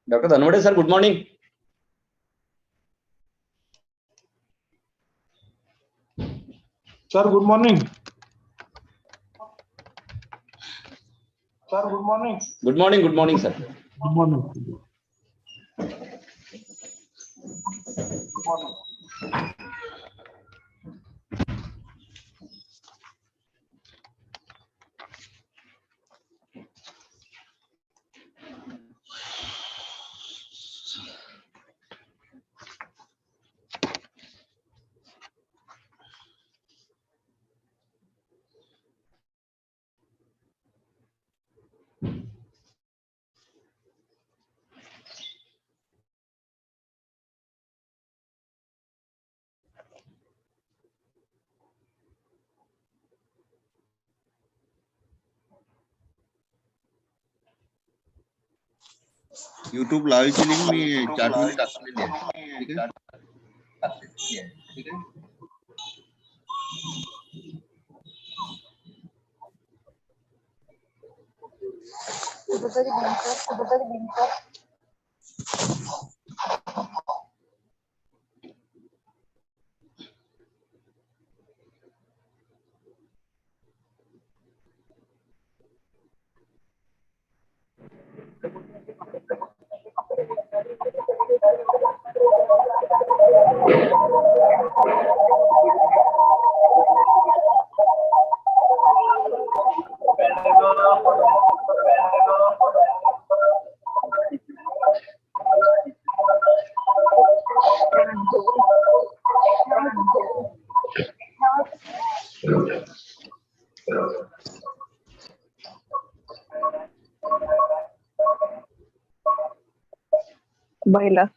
Dr. Dhanwade sir, good morning. Sir, good morning. Sir, good morning. Good morning, sir. Good morning. Good morning. YouTube लावायची link मी chat मध्ये टाकलेली आहे. ठीक आहे. ठीक आहे. Baila.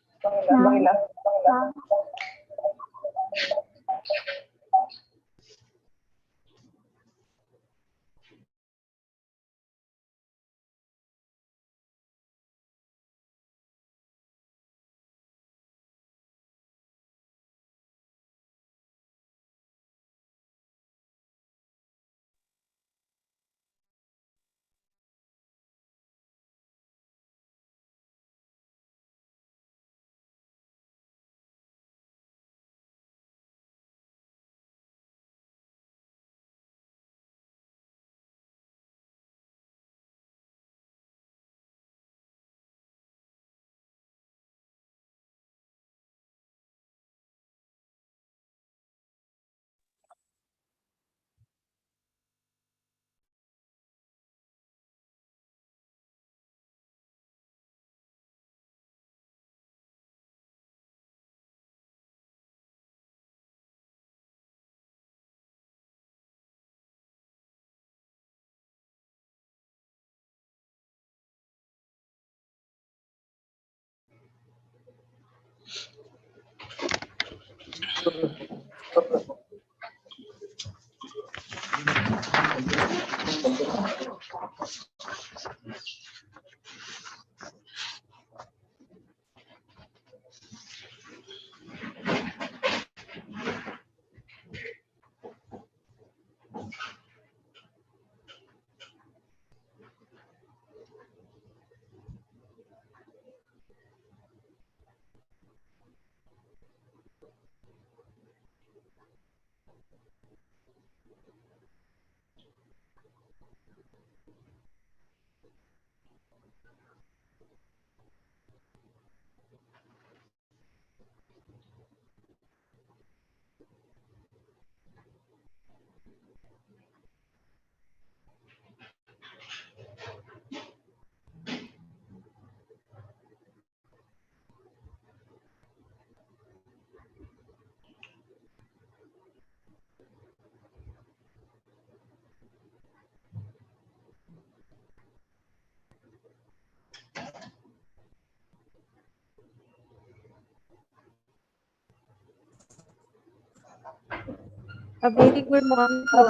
A very good morning. I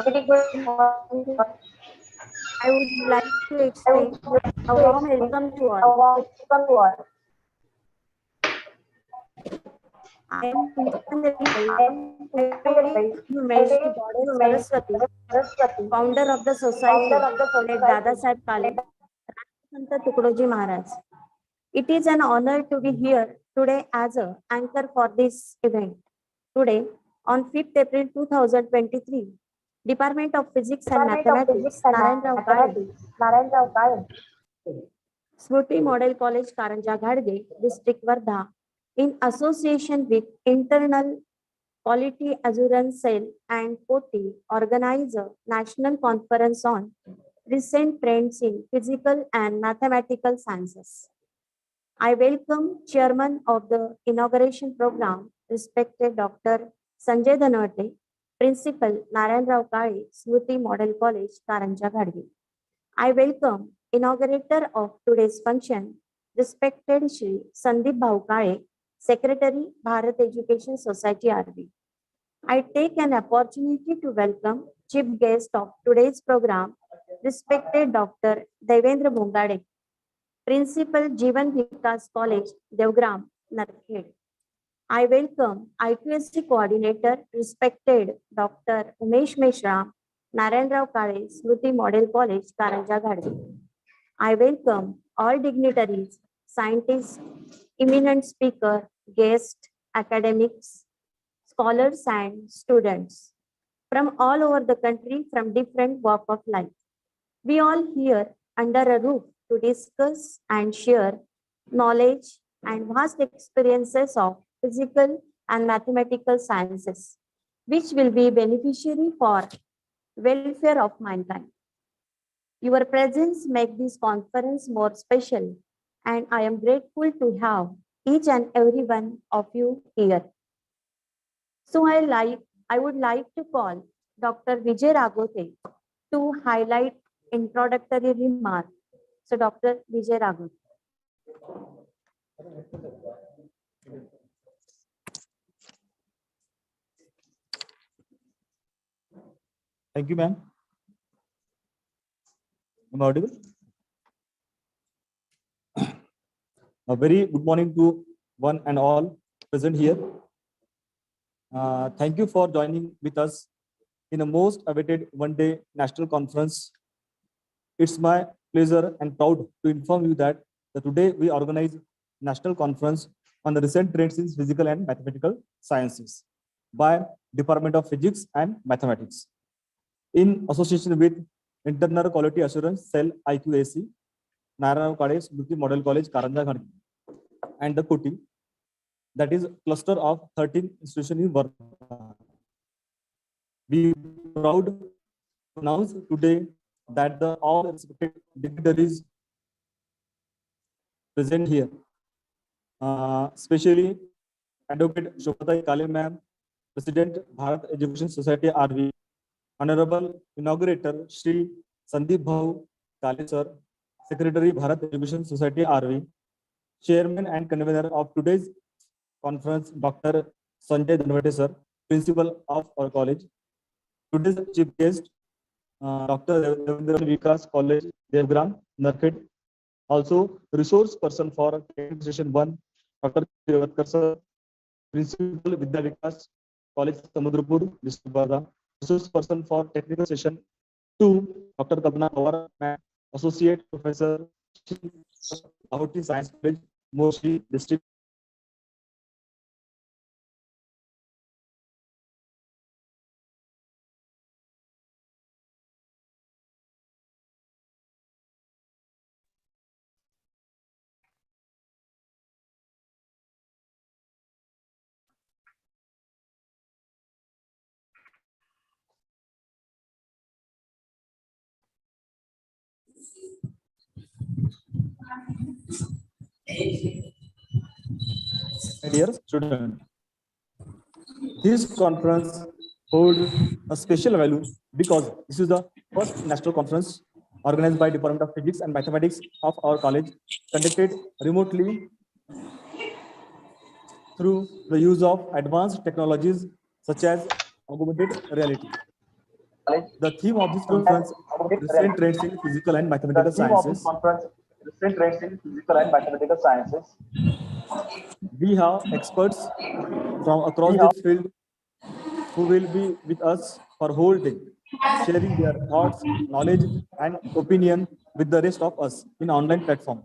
would like to extend a warm welcome to all. I am Saraswati, founder of the society, like Dada Saheb Kale, Sant Tukdoji Maharaj. It is an honor to be here today as an anchor for this event. Today, on 5th April 2023, Department of Physics and Mathematics, Narayan Rao Kale, Smruti Model College, Karanja Ghadge, District Wardha, in association with Internal Quality Assurance Cell and POTI, organize a national conference on recent trends in physical and mathematical sciences. I welcome Chairman of the inauguration program, respected Dr. Sanjay Dhanwate, Principal Narayan Rao Kale, Smruti Model College, Karanja Ghadge. I welcome inaugurator of today's function, respected Shri Sandeep Bhau Kale, Secretary, Bharat Education Society, RV. I take an opportunity to welcome chief guest of today's program, respected Dr. Devendra Bongade, Principal Jeevan Vikas College, Devgram, Narkhed. I welcome IQSC Coordinator, respected Dr. Umesh Mishra, Narayan Rao Kale, Smruti Model College, Karanja Ghadge. I welcome all dignitaries, scientists, eminent speaker, guests, academics, scholars and students from all over the country from different walk of life. We all here under a roof to discuss and share knowledge and vast experiences of physical and mathematical sciences, which will be beneficiary for welfare of mankind. Your presence makes this conference more special, and I am grateful to have each and every one of you here. So I would like to call Dr. Vijay Ragote to highlight introductory remarks. So Dr. Vijay Ragote. Thank you, ma'am. Am I audible? A very good morning to one and all present here. Thank you for joining with us in a most awaited one-day national conference. It's my pleasure and proud to inform you that today we organize national conference on the recent trends in physical and mathematical sciences by Department of Physics and Mathematics in association with Internal Quality Assurance Cell IQAC, Narayan Rao Kale Smruti Model College, Karanja Ghadge, and the POTI, that is cluster of 13 institutions in Wardha. We proud to announce today that the all respected dignitaries present here, especially Advocate Shobhatai Kale ma'am, President Bharat Education Society RV, Honorable Inaugurator Shri Sandeep Bhau Kale sir, Secretary Bharat Education Society RV, Chairman and Convener of today's conference Dr. Sanjay Dhanwate sir, Principal of our college. Today's chief guest Dr. Devendra Vikas College, Devgram, Narkhed. Also, resource person for session 1, Dr. Devatkar sir, Principal Vidya Vikas College, Samudrapur, District Wardha. Resource person for technical session 2, Dr. Kalpana Pawar, Associate Professor, Lahoti Science College, Moshi, District. Dear student, this conference holds a special value because this is the first national conference organized by Department of Physics and Mathematics of our college, conducted remotely through the use of advanced technologies such as augmented reality. The theme of this conference is recent trends in physical and mathematical sciences. We have experts from across the field who will be with us for whole day, sharing their thoughts, knowledge, and opinion with the rest of us in online platform.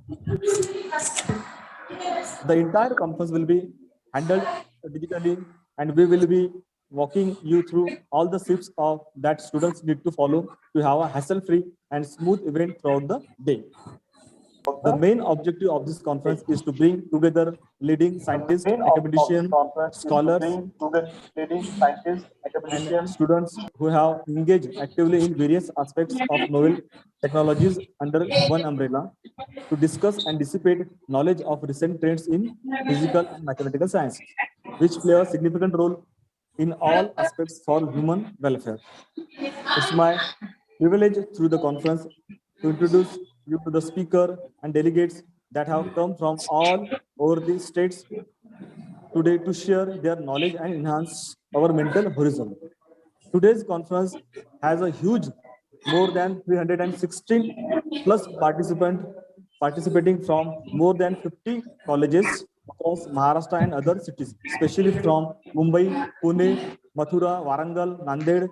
The entire conference will be handled digitally, and we will be walking you through all the steps of that students need to follow to have a hassle-free and smooth event throughout the day. The main objective of this conference is to bring together leading scientists, academicians, scholars, and students who have engaged actively in various aspects of novel technologies under one umbrella to discuss and dissipate knowledge of recent trends in physical and mathematical sciences, which play a significant role in all aspects for human welfare. It's my privilege through the conference to introduce you to the speaker and delegates that have come from all over the states today to share their knowledge and enhance our mental horizon. Today's conference has a huge, more than 316 plus participant participating from more than 50 colleges across Maharashtra and other cities, especially from Mumbai, Pune, Mathura, Warangal, Nanded,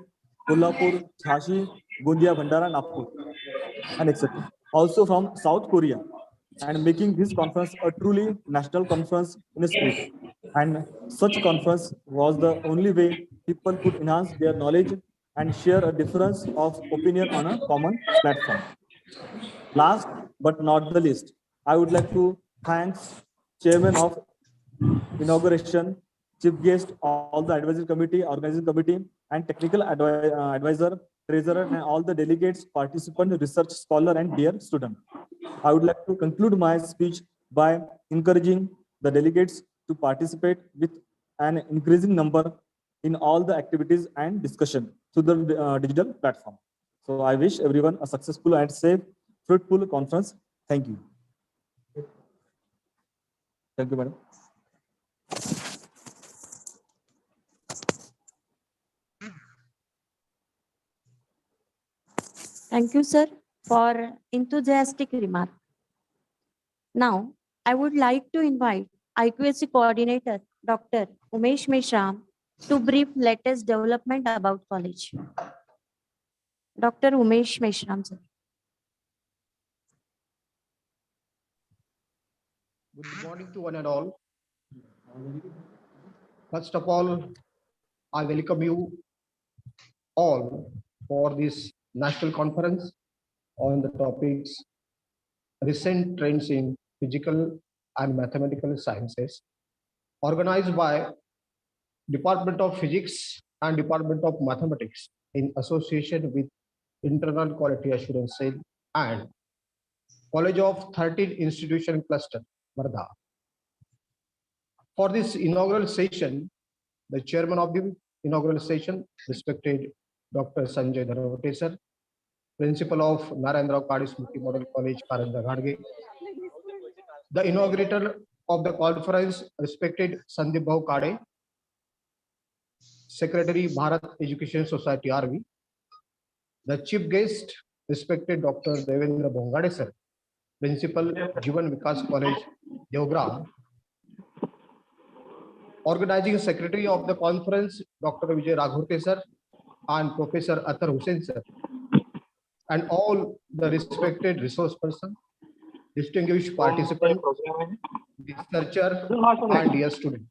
Kolhapur, Jhansi, Gondia, Bhandara, Nagpur, and etc. Also from South Korea, and making this conference a truly national conference in a spirit. And such conference was the only way people could enhance their knowledge and share a difference of opinion on a common platform. Last but not the least, I would like to thank Chairman of Inauguration, Chief Guest, all the advisory committee, organizing committee, and technical advisor, treasurer, and all the delegates, participant, research scholar, and dear student. I would like to conclude my speech by encouraging the delegates to participate with an increasing number in all the activities and discussion through the digital platform. So I wish everyone a successful and safe, fruitful conference. Thank you. Thank you, madam. Thank you, sir, for enthusiastic remark. Now, I would like to invite IQAC coordinator, Dr. Umesh Meshram, to brief latest development about college. Dr. Umesh Meshram, sir. Good morning to one and all. First of all, I welcome you all for this national conference on the topics recent trends in physical and mathematical sciences, organized by Department of Physics and Department of Mathematics in association with Internal Quality Assurance Cell and College of 13 Institution Cluster, Varda. For this inaugural session, the chairman of the inaugural session, respected Dr. Sanjay Dharwate sir, principal of Narendra Kadi Smriti Model College, Karanja Ghadge. The inaugurator of the conference, respected Sandeep Bhau Kade, Secretary Bharat Education Society RV. The chief guest, respected Dr. Devendra Bongade sir, principal Jivan Vikas College, Devgram. Organizing secretary of the conference, Dr. Vijay Raghurte sir and Professor Atar Hussain sir, and all the respected resource person, distinguished participant, researcher, and dear student.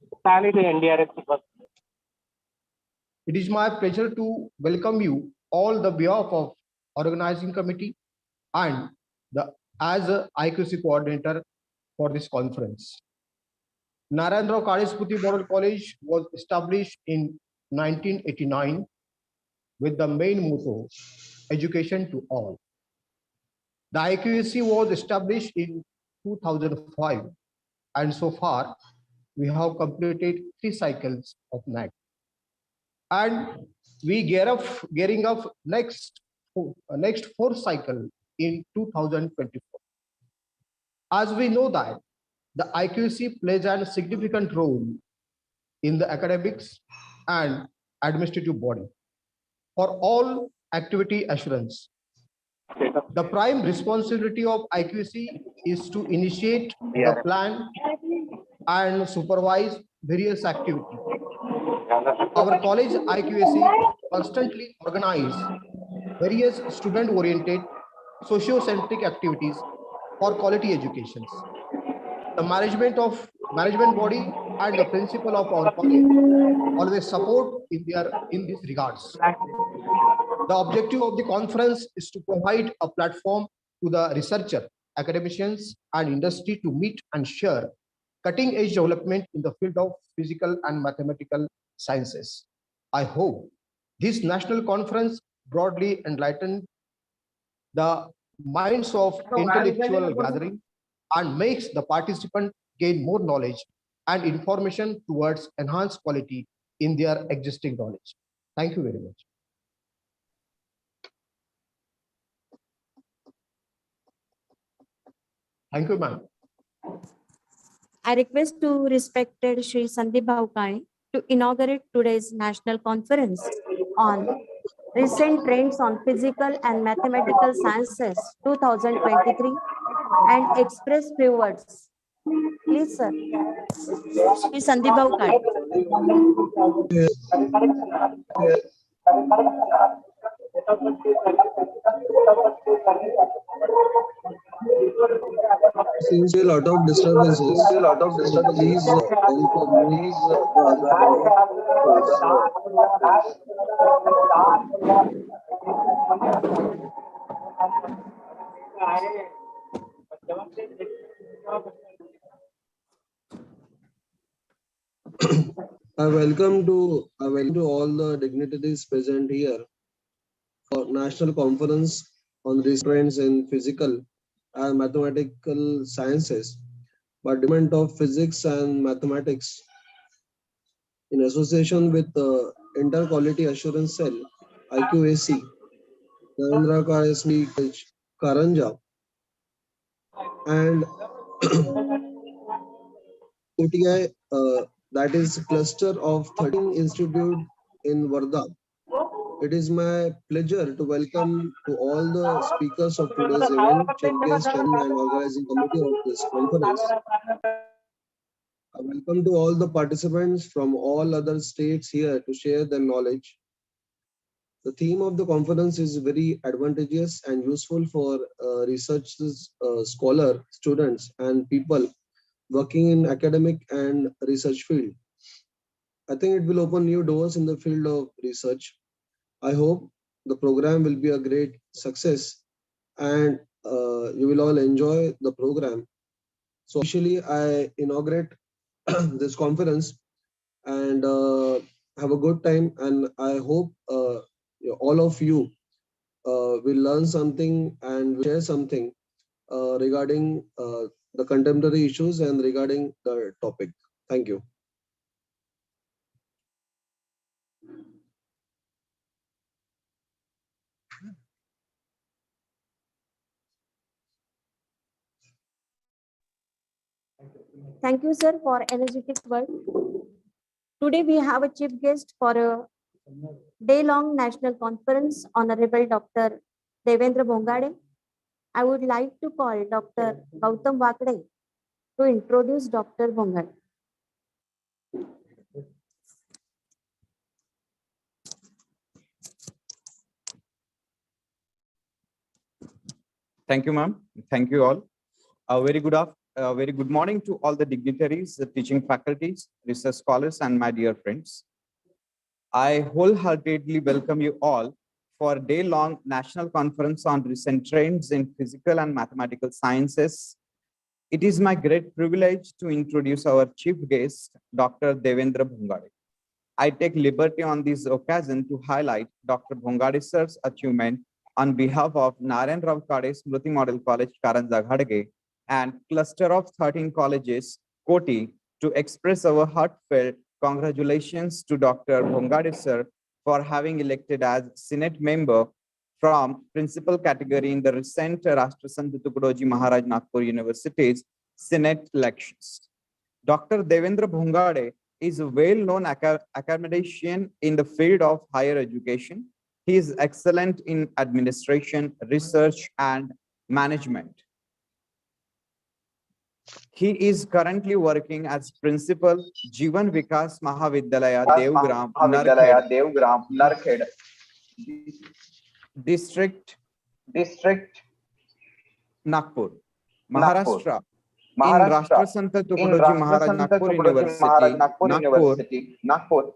It is my pleasure to welcome you all the behalf of organizing committee and as a IQC coordinator for this conference. Narendra Kadi Smriti Model College was established in 1989 with the main motto, education to all. The IQAC was established in 2005, and so far we have completed 3 cycles of NAC. And we gearing up next 4 cycle in 2024. As we know that the IQAC plays a significant role in the academics and administrative body for all activity assurance. The prime responsibility of IQAC is to initiate the plan and supervise various activities. Our college IQAC constantly organize various student-oriented, socio-centric activities for quality education. The management of management body and the principal of our college always support in these regards. The objective of the conference is to provide a platform to the researcher, academicians, and industry to meet and share cutting-edge development in the field of physical and mathematical sciences. I hope this national conference broadly enlighten the minds of intellectual gathering and makes the participant gain more knowledge and information towards enhanced quality in their existing knowledge. Thank you very much. Thank you, ma'am. I request to respected Shri Sandeep Bhaukane to inaugurate today's national conference on recent trends on physical and mathematical sciences 2023 and express few words. Please, sir. Shri Sandeep Bhaukane. Seems a lot of disturbances. Please help me. I welcome to all the dignitaries present here for national conference on recent trends in physical and mathematical sciences by Department of Physics and Mathematics in association with the Inter Quality Assurance Cell IQAC, Narendra Karesmi Karanja, and OTI, that is cluster of 13 institute in Varda. It is my pleasure to welcome to all the speakers of today's event, chief guest and organizing committee of this conference. I welcome to all the participants from all other states here to share their knowledge. The theme of the conference is very advantageous and useful for researchers, scholar, students, and people working in academic and research field. I think it will open new doors in the field of research. I hope the program will be a great success and you will all enjoy the program. So officially I inaugurate this conference and have a good time, and I hope all of you will learn something and will share something regarding the contemporary issues and regarding the topic. Thank you. Thank you, sir, for energetic word. Today we have a chief guest for a day-long national conference, Honorable Dr. Devendra Bongade. I would like to call Dr. Gautam Vakde to introduce Dr. Bongade. Thank you, ma'am. Thank you all. A very good morning to all the dignitaries, the teaching faculties, research scholars, and my dear friends. I wholeheartedly welcome you all for a day-long national conference on recent trends in physical and mathematical sciences. It is my great privilege to introduce our chief guest, Dr. Devendra Bongade. I take liberty on this occasion to highlight Dr. Bongade sir's achievement on behalf of Narayan Rao Kade Smriti Model College, Karanja Ghadge, and cluster of 13 colleges, Koti, to express our heartfelt congratulations to Dr. Bongade sir for having elected as Senate member from principal category in the recent Rashtrasant Tukadoji Maharaj Nagpur University's Senate elections. Dr. Devendra Bongade is a well-known academician in the field of higher education. He is excellent in administration, research, and management. He is currently working as principal Jeevan Vikas Mahavidyalaya Devgram Narkhed District Nagpur, Maharashtra, in Rashtrasant Tukadoji Maharaj Nagpur University, Nagpur,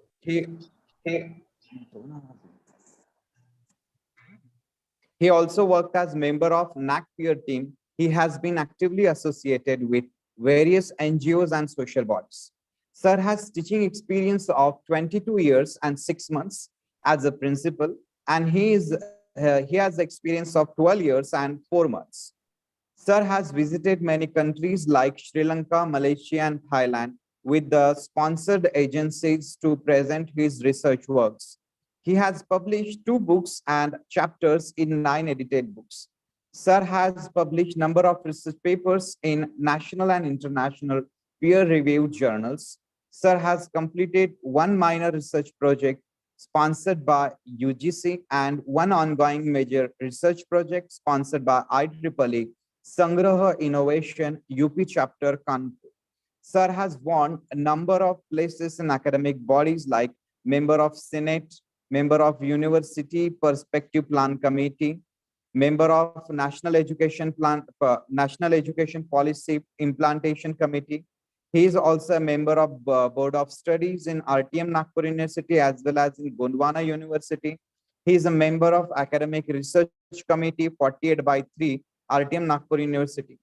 he also worked as member of NAC peer team. He has been actively associated with various NGOs and social bodies. Sir has teaching experience of 22 years and 6 months as a principal, and he has experience of 12 years and 4 months. Sir has visited many countries like Sri Lanka, Malaysia, and Thailand with the sponsored agencies to present his research works. He has published 2 books and chapters in 9 edited books. Sir has published number of research papers in national and international peer-reviewed journals. Sir has completed 1 minor research project sponsored by UGC and 1 ongoing major research project sponsored by IEEE, Sangraha Innovation UP Chapter Kanpur. Sir has won a number of places in academic bodies like member of Senate, member of University Perspective Plan Committee, member of National Education Policy Implementation Committee. He is also a member of Board of Studies in RTM Nagpur University as well as in Gondwana University. He is a member of Academic Research Committee 48/3 RTM Nagpur University.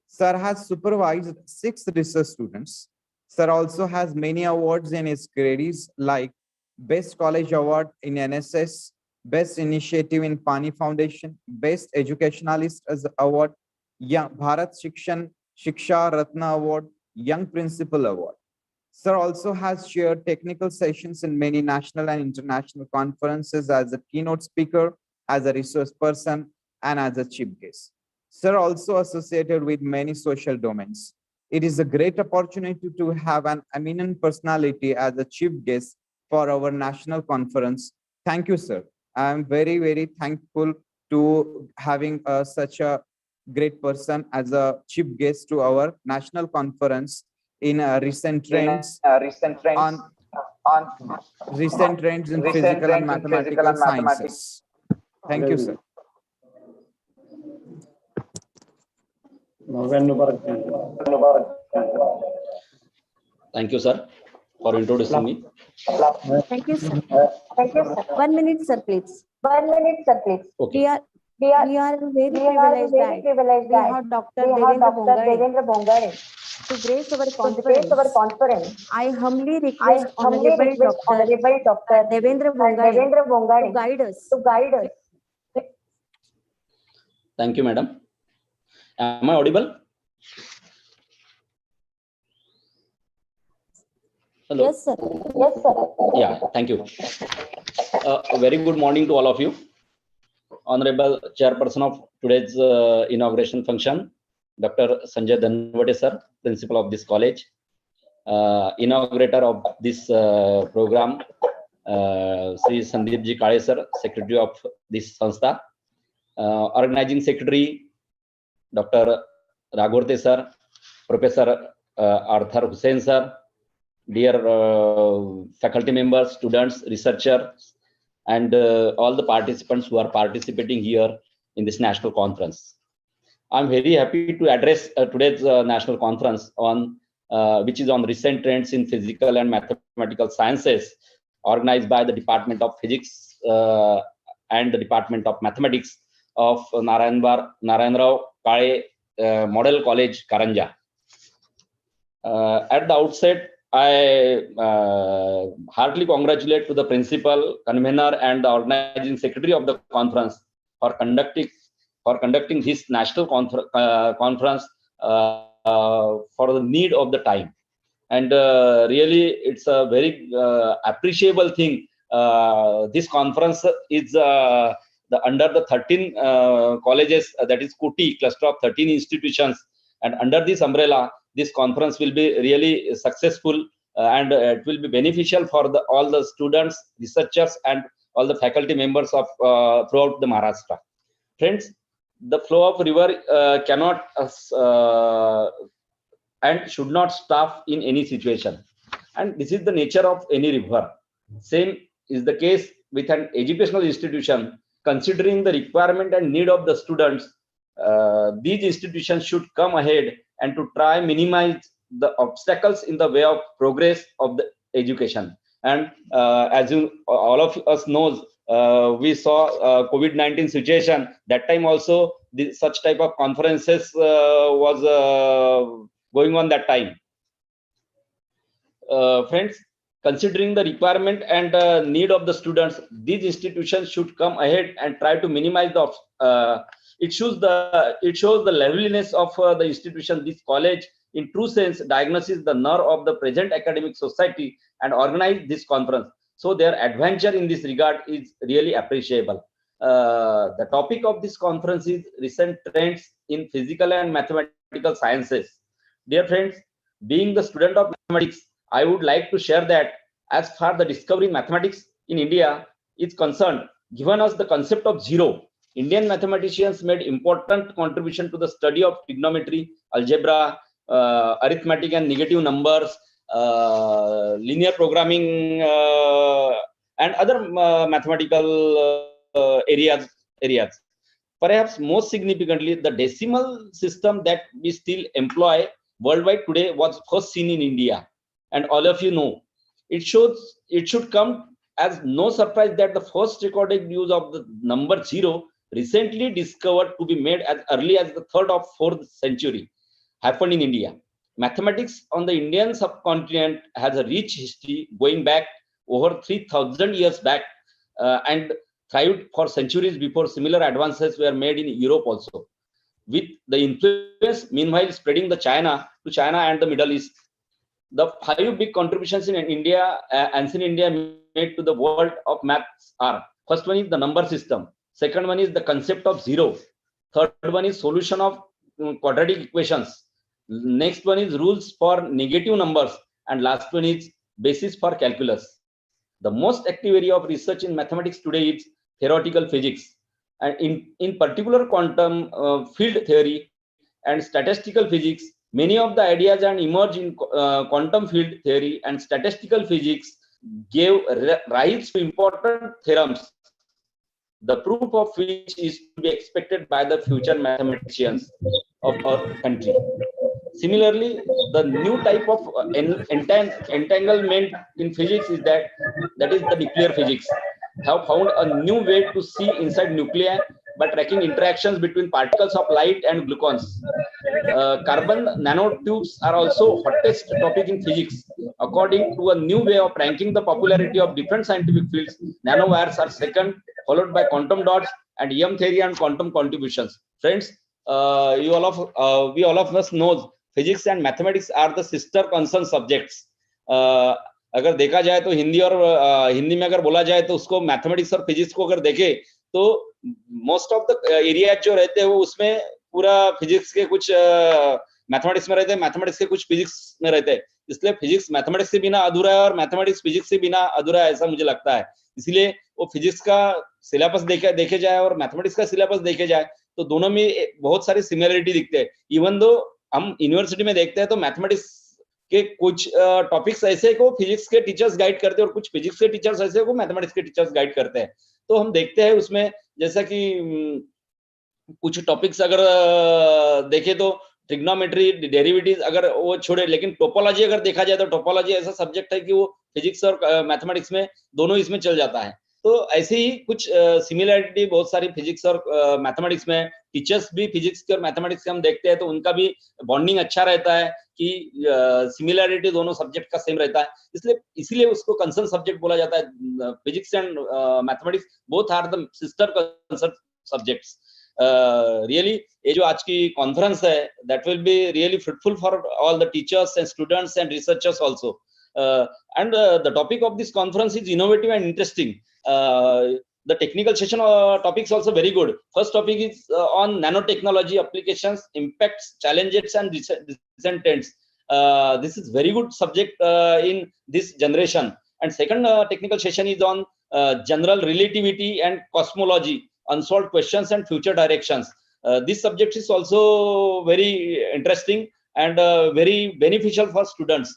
Sir has supervised 6 research students. Sir also has many awards in his careers like Best College Award in NSS, Best Initiative in Pani Foundation, Best Educationalist as Award, Young Bharat Shiksha Ratna Award, Young Principal Award. Sir also has chaired technical sessions in many national and international conferences as a keynote speaker, as a resource person, and as a chief guest. Sir also associated with many social domains. It is a great opportunity to have an eminent personality as a chief guest for our national conference. Thank you, sir. I am very, very thankful to having such a great person as a chief guest to our national conference in recent trends in physical and mathematical sciences. Thank you, sir. Thank you, sir, for introducing me. Thank you, sir. 1 minute, sir, please. Okay. We are very privileged that we have Dr. Devendra Bongare to grace our conference. I humbly request Honorable Dr. Devendra Bongare to guide us. Thank you, madam. Am I audible? Hello. Yes, sir. Yeah, thank you. A very good morning to all of you. Honorable Chairperson of today's inauguration function, Dr. Sanjay Dhanwade, sir, Principal of this college. Inaugurator of this program, Sri Sandeep Ji Kale, sir, Secretary of this Sanstha. Organizing Secretary, Dr. Ragorte, sir, Professor Arthur Hussain, sir, dear faculty members, students, researchers, and all the participants who are participating here in this national conference. I'm very happy to address today's national conference on which is on recent trends in physical and mathematical sciences, organized by the Department of Physics and the Department of Mathematics of Narayanrao Kale Model College, Karanja. At the outset, I heartily congratulate to the principal, convener, and the organizing secretary of the conference for conducting this national conference for the need of the time. And really, it's a very appreciable thing. This conference is under the 13 colleges, that is Kuti, cluster of 13 institutions. And under this umbrella, this conference will be really successful and it will be beneficial for all the students, researchers, and all the faculty members of throughout the Maharashtra. Friends, the flow of river cannot and should not stop in any situation. And this is the nature of any river. Same is the case with an educational institution. Considering the requirement and need of the students, these institutions should come ahead and to try minimize the obstacles in the way of progress of the education. And as you all of us knows, we saw COVID-19 situation. That time also, such type of conferences was going on that time. Friends, considering the requirement and need of the students, these institutions should come ahead and try to minimize the. It shows the liveliness of the institution. This college, in true sense, diagnoses the nerve of the present academic society and organize this conference. So their adventure in this regard is really appreciable. The topic of this conference is recent trends in physical and mathematical sciences. Dear friends, being the student of mathematics, I would like to share that as far the discovery in mathematics in India is concerned, given us the concept of zero, Indian mathematicians made important contribution to the study of trigonometry, algebra, arithmetic and negative numbers, linear programming, and other mathematical areas. Perhaps most significantly, the decimal system that we still employ worldwide today was first seen in India. And all of you know, it should come as no surprise that the first recorded use of the number zero, recently discovered to be made as early as the 3rd or 4th century, happened in India. Mathematics on the Indian subcontinent has a rich history going back over 3,000 years back, and thrived for centuries before similar advances were made in Europe also, with the influence meanwhile spreading to China and the Middle East. The 5 big contributions in India, ancient India, made to the world of maths are: first one is the number system, second one is the concept of zero, third one is solution of quadratic equations, next one is rules for negative numbers, and last one is basis for calculus. The most active area of research in mathematics today is theoretical physics, and in particular quantum field theory and statistical physics. Many of the ideas and emerge in quantum field theory and statistical physics gave rise to important theorems, the proof of which is to be expected by the future mathematicians of our country. Similarly, the new type of entanglement in physics is that is the nuclear physics. Have found a new way to see inside nuclei by tracking interactions between particles of light and gluons. Carbon nanotubes are also hottest topic in physics. According to a new way of ranking the popularity of different scientific fields, nanowires are second, followed by quantum dots and EM theory and quantum contributions. Friends, we all of us knows physics and mathematics are the sister concern subjects. अगर देखा जाए तो हिंदी में अगर बोला जाए तो उसको मैथमेटिक्स और फिजिक्स को अगर देखे तो मोस्ट ऑफ द एरिया जो रहते हैं वो उसमें पूरा फिजिक्स के कुछ मैथमेटिक्स में रहते हैं, मैथमेटिक्स के कुछ फिजिक्स में रहते हैं. इसलिए फिजिक्स मैथमेटिक्स से बिना अधूरा है और मैथमेटिक्स फिजिक्स से बिना अधूरा है, ऐसा मुझे लगता है. इसलिए वो फिजिक्स का सिलेबस देखे जाए और मैथमेटिक्स का सिलेबस देखे जाए तो दोनों में बहुत सारी सिमिलरिटी दिखते हैं. इवन दो हम यूनिवर्सिटी में देखते हैं तो मैथमेटिक्स के कुछ टॉपिक्स ऐसे को फिजिक्स के टीचर्स गाइड करते हैं और कुछ फिजिक्स के टीचर्स ऐसे को मैथमेटिक्स के टीचर्स गाइड करते हैं. तो हम देखते हैं उसमें जैसा कि कुछ टॉपिक्स अगर देखे तो ट्रिग्नोमेट्री, डेरिवेटिव्स अगर वो छोड़े, लेकिन टोपोलॉजी अगर देखा जाए तो टोपोलॉजी ऐसा सब्जेक्ट है कि वो फिजिक्स और मैथमेटिक्स में दोनों इसमें चल जाता है. तो ऐसे ही कुछ सिमिलरिटी बहुत सारी फिजिक्स और मैथमेटिक्स में, टीचर्स भी फिजिक्स के और मैथमेटिक्स के हम देखते हैं तो उनका भी बॉन्डिंग अच्छा रहता है कि सिमिलरिटी दोनों सब्जेक्ट का सेम रहता है. इसलिए उसको कंसर्न सब्जेक्ट बोला जाता है. Physics and mathematics both are the sister concern subjects. Really ये जो आज की कॉन्फ्रेंस है that will be really fruitful for all the teachers and students and researchers also. And the topic of this conference is innovative and interesting. The technical session topics also very good. First topic is on nanotechnology applications, impacts, challenges, and recent trends. This is very good subject in this generation. And second technical session is on general relativity and cosmology, unsolved questions and future directions. This subject is also very interesting and very beneficial for students.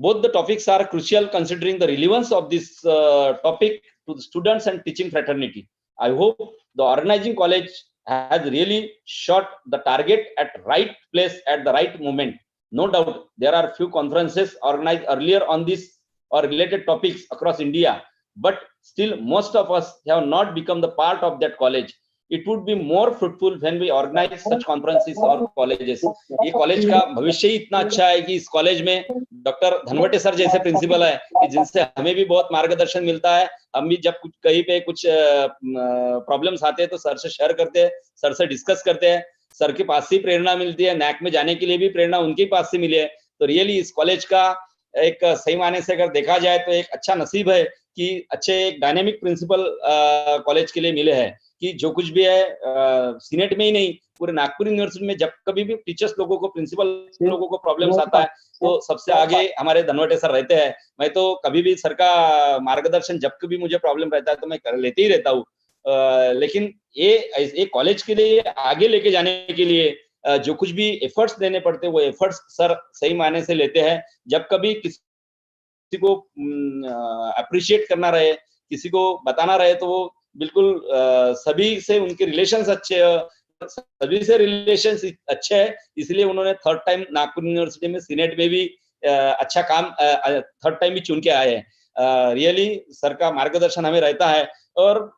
Both the topics are crucial considering the relevance of this topic to the students and teaching fraternity. I hope the organizing college has really shot the target at right place at the right moment. No doubt, there are few conferences organized earlier on this or related topics across India, but still most of us have not become the part of that college. It would be more fruitful when we organize such conferences or colleges. ये college का भविष्य ही इतना अच्छा है कि इस college में doctor Dhanwate sir जैसे प्रिंसिपल है कि जिनसे हमें भी बहुत मार्गदर्शन मिलता है. हम भी जब कहीं पे कुछ प्रॉब्लम्स आते हैं तो सर से शेयर करते हैं, सर से डिस्कस करते हैं. सर के पास से प्रेरणा मिलती है, नैक में जाने के लिए भी प्रेरणा उनके पास से मिली है. तो रियली इस कॉलेज का एक सही मायने से अगर देखा जाए तो एक अच्छा नसीब है कि अच्छे एक डायनेमिक प्रिंसिपल कॉलेज के लिए मिले हैं कि जो कुछ भी है सीनेट में ही नहीं पूरे नागपुर यूनिवर्सिटी में जब कभी भी टीचर्स लोगों को प्रिंसिपल लोगों को प्रॉब्लम्स आता है तो सबसे आगे हमारे धनवटे सर रहते हैं. मैं तो कभी भी सर का मार्गदर्शन जब कभी मुझे प्रॉब्लम रहता है तो मैं लेते ही रहता हूँ. लेकिन ये कॉलेज के लिए आगे लेके जाने के लिए जो कुछ भी एफर्ट्स देने पड़ते हैं वो एफर्ट्स सर सही मायने से लेते हैं. जब कभी किसी को अप्रिशिएट करना रहे, किसी को बताना रहे तो वो बिल्कुल सभी से उनके रिलेशंस अच्छे सभी से रिलेशंस अच्छे है. इसलिए उन्होंने थर्ड टाइम नागपुर यूनिवर्सिटी में सीनेट में भी अच्छा काम थर्ड टाइम भी चुन के आए हैं. रियली सर का मार्गदर्शन हमें रहता है और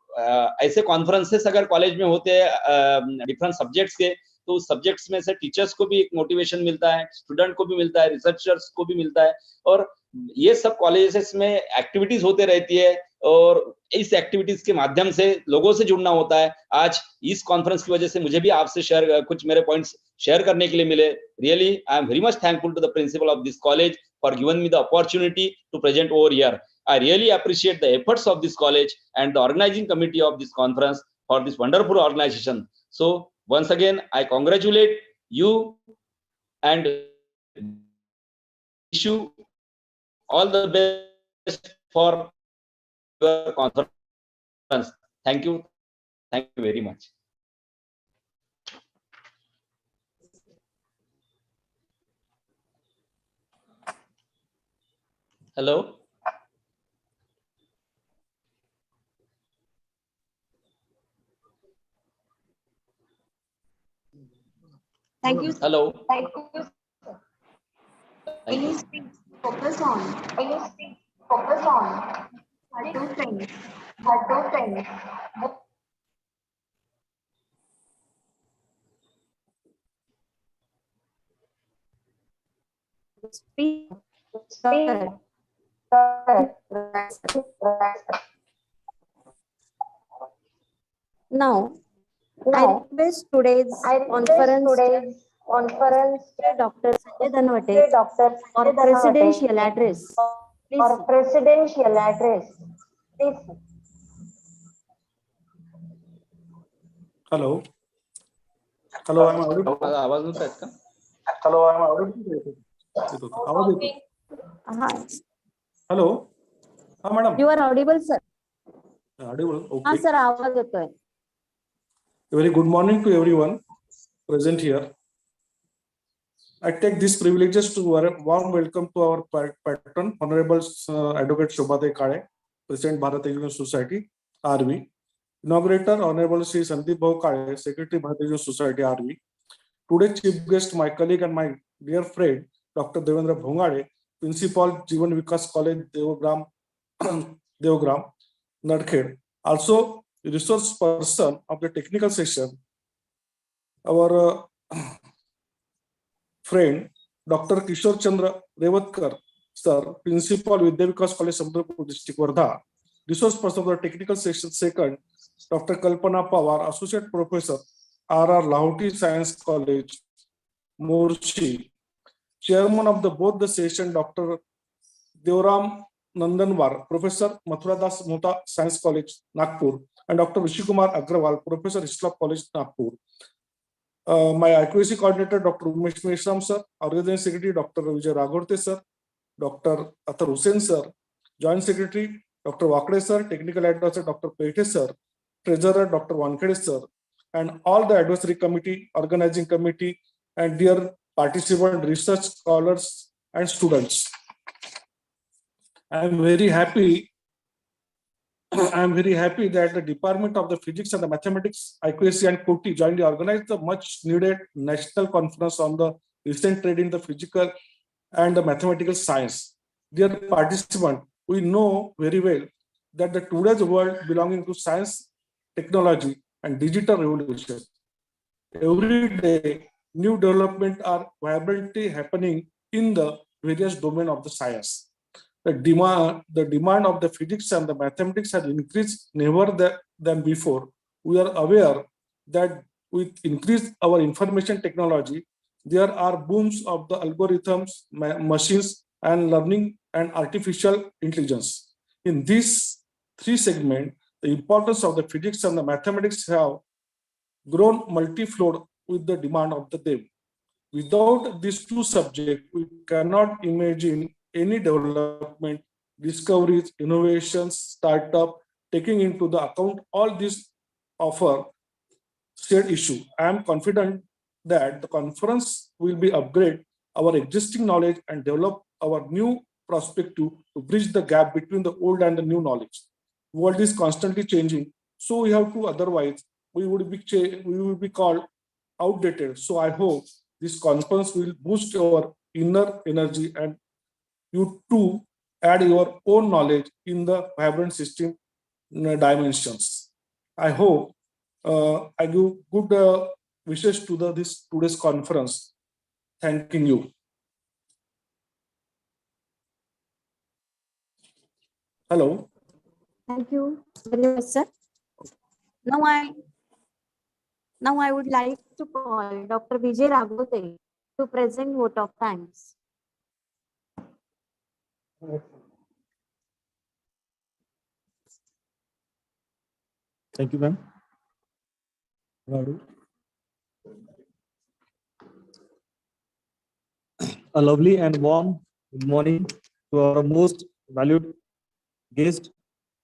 ऐसे कॉन्फ्रेंसेस अगर कॉलेज में होते हैं डिफरेंट सब्जेक्ट्स के तो उस सब्जेक्ट्स में से टीचर्स को भी एक मोटिवेशन मिलता है, स्टूडेंट को भी मिलता है, रिसर्चर्स को भी मिलता है. और ये सब कॉलेजेस में एक्टिविटीज होते रहती है और इस एक्टिविटीज के माध्यम से लोगों से जुड़ना होता है. आज इस कॉन्फ्रेंस की वजह से मुझे भी आपसे शेयर कुछ मेरे पॉइंट्स शेयर करने के लिए मिले. Really I am very much thankful to the principal of this college for given me the opportunity to present over here. I really appreciate the efforts of this college and the organizing committee of this conference for this wonderful organization. So once again, I congratulate you and wish you all the best for your conference. Thank you. Thank you very much. Hello. Thank you. Hello. Thank you. Thank you. Focus on. Focus on. Her two friends. Her two friends. Speak. Now, I request today's conference Dr. Sanjay Dhanwate for presidential address. Please. Hello. Hello, I'm audible. आवाज नव्हता येत का? Hello, I'm audible. आवाज येतो. Hi. Hello. हा madam. You are audible, sir. Audible. हाँ Okay. Sir आवाज येतोय. Very good morning to everyone present here. I take this privileges to warm welcome to our patron, Honorable Advocate Shobhadai Kale, President Bharat Education Society, RV. Inaugurator, Honorable Sri Sandeep Bhau Kale, Secretary Bharat Education Society, RV. Today's chief guest, my colleague and my dear friend, Dr. Devendra Bhongade, Principal Jeevan Vikas College, Devgram, Nadkhed. Also, resource person of the technical session, our friend Dr. Kishore Chandra Revatkar, sir, Principal Vidya Vikas College, Sambalpur District, Wardha. Resource person of the technical session second, Dr. Kalpana Pawar, Associate Professor, R.R. Lahoti Science College, Murshi. Chairman of both the session, Dr. Devram Nandanwar, Professor Mathuradas Mohta Science College, Nagpur, and Dr. Rishikumar Agrawal, Professor Islop College, Nagpur. My accuracy coordinator, Dr. Umesh Meshram, sir, Organizing Secretary, Dr. Vijay Ragorte, sir, Dr. Athar Hussain, sir, Joint Secretary, Dr. Wakde, sir, Technical Advisor, Dr. Pete, sir, Treasurer, Dr. Wankhede, sir, and all the advisory committee, organizing committee, and dear participant, research scholars, and students. I am very happy I am very happy that the Department of the Physics and the Mathematics, IQAC and COTI jointly organized the much needed national conference on the recent trend in the physical and the mathematical science. Dear participant, we know very well that the today's world belonging to science, technology, and digital revolution. Every day, new developments are vibrantly happening in the various domains of the science. The demand of the physics and the mathematics has increased never than before. We are aware that with increased our information technology, there are booms of the algorithms, machines, and learning and artificial intelligence. In these three segments, the importance of the physics and the mathematics have grown multi-fold with the demand of the them. Without these two subjects, we cannot imagine any development, discoveries, innovations, startup, taking into the account all these offer shared issue. I am confident that the conference will be upgrade our existing knowledge and develop our new perspective to bridge the gap between the old and the new knowledge. World is constantly changing, so we have to, otherwise we would be called outdated. So I hope this conference will boost your inner energy and you too add your own knowledge in the vibrant system dimensions. I hope I give good wishes to this today's conference. Thanking you. Hello. Thank you very much, sir. Now I would like to call Dr. Vijay Raghute to present vote of thanks. Thank you, ma'am. A lovely and warm good morning to our most valued guest,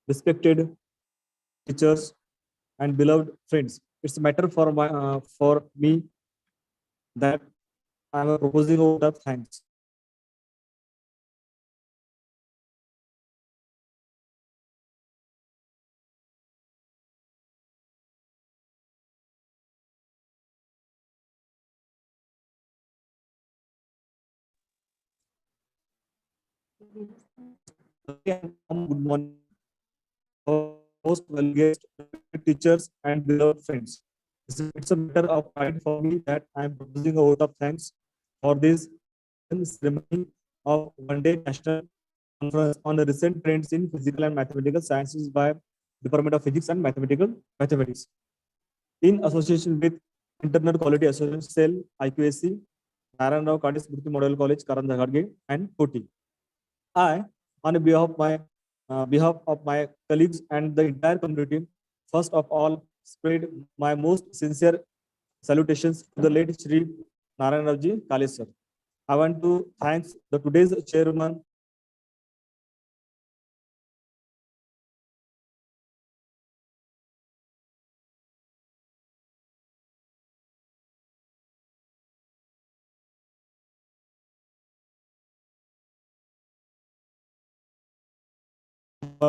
respected teachers, and beloved friends. It's a matter for me that I am proposing a vote of thanks. Good morning, our most valued guests, teachers, and beloved friends. It's a matter of pride for me that I am proposing a vote of thanks for this ceremony of one-day national conference on the recent trends in physical and mathematical sciences by Department of Physics and Mathematics in association with Internal Quality Assurance Cell, IQAC, Narayan Rao Kadis Murthy Model College, Karanja Gharge, and Koti. I, on behalf of my colleagues and the entire community, first of all, spread my most sincere salutations to the late Shri Narayan Rao Kale sir. I want to thank the today's chairman,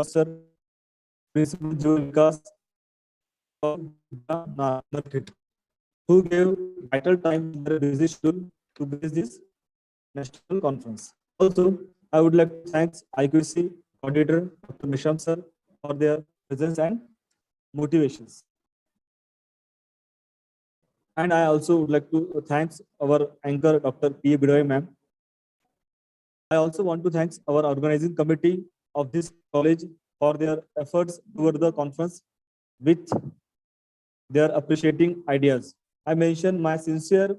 Sir Principal Joe Vikas, who gave vital time in their busy schedule to grace this national conference. Also, I would like to thank IQC coordinator Dr. Nisham sir for their presence and motivations. And I also would like to thank our anchor Dr. P. Bidoy ma'am. I also want to thank our organizing committee of this college for their efforts toward the conference with their appreciating ideas. I mention my sincere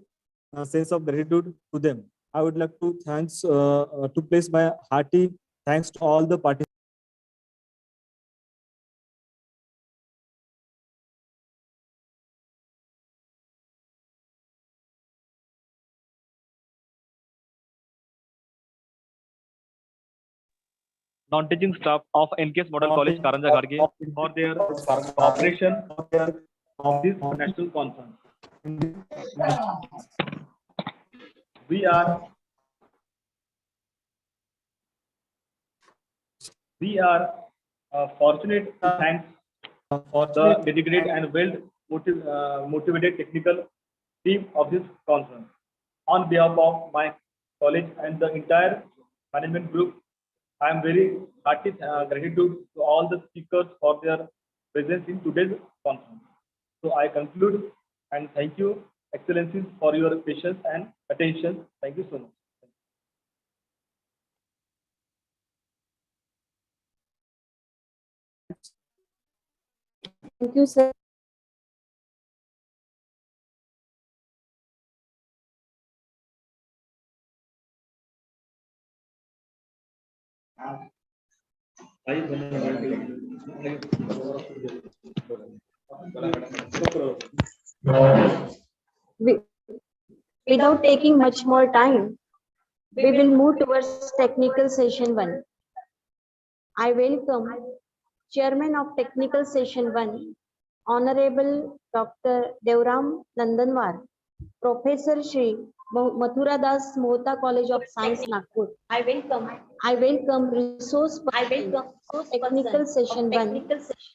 sense of gratitude to them. I would like to to place my hearty thanks to all the participants. Non-teaching staff of NKS Model College, Karanja Gharge, for their cooperation of this national conference. We are fortunate to thank the dedicated and motivated technical team of this conference. On behalf of my college and the entire management group, I am very hearty gratitude to all the speakers for their presence in today's conference. So I conclude and thank you, Excellencies, for your patience and attention. Thank you so much. Thank you, sir. We- Without taking much more time, we will move towards technical session 1. I welcome Chairman of Technical Session 1, Honorable Dr. Devram Nandanwar, Professor Shri Mathura Das Mohta College of Science, Nagpur. I welcome Resource Person, Technical Session 1,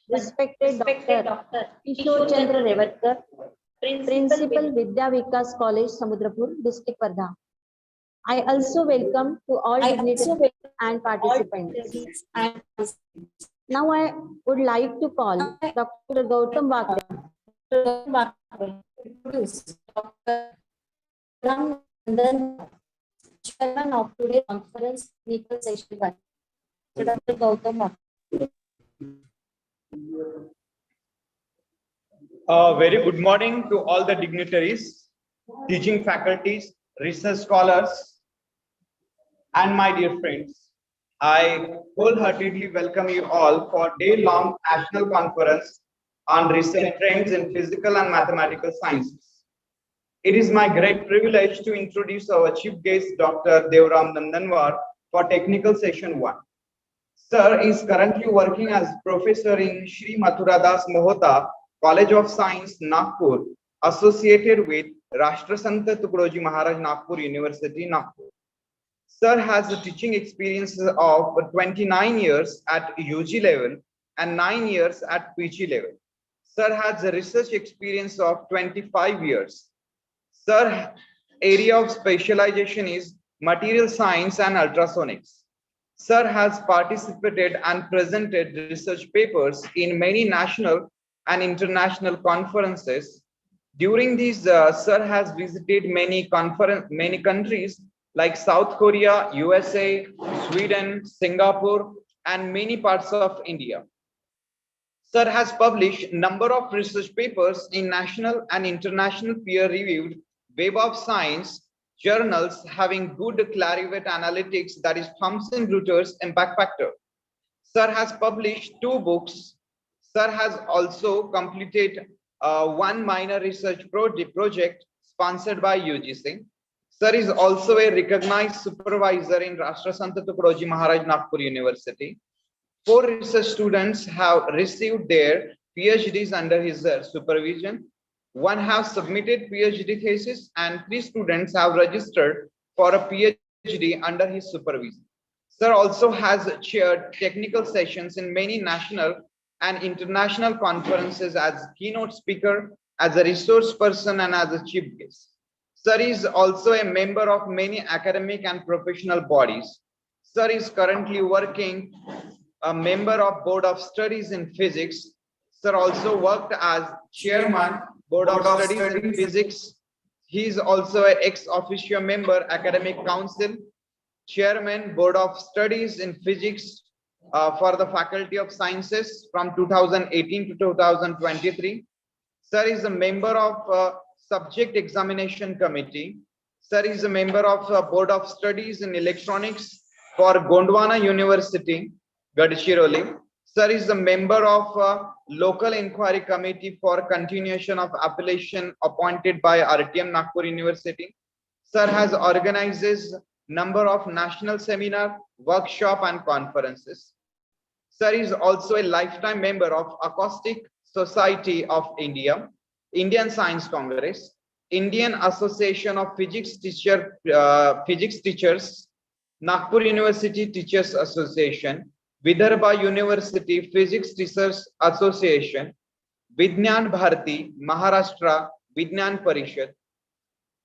respected Dr. Kishore Chandra Revatkar, Principal Vidya Vikas College, Samudrapur, District Wardha. I also welcome to all dignitaries and participants. Now I would like to call Dr. Gautam Vakre, Chairman of today's conference, technical session 1. Dr. Gautam Vakre. Very good morning to all the dignitaries, teaching faculties, research scholars, and my dear friends. I wholeheartedly welcome you all for day-long national conference on recent trends in physical and mathematical sciences. It is my great privilege to introduce our chief guest, Dr. Devram Nandanwar, for technical session 1. Sir is currently working as professor in Sri Mathura Das Mohta College of Science, Nagpur, associated with Rashtrasanta Tukadoji Maharaj Nagpur University, Nagpur. Sir has a teaching experience of 29 years at UG level and 9 years at PG level. Sir has a research experience of 25 years. Sir area of specialization is material science and ultrasonics. Sir has participated and presented research papers in many national and international conferences. During these, Sir has visited many countries like South Korea, USA, Sweden, Singapore, and many parts of India. Sir has published number of research papers in national and international peer-reviewed Web of Science journals having good clarivate analytics, that is Thomson Reuters impact factor. Sir has published 2 books. Sir has also completed one minor research project sponsored by UGC. Sir is also a recognized supervisor in Rashtrasanta Tukadoji Maharaj Nagpur University. 4 research students have received their PhDs under his supervision. 1 have submitted PhD thesis and 3 students have registered for a PhD under his supervision. Sir also has chaired technical sessions in many national and international conferences as keynote speaker, as a resource person, and as a chief guest. Sir is also a member of many academic and professional bodies. Sir is currently working a member of Board of Studies in Physics. Sir also worked as chairman, Board of Studies in Physics. He is also an ex officio member, Academic Council, chairman, Board of Studies in Physics for the Faculty of Sciences from 2018 to 2023. Sir is a member of Subject Examination Committee. Sir is a member of Board of Studies in Electronics for Gondwana University, Gadchiroli. Sir is a member of Local Inquiry Committee for Continuation of Appellation appointed by RTM Nagpur University. Sir has organizes number of national seminar, workshop and conferences. Sir is also a lifetime member of Acoustic Society of India, Indian Science Congress, Indian Association of Physics Teachers, Nagpur University Teachers Association, Vidarbha University Physics Research Association, Vignan Bharati, Maharashtra Vignan Parishad.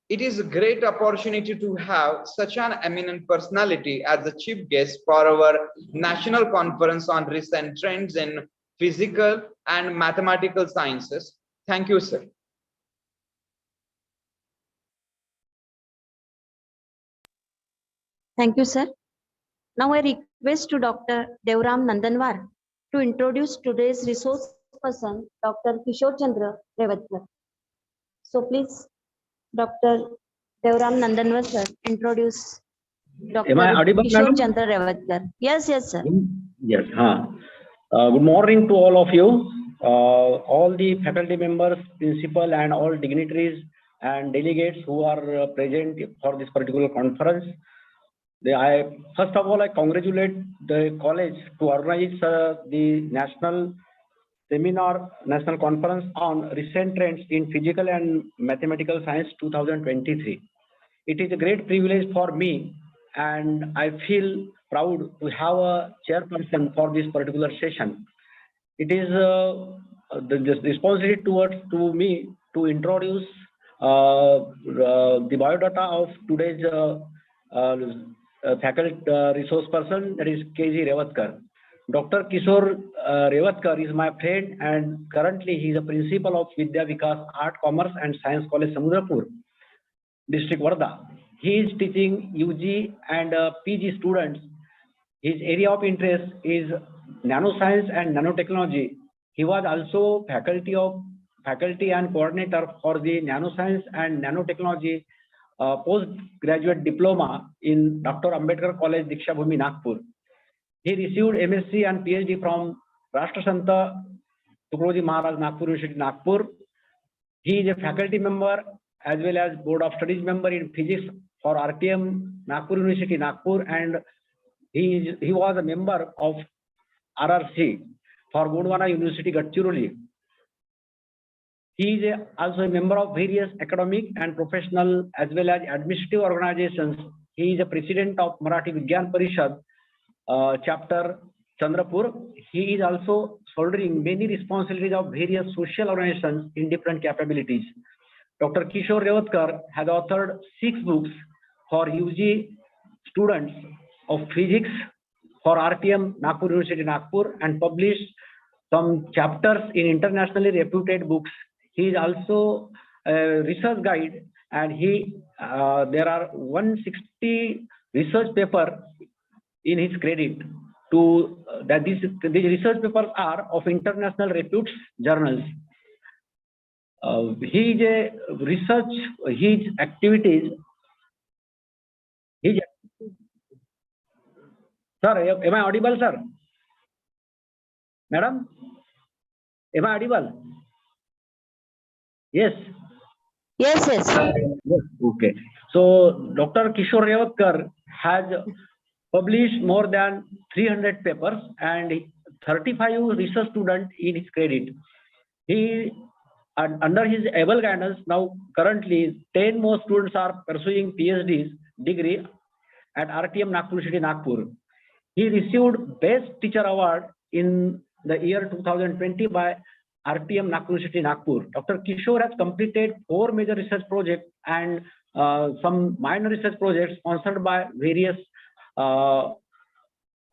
It is a great opportunity to have such an eminent personality as the chief guest for our national conference on recent trends in physical and mathematical sciences. Thank you, sir. Thank you, sir. Now I request to Dr. Devram Nandanwar to introduce today's resource person, Dr. Kishore Chandra Revatkar. So please, Dr. Devram Nandanwar, sir, introduce Dr. Am I audible, Kishore madam? Chandra Revatkar. Yes, yes, sir. Yes. Good morning to all of you, all the faculty members, principal, and all dignitaries and delegates who are present for this particular conference. First of all, I congratulate the college to organize the national conference on recent trends in physical and mathematical science 2023. It is a great privilege for me, and I feel proud to have a chairperson for this particular session. It is the responsibility to me to introduce the biodata of today's faculty resource person, that is KG Revatkar. Dr. Kishore Revatkar is my friend, and currently he is a principal of Vidya Vikas Art, Commerce and Science College, Samudrapur, District Varda. He is teaching UG and PG students. His area of interest is nanoscience and nanotechnology. He was also faculty and coordinator for the nanoscience and nanotechnology postgraduate diploma in Dr. Ambedkar College, Diksha Bhumi, Nagpur. He received MSc and PhD from Rashtrasanta Tukaroji Maharaj Nagpur University, Nagpur. He is a faculty member as well as Board of Studies member in physics for RTM Nagpur University, Nagpur, and he was a member of RRC for Gondwana University, Gadchiroli. He is also a member of various academic and professional as well as administrative organizations. He is a president of Marathi Vigyan Parishad chapter Chandrapur. He is also shouldering many responsibilities of various social organizations in different capabilities. Dr. Kishore Revatkar has authored 6 books for UG students of physics for RTM Nagpur University, Nagpur, and published some chapters in internationally reputed books. He is also a research guide, and there are 160 research papers in his credit. These research papers are of international repute journals. He is a research, his activities. Sir, am I audible, sir? Madam, am I audible? Yes. Yes, yes. Yes. Okay. So Dr. Kishore Revatkar has published more than 300 papers and 35 research students in his credit. He, under his able guidance, now currently 10 more students are pursuing PhD degree at RTM Nagpur City, Nagpur. He received Best Teacher Award in the year 2020 by RTM Nagpur City, Nagpur. Dr. Kishore has completed 4 major research projects and some minor research projects sponsored by various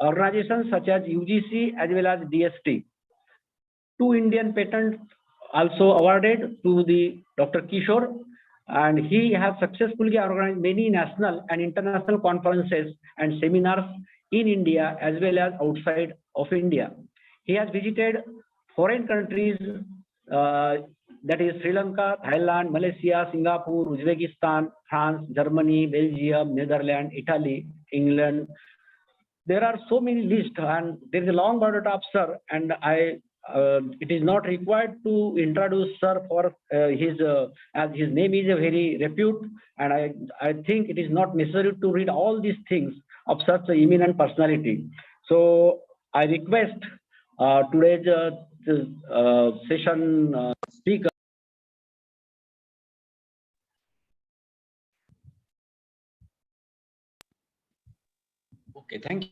organizations such as UGC as well as DST. 2 Indian patents also awarded to the Dr. Kishore, and he has successfully organized many national and international conferences and seminars in India as well as outside of India. He has visited foreign countries, that is Sri Lanka, Thailand, Malaysia, Singapore, Uzbekistan, France, Germany, Belgium, Netherlands, Italy, England. There are so many lists, and there is a long biodata of sir, and it is not required to introduce sir for as his name is a very repute, and I think it is not necessary to read all these things of such an eminent personality. So I request today's session speaker. Okay, thank you.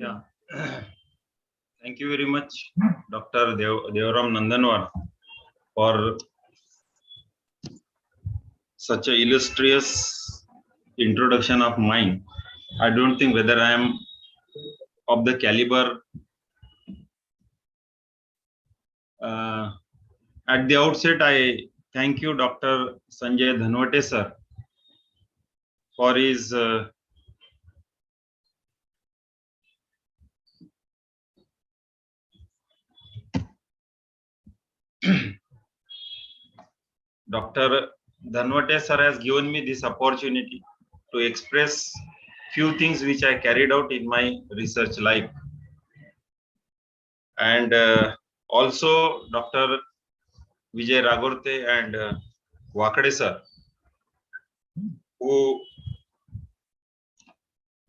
Yeah. Thank you very much, Dr. Devaram Nandanwar, for such a illustrious introduction of mine. I don't think whether I am of the caliber. At the outset, I thank you, Dr. Sanjay Dhanwate sir, for his Dr. Dhanwate sir has given me this opportunity to express few things which I carried out in my research life. And also Dr. Vijay Ragorte and Wakade sir, who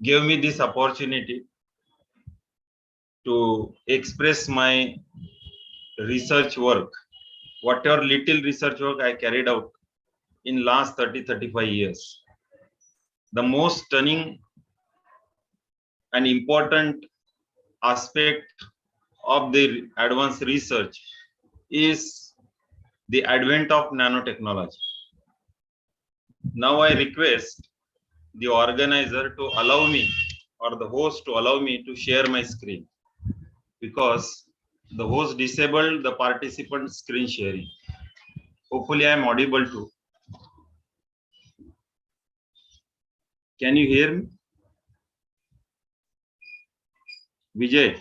gave me this opportunity to express my research work, whatever little research work I carried out in last 30-35 years. The most stunning and important aspect of the advanced research is the advent of nanotechnology. Now I request the organizer to allow me, or the host to allow me, to share my screen, because the host disabled the participant screen sharing. Hopefully I am audible too. Can you hear me? Vijay?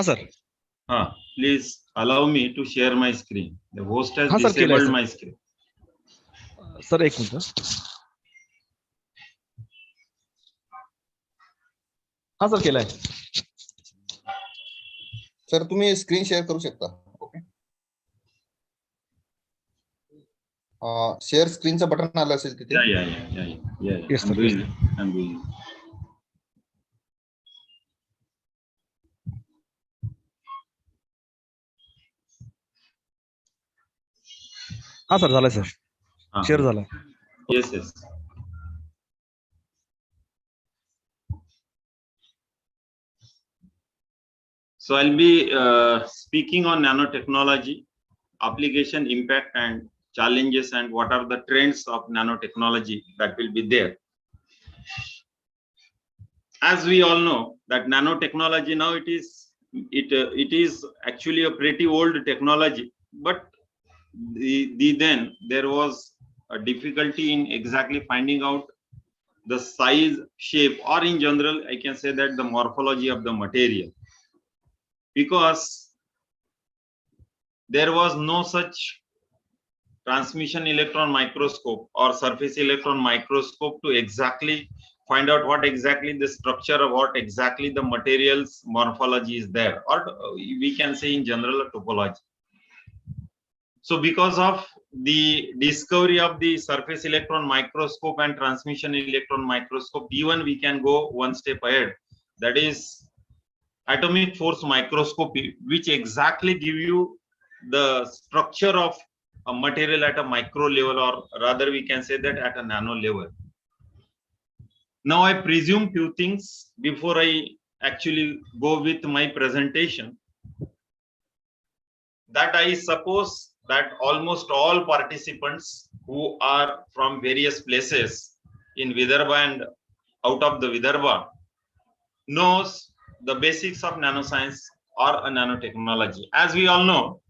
sir. Please allow me to share my screen. The host has sir, disabled my screen. Sir, एक minute. Sir केलाय. Sir तुम्ही screen share करू शकता. Okay. Share स्क्रीनचं button आलं असेल तिथे. Yeah. Yes, I'm sir. doing. Sir झालं sir. Share झालं. Yes. So I'll be speaking on nanotechnology, application, impact, and challenges, and what are the trends of nanotechnology that will be there. As we all know that nanotechnology now it is actually a pretty old technology, but then there was a difficulty in exactly finding out the size, shape, or in general I can say that the morphology of the material, because there was no such transmission electron microscope or surface electron microscope to exactly find out what exactly the structure of what exactly the material's morphology is there, or we can say in general a topology. So because of the discovery of the surface electron microscope and transmission electron microscope, even we can go one step ahead, that is atomic force microscopy, which exactly give you the structure of a material at a micro level, or rather we can say that at a nano level. Now I presume few things before I actually go with my presentation, that I suppose that almost all participants who are from various places in Vidarbha and out of the Vidarbha knows the basics of nanoscience or a nanotechnology. As we all know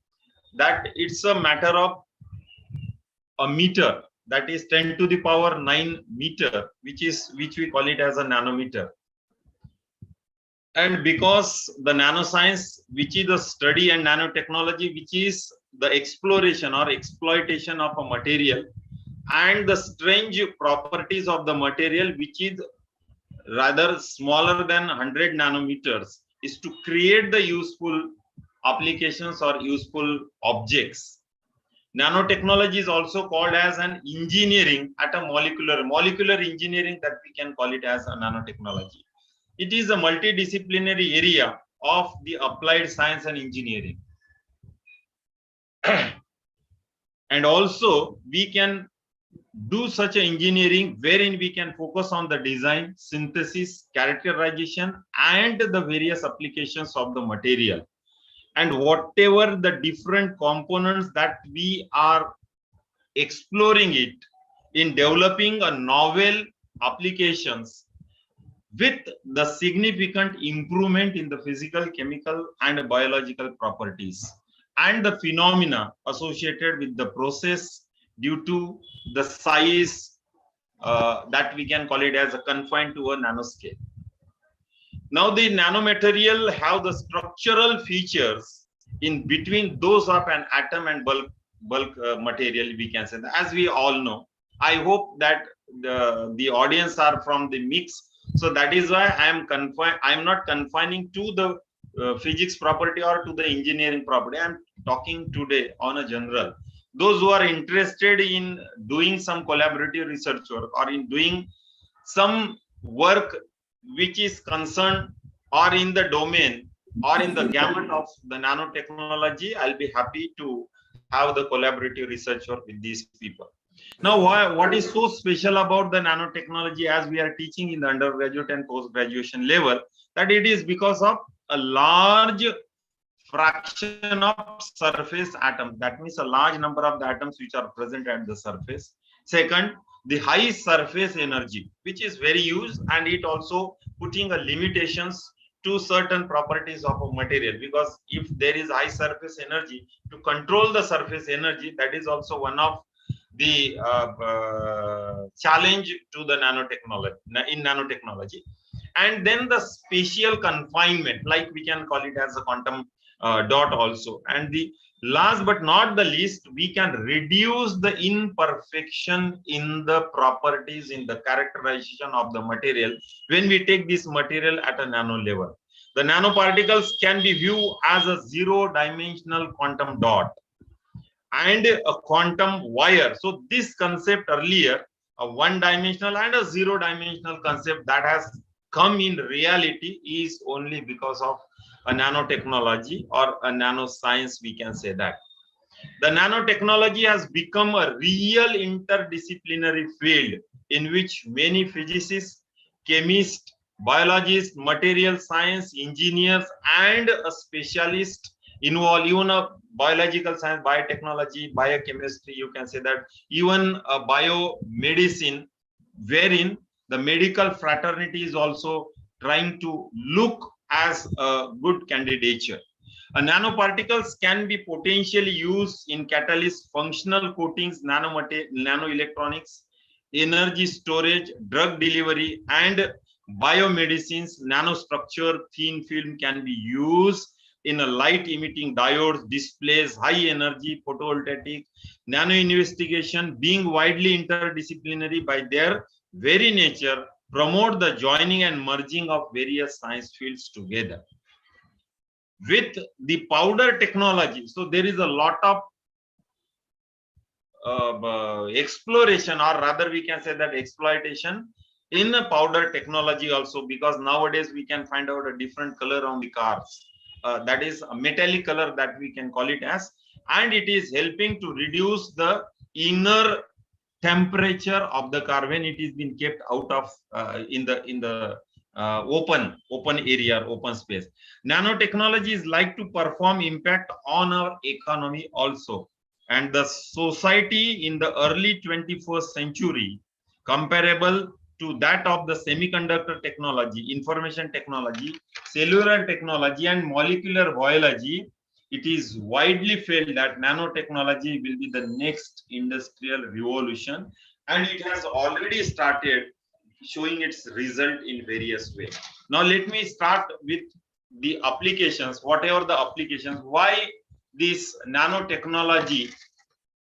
that it's a matter of a meter, that is 10 to the power 9 meter, which we call it as a nanometer. And because the nanoscience, which is the study, and nanotechnology, which is the exploration or exploitation of a material and the strange properties of the material, which is rather smaller than 100 nanometers, is to create the useful applications or useful objects. Nanotechnology is also called as an engineering at a molecular engineering, that we can call it as a nanotechnology. It is a multidisciplinary area of the applied science and engineering. And also we can do such an engineering wherein we can focus on the design, synthesis, characterization, and the various applications of the material. And whatever the different components that we are exploring it in developing a novel applications with the significant improvement in the physical, chemical, and biological properties and the phenomena associated with the process due to the size that we can call it as a confined to a nanoscale. Now the nanomaterial have the structural features in between those of an atom and bulk material, we can say that. As we all know, I hope that the audience are from the mix, so that is why I am not confining to the physics property or to the engineering property. I am talking today on a general. Those who are interested in doing some collaborative research work or in doing some work which is concerned or in the domain or in the gamut of the nanotechnology, I'll be happy to have the collaborative research work with these people. Now, what is so special about the nanotechnology as we are teaching in the undergraduate and post-graduation level, that it is because of a large fraction of surface atoms. That means a large number of the atoms which are present at the surface. Second, the high surface energy, which is very used, and it also putting a limitations to certain properties of a material, because if there is high surface energy, to control the surface energy, that is also one of the challenge to the nanotechnology. And then the spatial confinement, like we can call it as a quantum dot also. And the last but not the least, we can reduce the imperfection in the properties, in the characterization of the material when we take this material at a nano level. The nanoparticles can be viewed as a zero-dimensional quantum dot and a quantum wire. So this concept earlier, a one-dimensional and a zero-dimensional concept that has come in reality is only because of a nanotechnology or a nanoscience, we can say that. The nanotechnology has become a real interdisciplinary field in which many physicists, chemists, biologists, material science, engineers, and a specialist involved, even a biological science, biotechnology, biochemistry, you can say that, even a biomedicine, wherein the medical fraternity is also trying to look as a good candidature. Nanoparticles can be potentially used in catalyst, functional coatings, nanoelectronics, energy storage, drug delivery, and biomedicines. Nanostructure thin film can be used in a light emitting diodes, displays, high energy photovoltaic. Nano investigation, being widely interdisciplinary by their very nature, promote the joining and merging of various science fields together. With the powder technology, so there is a lot of exploration, or rather we can say that exploitation in the powder technology also, because nowadays we can find out a different color on the cars, that is a metallic color that we can call it as, and it is helping to reduce the inner temperature of the car when it is being kept out of in the open area, open space. Nanotechnology is like to perform impact on our economy also, and the society in the early 21st century, comparable to that of the semiconductor technology, information technology, cellular technology, and molecular biology. It is widely felt that nanotechnology will be the next industrial revolution, and it has already started showing its result in various ways. Now let me start with the applications, whatever the applications, why this nanotechnology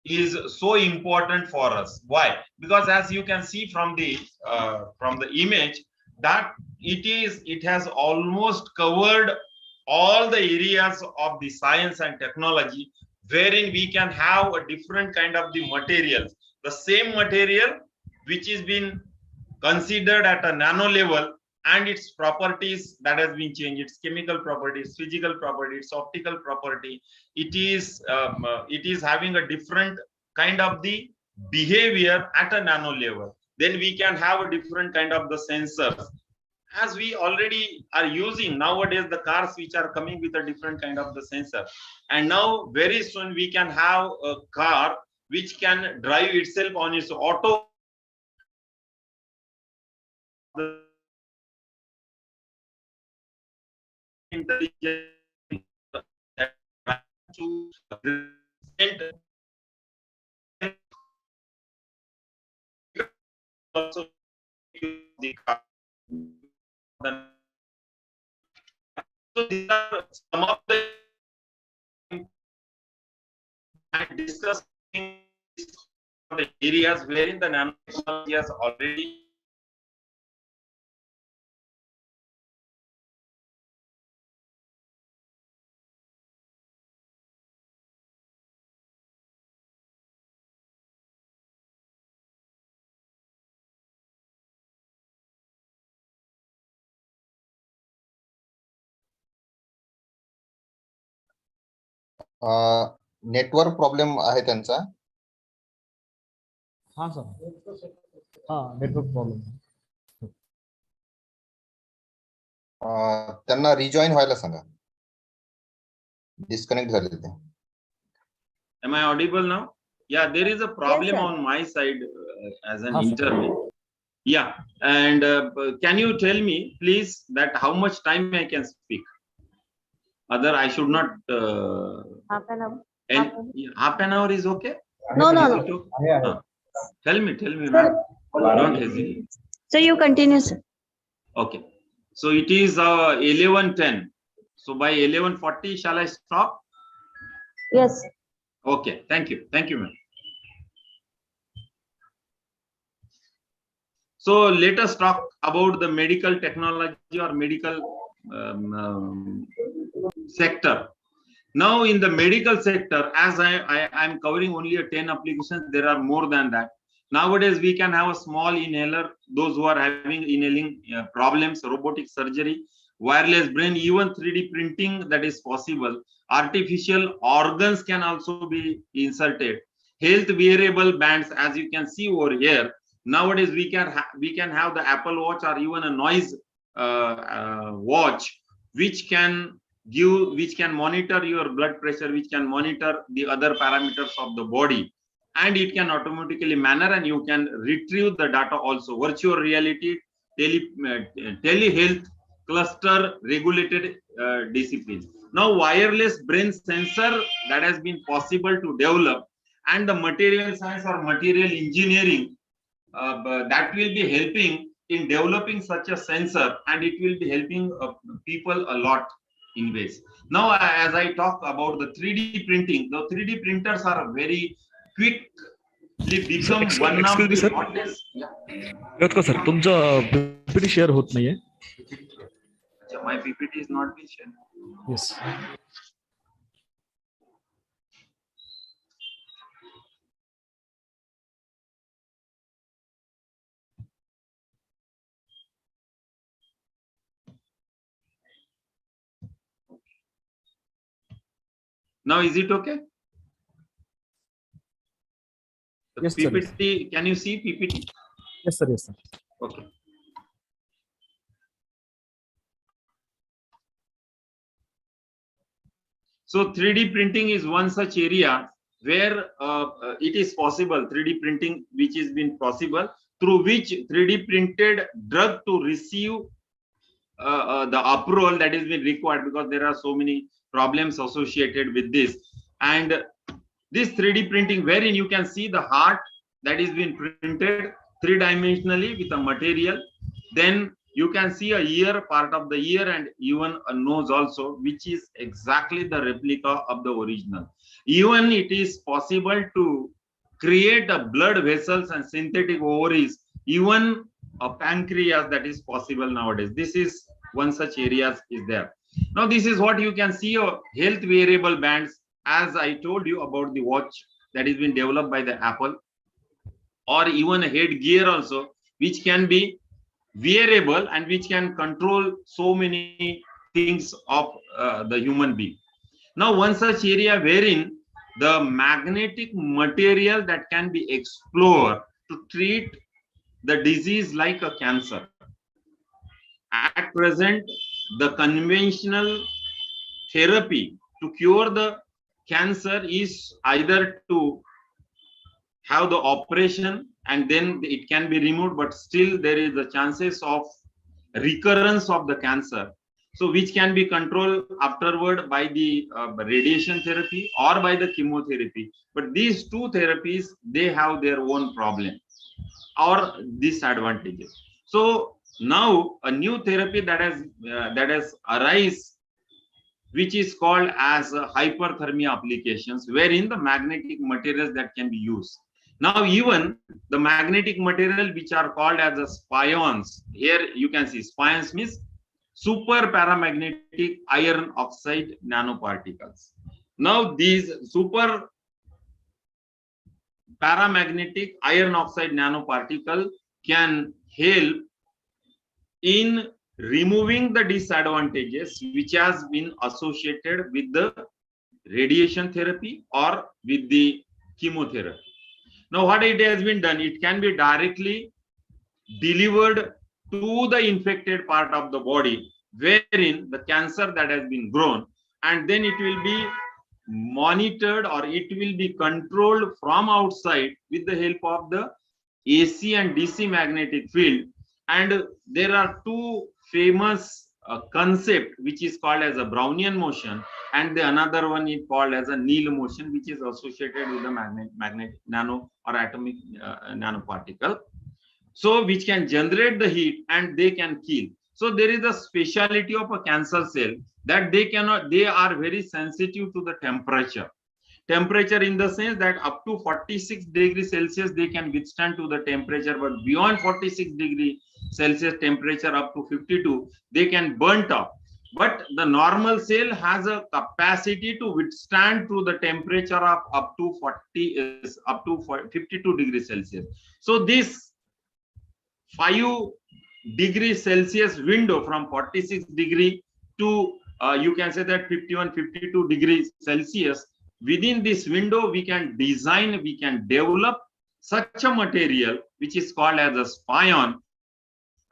is so important for us. Why? Because as you can see from the image, that it has almost covered all the areas of the science and technology, wherein we can have a different kind of the materials, the same material which is been considered at a nano level, and its properties that has been changed, its chemical properties, physical properties, optical property, it is having a different kind of the behavior at a nano level. Then we can have a different kind of the sensors. As we already are using nowadays the cars which are coming with a different kind of the sensor. And now very soon we can have a car which can drive itself on its auto intelligence to also use the car. So these are some of the discussing the areas wherein the nanotechnology has already network problem आहे त्यांचा. हा sir, हा network problem. त्यांना rejoin व्हायला सांगा. Disconnect झाले ते. Am I audible now? Yeah, there is a problem Yes, sir. on my side as an Yes, sir. internet. Yeah, and can you tell me, please, that how much time I can speak? Other, I should not. Half an hour. And half an hour is okay. No, no, Is no. it okay? Tell me, Sir, ma'am. Don't hesitate. So you continue, sir. Okay. So it is 11:10. So by 11:40, shall I stop? Yes. Okay. Thank you. Thank you, ma'am. So let us talk about the medical technology or medical sector. Now in the medical sector, as I am covering only 10 applications, there are more than that. Nowadays we can have a small inhaler, those who are having inhaling problems, robotic surgery, wireless brain, even 3D printing, that is possible. Artificial organs can also be inserted. Health wearable bands, as you can see over here. Nowadays we can have the Apple Watch or even a noise watch, which can monitor your blood pressure, which can monitor the other parameters of the body, and it can automatically manner, and you can retrieve the data also. Virtual reality, telehealth, cluster regulated disciplines. Now wireless brain sensor that has been possible to develop, and the material science or material engineering that will be helping in developing such a sensor, and it will be helping people a lot in ways. Now as I talk about the 3D printing, the 3D printers are very quickly become one of the hottest. Sir तुमचं PPT share होत नाहीये. My PPT is not being shared. Yes. Now is it okay? The Yes, sir. PPT, can you see PPT? Yes, sir. Yes, sir. Okay. So 3D printing is one such area where it is possible, 3D printing which has been possible, through which 3D printed drug to receive the approval that is been required, because there are so many problems associated with this. And this 3D printing, wherein you can see the heart that is been printed three-dimensionally with a material, then you can see a ear, part of the ear, and even a nose also, which is exactly the replica of the original. Even it is possible to create a blood vessels and synthetic ovaries, even a pancreas, that is possible nowadays. This is one such areas is there. Now this is what you can see, of health wearable bands, as I told you about the watch that is been developed by the Apple, or even a headgear also, which can be wearable and which can control so many things of the human being. Now one such area wherein the magnetic material that can be explored to treat the disease like a cancer. At present, the conventional therapy to cure the cancer is either to have the operation and then it can be removed, but still there is the chances of recurrence of the cancer, so which can be controlled afterward by the radiation therapy or by the chemotherapy. But these two therapies, they have their own problem or disadvantages. So now a new therapy that has arise, which is called as hyperthermia applications, wherein the magnetic materials that can be used. Now even the magnetic material which are called as the spions, here you can see spions means super paramagnetic iron oxide nanoparticles. Now these super paramagnetic iron oxide nanoparticle can help in removing the disadvantages which has been associated with the radiation therapy or with the chemotherapy. Now what it has been done, it can be directly delivered to the infected part of the body wherein the cancer that has been grown, and then it will be monitored or it will be controlled from outside with the help of the AC and DC magnetic field. And there are two famous concept which is called as a Brownian motion, and the another one is called as a Neal motion, which is associated with the magnetic nano or atomic nanoparticle, so which can generate the heat and they can kill. So there is a speciality of a cancer cell that they are very sensitive to the temperature in the sense that up to 46 degrees Celsius they can withstand to the temperature, but beyond 46 degrees Celsius temperature up to 52 they can burnt up. But the normal cell has a capacity to withstand to the temperature of up to 52 degrees Celsius. So this 5 degrees Celsius window from 46 degree to you can say that 51-52 degrees Celsius, within this window we can design, we can develop such a material which is called as a spion.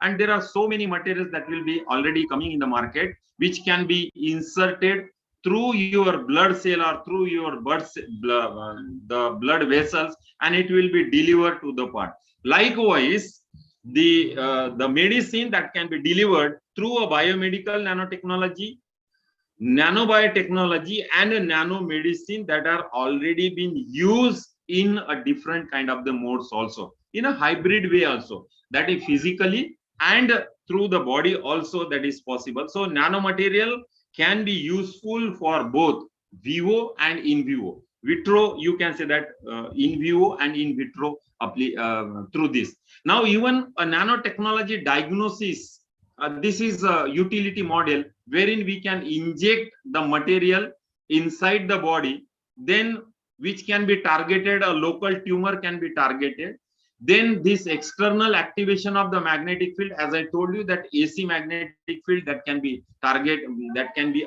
And there are so many materials that will be already coming in the market which can be inserted through your blood cell or through your the blood vessels, and it will be delivered to the part. Likewise, the medicine that can be delivered through a biomedical nanotechnology, nanobiotechnology, and a nanomedicine that are already been used in a different kind of the modes also, in a hybrid way also, that is physically and through the body also, that is possible. So nanomaterial can be useful for both vivo and in vivo. Vitro, you can say that in vivo and in vitro through this. Now even a nanotechnology diagnosis, this is a utility model wherein we can inject the material inside the body, then which can be targeted, a local tumor can be targeted. Then this external activation of the magnetic field, as I told you, that AC magnetic field that can be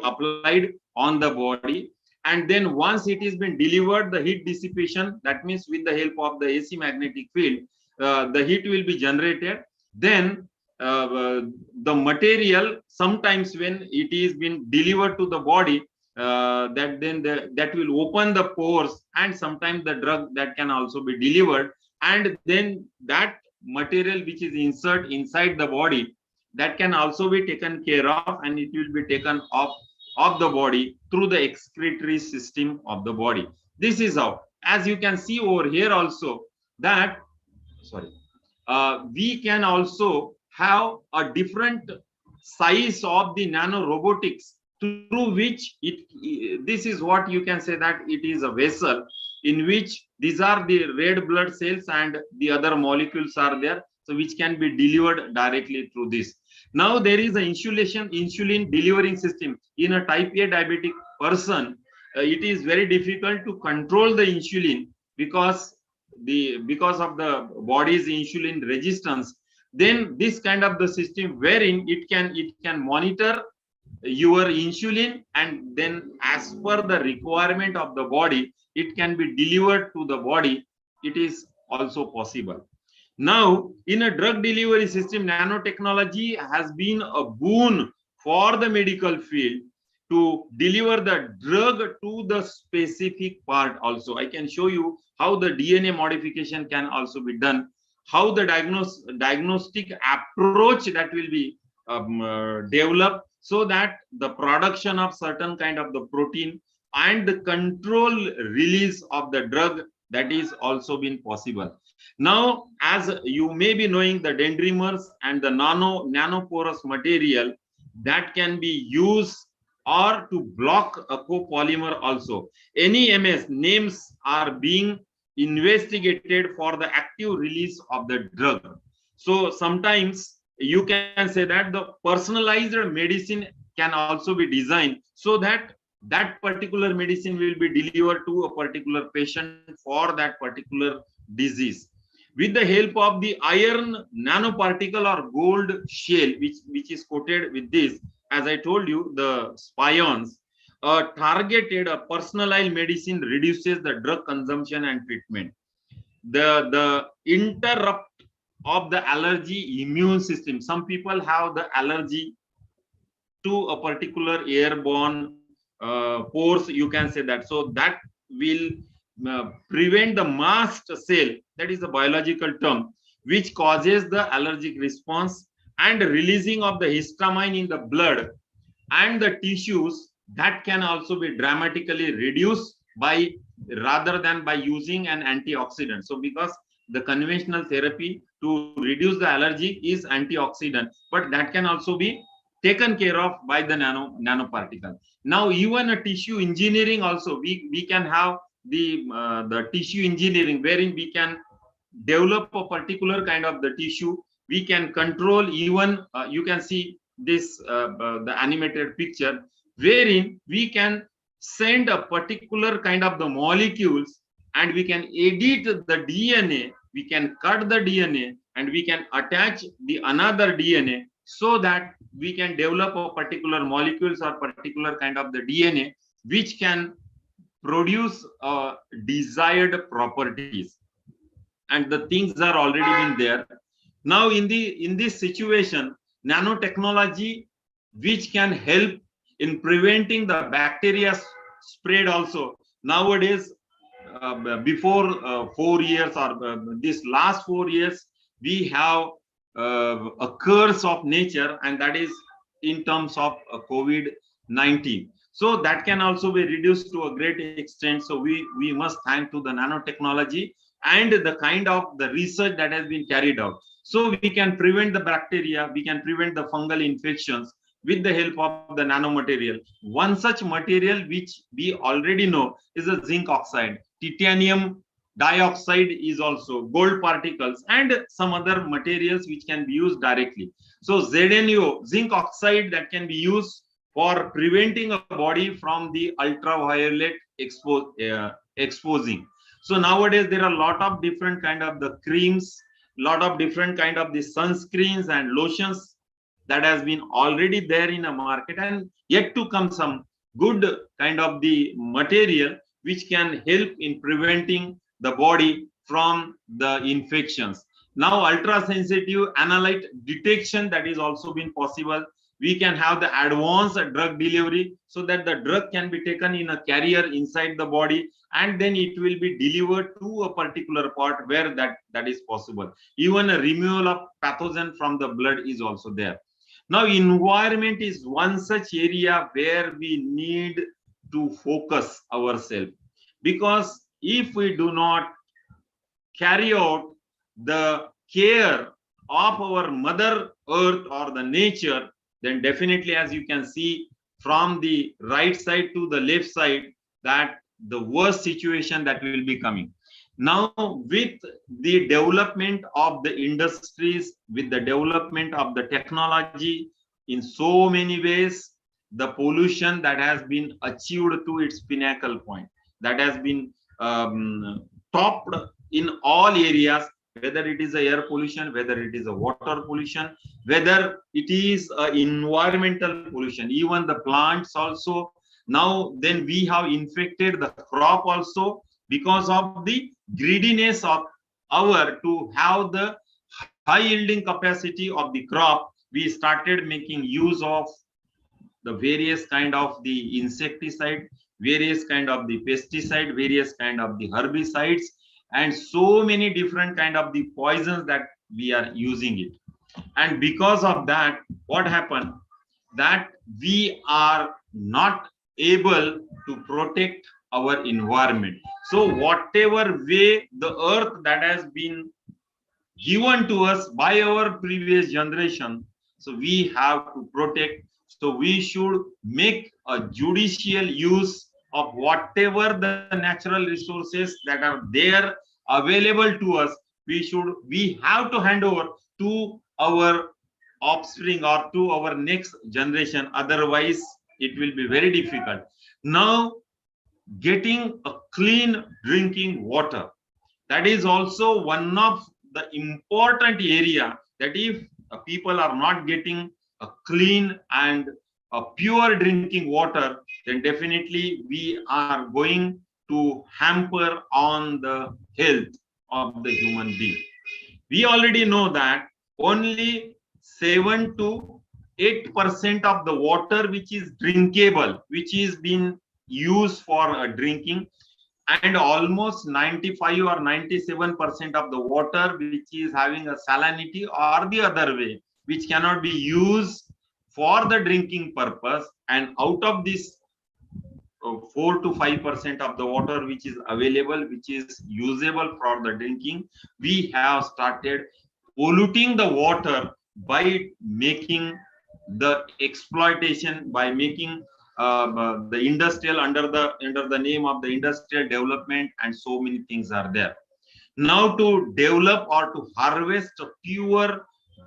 applied on the body. And then once it is been delivered, the heat dissipation, that means with the help of the AC magnetic field, the heat will be generated. Then the material, sometimes when it is been delivered to the body, that will open the pores, and sometimes the drug that can also be delivered, and then that material which is inserted inside the body, that can also be taken care of, and it will be taken off of the body through the excretory system of the body. This is how, as you can see over here also, that we can also have a different size of the nano robotics, through which this is what you can say that it is a vessel in which these are the red blood cells and the other molecules are there, so which can be delivered directly through this. Now there is an insulin delivering system in a type A diabetic person. It is very difficult to control the insulin because of the body's insulin resistance. Then this kind of the system wherein it can monitor your insulin, and then as per the requirement of the body, it can be delivered to the body. It is also possible. Now, in a drug delivery system, nanotechnology has been a boon for the medical field to deliver the drug to the specific part also. I can show you how the DNA modification can also be done, how the diagnostic approach that will be developed, so that the production of certain kind of the protein and the control release of the drug, that is also been possible. Now, as you may be knowing, the dendrimers and the nanoporous material that can be used or to block a copolymer also. Any MS names are being investigated for the active release of the drug. So sometimes you can say that the personalized medicine can also be designed so that that particular medicine will be delivered to a particular patient for that particular disease. With the help of the iron nanoparticle or gold shell, which is coated with this, as I told you, the spions, a targeted, a personalized medicine reduces the drug consumption and treatment. The interrupt of the allergy immune system. Some people have the allergy to a particular airborne pores, you can say that. So that will prevent the mast cell, that is a biological term, which causes the allergic response, and releasing of the histamine in the blood and the tissues, that can also be dramatically reduced by, rather than by using an antioxidant. So because the conventional therapy to reduce the allergy is antioxidant, but that can also be taken care of by the nanoparticle. Now, even a tissue engineering also, we can have the tissue engineering, wherein we can develop a particular kind of the tissue. We can control even, you can see this, the animated picture, wherein we can send a particular kind of the molecules, and we can edit the DNA, we can cut the DNA, and we can attach the another DNA, so that we can develop a particular molecules or particular kind of the DNA which can produce desired properties, and the things are already been there. Now in this situation, nanotechnology which can help in preventing the bacteria spread also. Nowadays, before 4 years or this last 4 years, we have a curse of nature, and that is in terms of COVID-19. So that can also be reduced to a great extent. So we must thank to the nanotechnology and the kind of the research that has been carried out. So we can prevent the bacteria, we can prevent the fungal infections with the help of the nanomaterial. One such material which we already know is a zinc oxide. Titanium dioxide is also, gold particles, and some other materials which can be used directly. So ZNO, zinc oxide, that can be used for preventing a body from the ultraviolet exposing. So nowadays there are a lot of different kind of the creams, lot of different kind of the sunscreens and lotions that has been already there in a market, and yet to come some good kind of the material which can help in preventing the body from the infections. Now ultra sensitive analyte detection, that is also been possible. We can have the advanced drug delivery, so that the drug can be taken in a carrier inside the body, and then it will be delivered to a particular part where that is possible. Even a removal of pathogen from the blood is also there. Now environment is one such area where we need to focus ourselves, because if we do not carry out the care of our mother earth or the nature, then definitely, as you can see from the right side to the left side, that the worst situation that will be coming. Now with the development of the industries, with the development of the technology, in so many ways, the pollution that has been achieved to its pinnacle point, that has been topped in all areas, whether it is a air pollution, whether it is a water pollution, whether it is a environmental pollution, even the plants also. Now then we have infected the crop also because of the greediness of our to have the high yielding capacity of the crop. We started making use of the various kind of the insecticide, various kind of the pesticide, various kind of the herbicides, and so many different kind of the poisons that we are using it. And because of that, what happened? That we are not able to protect our environment. So whatever way the earth that has been given to us by our previous generation, so we have to protect. So we should make a judicial use of whatever the natural resources that are there available to us. We have to hand over to our offspring or to our next generation, otherwise it will be very difficult. Now getting a clean drinking water, that is also one of the important area, that if people are not getting a clean and a pure drinking water, then definitely we are going to hamper on the health of the human being. We already know that only 7 to 8% of the water which is drinkable, which is being used for drinking, and almost 95 or 97% of the water which is having a salinity or the other way, which cannot be used for the drinking purpose. And out of this 4 to 5% of the water which is available, which is usable for the drinking, we have started polluting the water by making the exploitation, by making the industrial under the name of the industrial development, and so many things are there. Now to develop or to harvest pure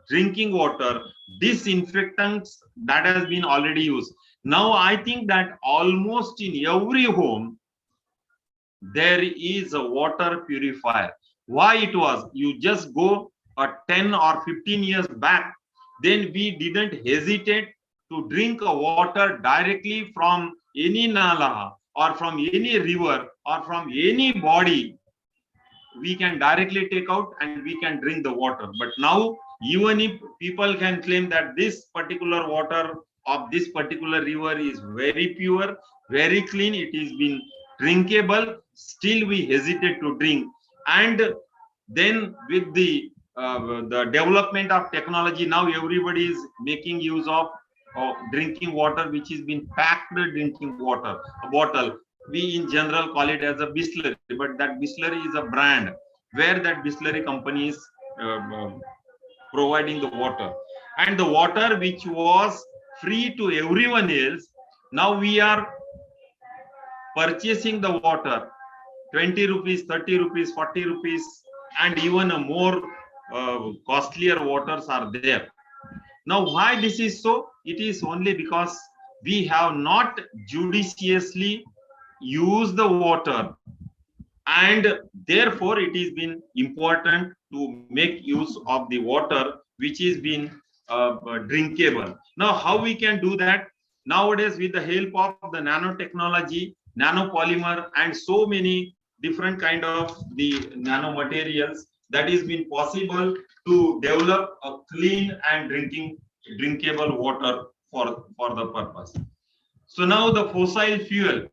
drinking water, disinfectants that has been already used. Now I think that almost in every home there is a water purifier. Why it was? You just go 10 or 15 years back, then we didn't hesitate to drink a water directly from any nala or from any river or from any body. We can directly take out and we can drink the water. But now, even if people can claim that this particular water of this particular river is very pure, very clean, it is been drinkable, still we hesitate to drink. And then with the development of technology, now everybody is making use of drinking water which is been packed drinking water, a bottle. We in general call it as a Bisleri, but that Bisleri is a brand where that Bisleri company is providing the water. And the water which was free to everyone else, now we are purchasing the water 20 rupees, 30 rupees, 40 rupees, and even a more costlier waters are there. Now why this is so? It is only because we have not judiciously used the water, and therefore it is been important to make use of the water which is been drinkable. Now how we can do that? Nowadays, with the help of the nanotechnology, nanopolymer, and so many different kind of the nanomaterials, that is been possible to develop a clean and drinkable water for the purpose. So now the fossil fuel,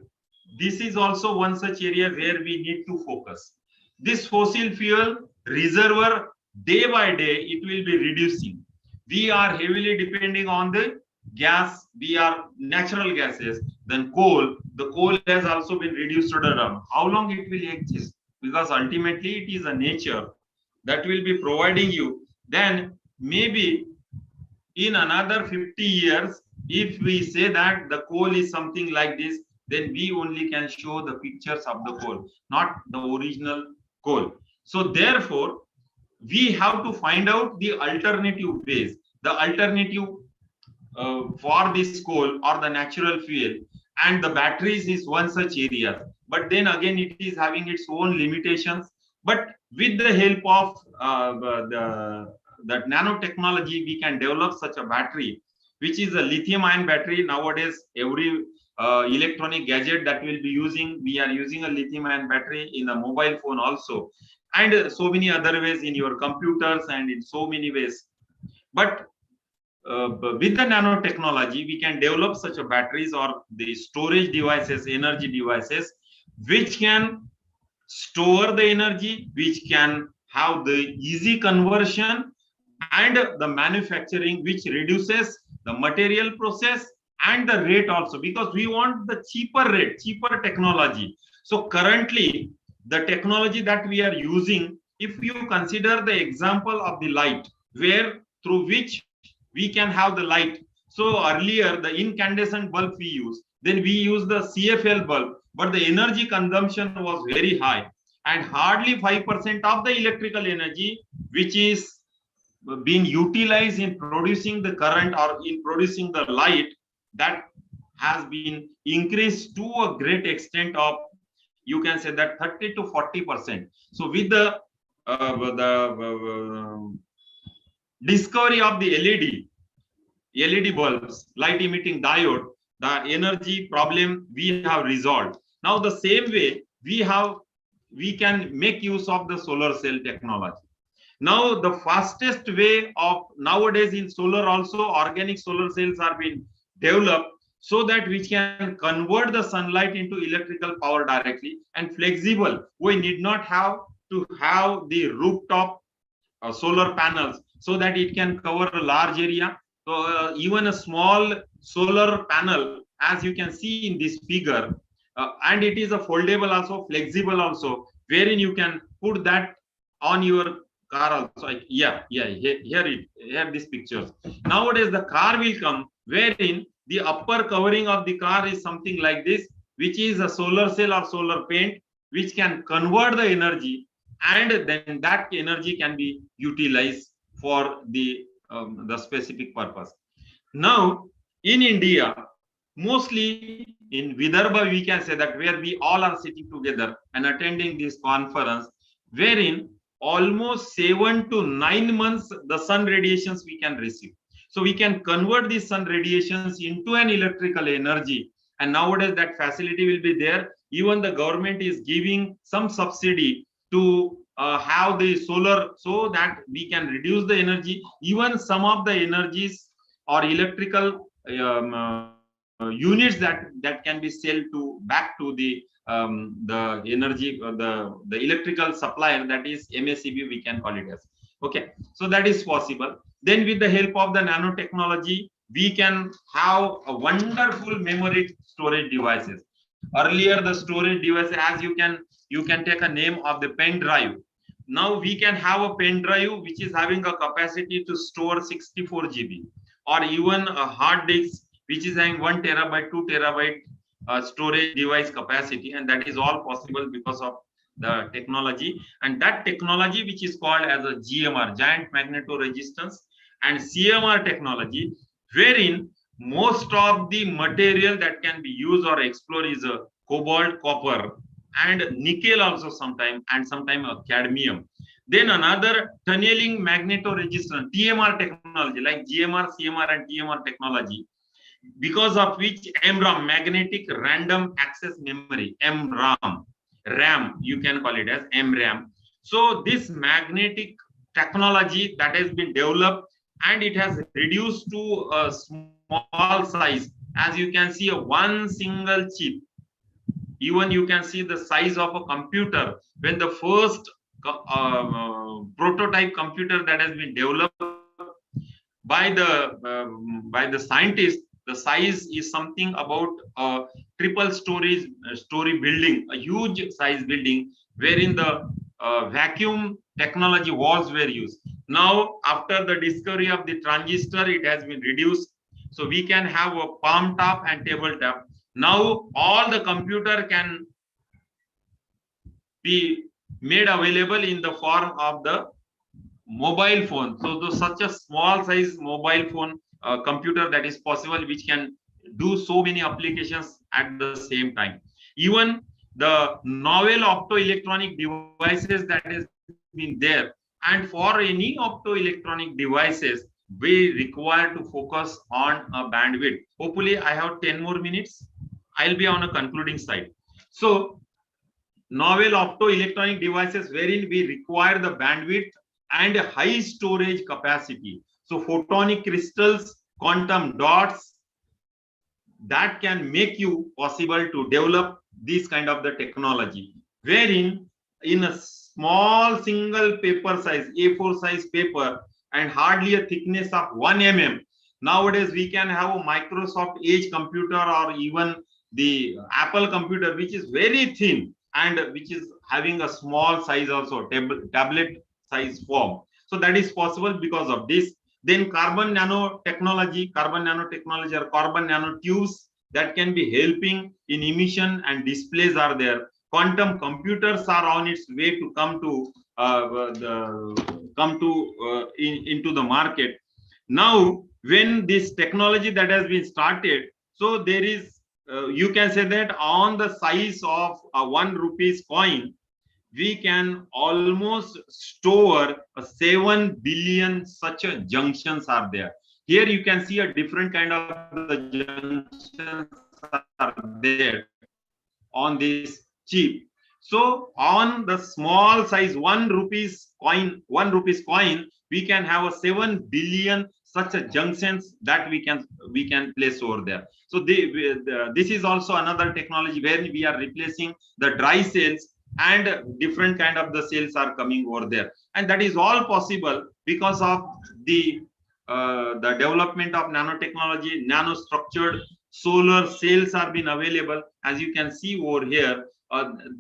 this is also one such area where we need to focus. This fossil fuel reservoir, day by day, it will be reducing. We are heavily depending on the gas, we are natural gases, then coal. The coal has also been reduced to down. How long it will exist? Because ultimately it is a nature that will be providing you. Then maybe in another 50 years, if we say that the coal is something like this, then we only can show the pictures of the coal, not the original coal. So therefore, we have to find out the alternative ways, the alternative for this coal or the natural fuel, and the batteries is one such area. But then again, it is having its own limitations. But with the help of that nanotechnology, we can develop such a battery, which is a lithium-ion battery. Nowadays, every electronic gadget that we'll be using, we are using a lithium-ion battery in a mobile phone also, and so many other ways in your computers and in so many ways. But with the nanotechnology, we can develop such a batteries or the storage devices, energy devices, which can store the energy, which can have the easy conversion and the manufacturing, which reduces the material process and the rate also, because we want the cheaper rate, cheaper technology. So currently, the technology that we are using, if you consider the example of the light, where through which we can have the light. So earlier, the incandescent bulb we use, then we use the CFL bulb, but the energy consumption was very high, and hardly 5% of the electrical energy which is being utilized in producing the current or in producing the light, that has been increased to a great extent of, you can say that 30 to 40%. So with the discovery of the LED bulbs, light emitting diode, the energy problem we have resolved. Now the same way we can make use of the solar cell technology. Now the fastest way of nowadays in solar also, organic solar cells are being developed so that we can convert the sunlight into electrical power directly and flexible. We need not have to have the rooftop solar panels so that it can cover a large area. So even a small solar panel, as you can see in this figure, and it is a foldable also, flexible also, wherein you can put that on your car also. Here these pictures. Nowadays the car will come wherein the upper covering of the car is something like this, which is a solar cell or solar paint, which can convert the energy, and then that energy can be utilized for the specific purpose. Now in India, mostly in Vidarbha, we can say that where we all are sitting together and attending this conference, wherein almost 7 to 9 months the sun radiations we can receive. So we can convert these sun radiations into an electrical energy, and nowadays that facility will be there. Even the government is giving some subsidy to have the solar, so that we can reduce the energy. Even some of the energies or electrical units that can be sold to back to the energy, the electrical supplier, that is MACB, we can call it as. Okay, so that is possible. Then with the help of the nanotechnology, we can have a wonderful memory storage devices. Earlier the storage device, as you can take a name of the pen drive. Now we can have a pen drive which is having a capacity to store 64 GB, or even a hard disk which is having 1 terabyte, 2 terabyte storage device capacity, and that is all possible because of the technology. And that technology, which is called as a GMR, giant magnetoresistance, and CMR technology, wherein most of the material that can be used or explored is a cobalt, copper, and nickel also sometime, and sometime a cadmium. Then another tunneling magnetoresistance, TMR technology, like GMR, CMR, and TMR technology, because of which MRAM, magnetic random access memory, MRAM, RAM, you can call it as MRAM. So this magnetic technology that has been developed, and it has reduced to a small size. As you can see, one single chip. Even you can see the size of a computer. When the first prototype computer that has been developed by the scientists, the size is something about a triple story building, a huge size building, wherein the vacuum technology walls were used. Now, after the discovery of the transistor, it has been reduced. So we can have a palm top and tabletop. Now, all the computer can be made available in the form of the mobile phone. So such a small size mobile phone computer that is possible, which can do so many applications at the same time. Even the novel optoelectronic devices that has been there. And for any optoelectronic devices, we require to focus on a bandwidth. Hopefully, I have 10 more minutes. I'll be on a concluding side. So, novel optoelectronic devices wherein we require the bandwidth and a high storage capacity. So, photonic crystals, quantum dots, that can make you possible to develop this kind of the technology, wherein in a small single paper size, A4 size paper, and hardly a thickness of 1 mm. Nowadays, we can have a Microsoft Edge computer or even the Apple computer, which is very thin and which is having a small size also, tablet size form. So that is possible because of this. Then carbon nanotechnology or carbon nanotubes that can be helping in emission and displays are there. Quantum computers are on its way to come to into the market. Now, when this technology that has been started, so there is you can say that on the size of a 1 rupees coin, we can almost store 7 billion such a junctions are there. Here you can see a different kind of the junctions are there on this chip. So on the small size 1 rupees coin, we can have a 7 billion such a junctions that we can place over there. So this is also another technology where we are replacing the dry cells, and different kind of the cells are coming over there, and that is all possible because of the development of nanotechnology. Nanostructured solar cells are being available, as you can see over here.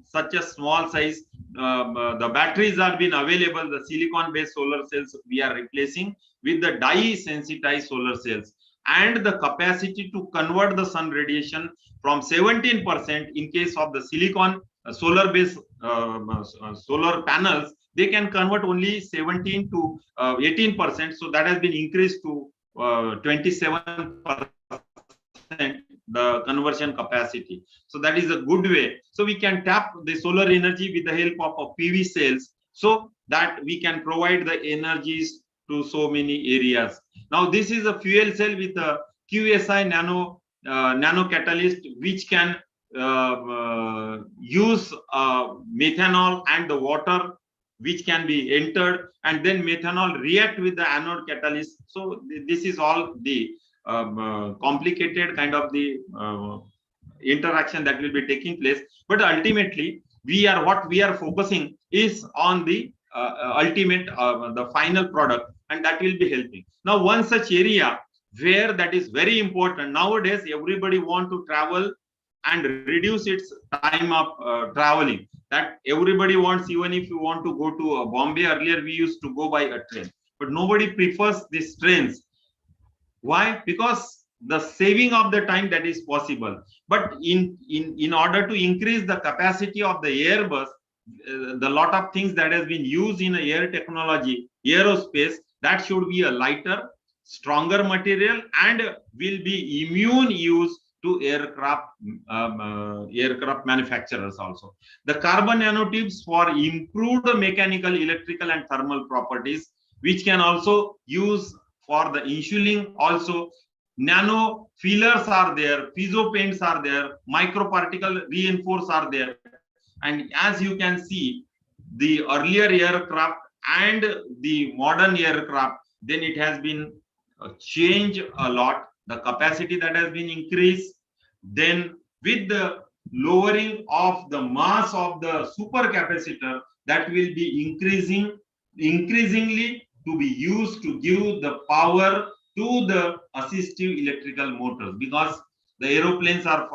Such a small size, the batteries are being available. The silicon based solar cells we are replacing with the dye sensitized solar cells, and the capacity to convert the sun radiation from 17% in case of the silicon solar based solar panels, they can convert only 17 to 18%. So that has been increased to 27%, the conversion capacity. So that is a good way. So we can tap the solar energy with the help of PV cells, so that we can provide the energies to so many areas. Now this is a fuel cell with a QSI nano catalyst, which can use methanol and the water which can be entered, and then methanol react with the anode catalyst. So this is all the complicated kind of the interaction that will be taking place. But ultimately, what we are focusing is on the ultimate, the final product, and that will be helping. Now, one such area where that is very important nowadays, everybody want to travel and reduce its time of traveling. That everybody wants. Even if you want to go to Bombay, earlier we used to go by a train, but nobody prefers these trains. Why? Because the saving of the time that is possible. But in order to increase the capacity of the Airbus, the lot of things that has been used in air technology, aerospace, that should be a lighter, stronger material, and will be immune use to aircraft manufacturers also. The carbon nanotubes for improved mechanical, electrical, and thermal properties, which can also use for the insuling also. Nano fillers are there, piezo paints are there, microparticle reinforce are there. And as you can see, the earlier aircraft and the modern aircraft, then it has been changed a lot. The capacity that has been increased. Then with the lowering of the mass of the supercapacitor, that will be increasingly to be used to give the power to the assistive electrical motors, because the aeroplanes are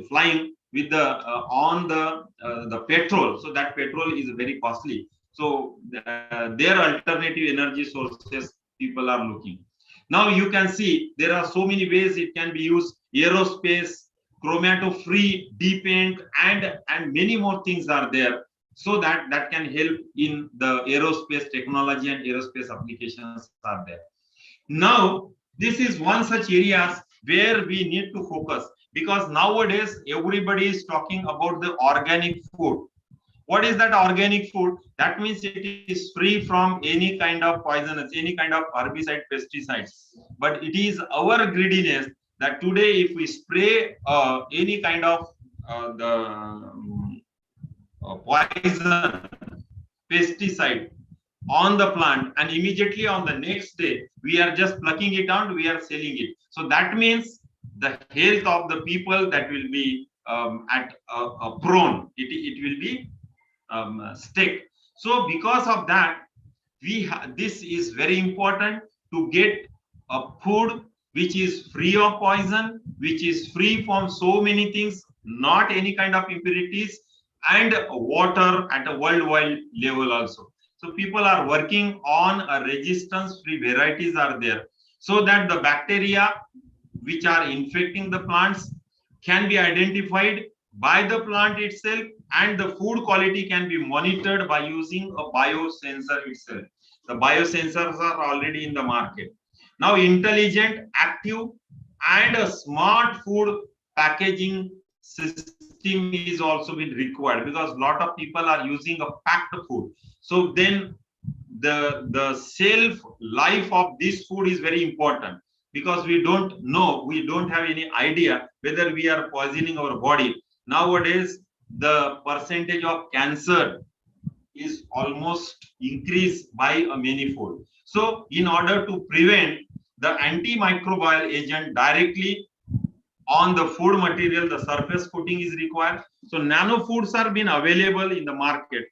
flying with the on the petrol. So that petrol is very costly. So their alternative energy sources people are looking. Now you can see there are so many ways it can be used. Aerospace, chromato-free, depaint, and many more things are there. So that can help in the aerospace technology, and aerospace applications are there. Now, this is one such areas where we need to focus. because nowadays everybody is talking about the organic food. What is that organic food? That means it is free from any kind of poisonous, any kind of herbicide, pesticides. But it is our greediness that today if we spray any kind of poison, pesticide on the plant, and immediately on the next day we are just plucking it out, we are selling it. So that means the health of the people that will be at prone, it will be stake. So because of that, this is very important to get a food which is free of poison, which is free from so many things, not any kind of impurities, and water at a worldwide level also. So people are working on a resistance free varieties are there, so that the bacteria which are infecting the plants can be identified by the plant itself, and the food quality can be monitored by using a biosensor itself. The biosensors are already in the market. Now intelligent, active, and a smart food packaging system is also been required, because a lot of people are using a packed food. So then the shelf life of this food is very important, because we don't know, we don't have any idea whether we are poisoning our body. Nowadays the percentage of cancer is almost increased by a manifold. So in order to prevent, the antimicrobial agent directly on the food material, the surface coating is required. So nano foods are being available in the market.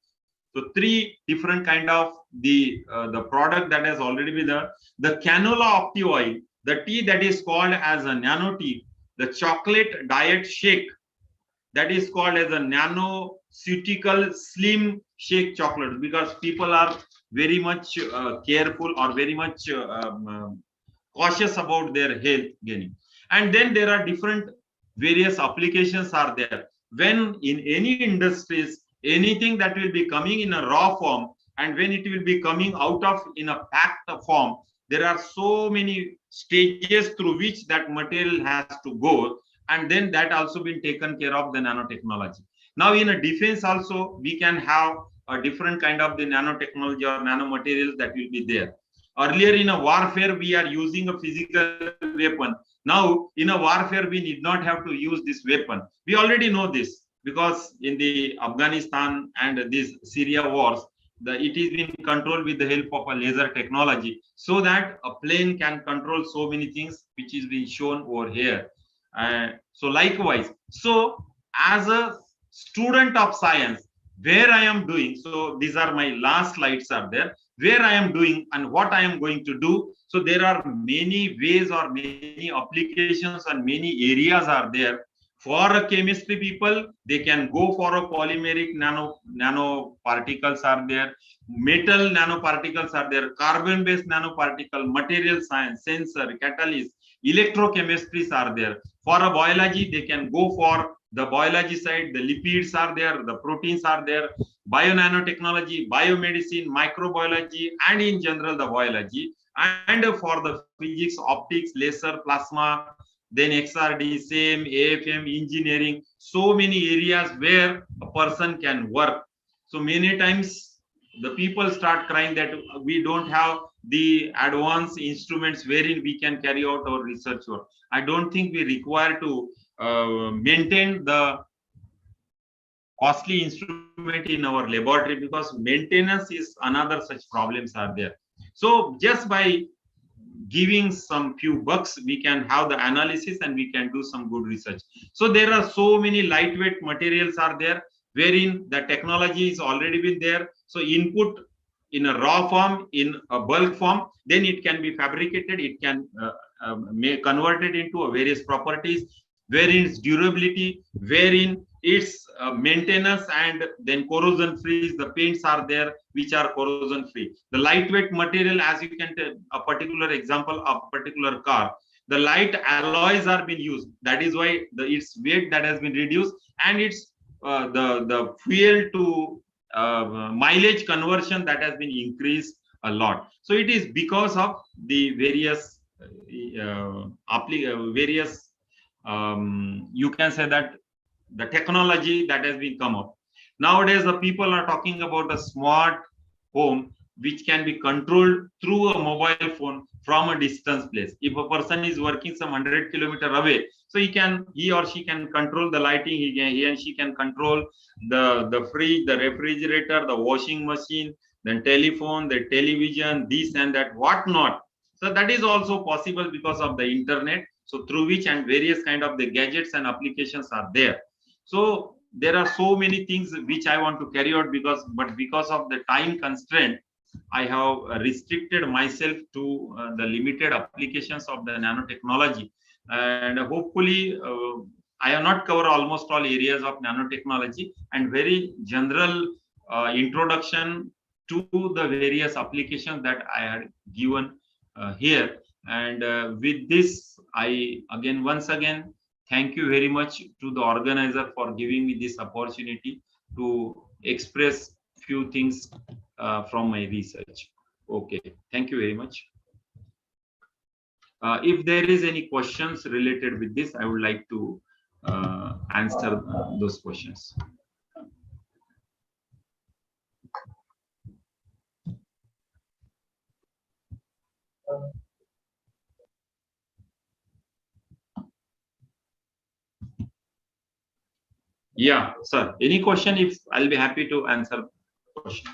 So three different kind of the product that has already been there. The canola opti oil, the tea that is called as a nano tea, the chocolate diet shake that is called as a nanoceutical slim shake chocolate, because people are very much careful or very much cautious about their health gaining. And then there are different various applications are there. When in any industries, anything that will be coming in a raw form, and when it will be coming out of in a packed form, there are so many stages through which that material has to go, and then that also been taken care of the nanotechnology. Now in a defense also, we can have a different kind of the nanotechnology or nanomaterials that will be there. Earlier in a warfare, we are using a physical weapon. Now in a warfare, we need not have to use this weapon. We already know this, because in the Afghanistan and these Syria wars, it is being controlled with the help of a laser technology, so that a plane can control so many things, which is being shown over here. So likewise, so as a student of science, where I am doing, so these are my last slides are there, where I am doing and what I am going to do. So there are many ways or many applications and many areas are there. For a chemistry people, they can go for a polymeric nanoparticles are there, metal nanoparticles are there, carbon based nanoparticle, material science, sensor, catalyst, electrochemistries are there. For a biology, they can go for the biology side, the lipids are there, the proteins are there, bio-nanotechnology, biomedicine, microbiology, and in general the biology. And for the physics, optics, laser, plasma, then XRD, SAME, AFM, engineering, so many areas where a person can work. So many times the people start crying that we don't have the advanced instruments wherein we can carry out our research work. I don't think we require to maintain the costly instrument in our laboratory, because maintenance is another such problems are there. So just by giving some few bucks, we can have the analysis and we can do some good research. So there are so many lightweight materials are there, wherein the technology is already been there. So input in a raw form, in a bulk form, then it can be fabricated, it can converted into various properties, wherein its durability, wherein its maintenance, and then corrosion free. The paints are there which are corrosion free. The lightweight material, as you can tell, a particular example of particular car, the light alloys are being used. That is why its weight that has been reduced, and its the fuel to mileage conversion that has been increased a lot. So it is because of the various various you can say that the technology that has been come up. Nowadays, the people are talking about a smart home which can be controlled through a mobile phone from a distance place. If a person is working some 100 kilometers away, so he or she can control the lighting, he and she can control the fridge, the refrigerator, the washing machine, then telephone, the television, this and that, whatnot. So that is also possible because of the internet. So through which and various kind of the gadgets and applications are there. So there are so many things which I want to carry out but because of the time constraint, I have restricted myself to the limited applications of the nanotechnology, and hopefully I have not covered almost all areas of nanotechnology and very general introduction to the various applications that I had given here. And with this, I once again thank you very much to the organizer for giving me this opportunity to express few things from my research. Okay, thank you very much. If there is any questions related with this, I would like to answer those questions. Yeah, sir. Any question? If I'll be happy to answer question.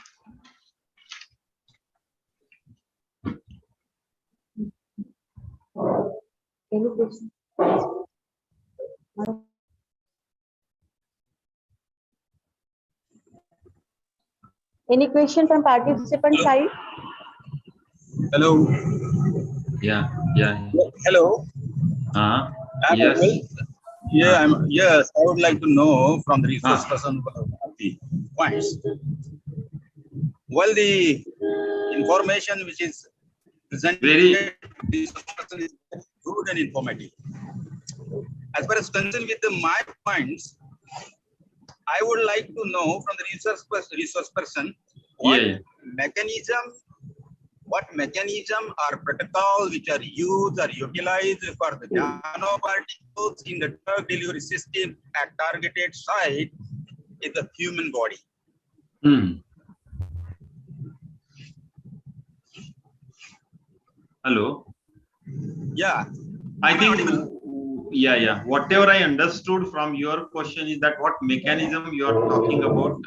Any question? Any question from participant side? Hello. Yeah. Hello. Yes. Yes, I would like to know from the resource person of the points. Well, the information which is presented this person is good and informative. As far as concerned with my points, I would like to know from the resource person what mechanism or protocol which are used or utilized for the nanoparticles in the drug delivery system at targeted site in the human body. Hello. Yeah. I think whatever I understood from your question is that what mechanism you are talking about.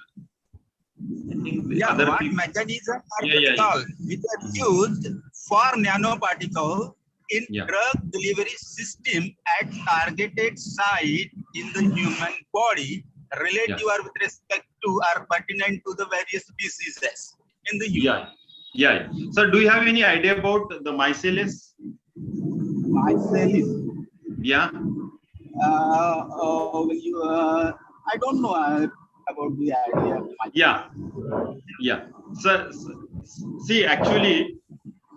I think the other what people... mechanism or protocol which are used for nanoparticle in drug delivery system at targeted site in the human body relative or with respect to or pertinent to the various diseases in the human. So do you have any idea about the mycelius? Mycelius? Yeah. I don't know about the idea. So see, actually,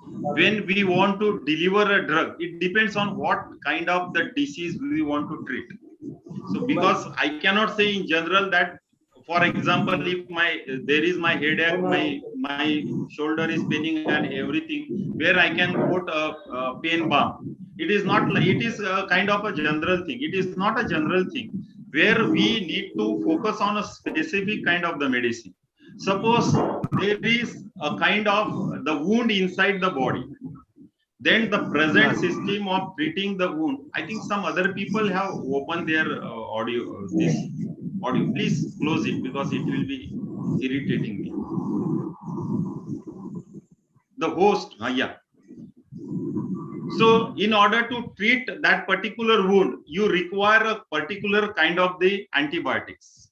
when we want to deliver a drug, it depends on what kind of the disease we want to treat. So because I cannot say in general that, for example, if there is my headache, my shoulder is paining and everything, where I can put a pain balm. It is not like, it is a kind of a general thing. It is not a general thing where we need to focus on a specific kind of the medicine. Suppose there is a kind of the wound inside the body, then the present system of treating the wound. I think some other people have opened their audio. This audio, please close it because it will be irritating me. The host, So in order to treat that particular wound, you require a particular kind of the antibiotics,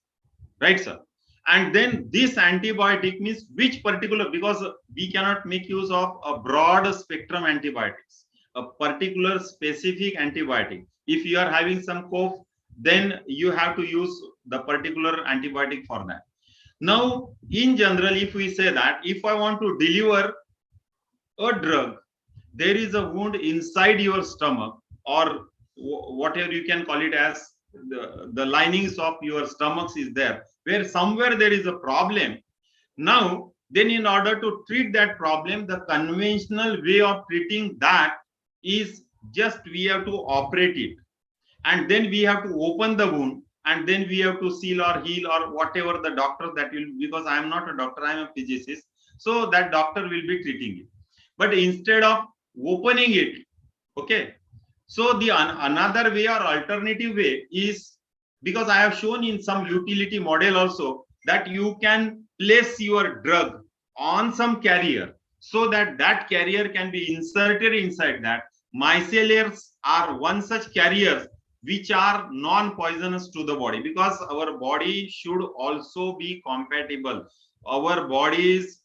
right, sir? And then this antibiotic means which particular, because we cannot make use of a broad spectrum antibiotics, a particular specific antibiotic. If you are having some cough, then you have to use the particular antibiotic for that. Now, in general, if we say that if I want to deliver a drug, there is a wound inside your stomach, or whatever you can call it as the linings of your stomachs is there, where somewhere there is a problem. Now, then in order to treat that problem, the conventional way of treating that is just we have to operate it. and then we have to open the wound, and then we have to seal or heal or whatever the doctor that will, because I am not a doctor, I am a physicist, so that doctor will be treating it. But instead of opening it, okay, so the another way or alternative way is, because I have shown in some utility model also, that you can place your drug on some carrier, so that that carrier can be inserted inside that. Micellars are one such carriers which are non-poisonous to the body, because our body should also be compatible. Our body's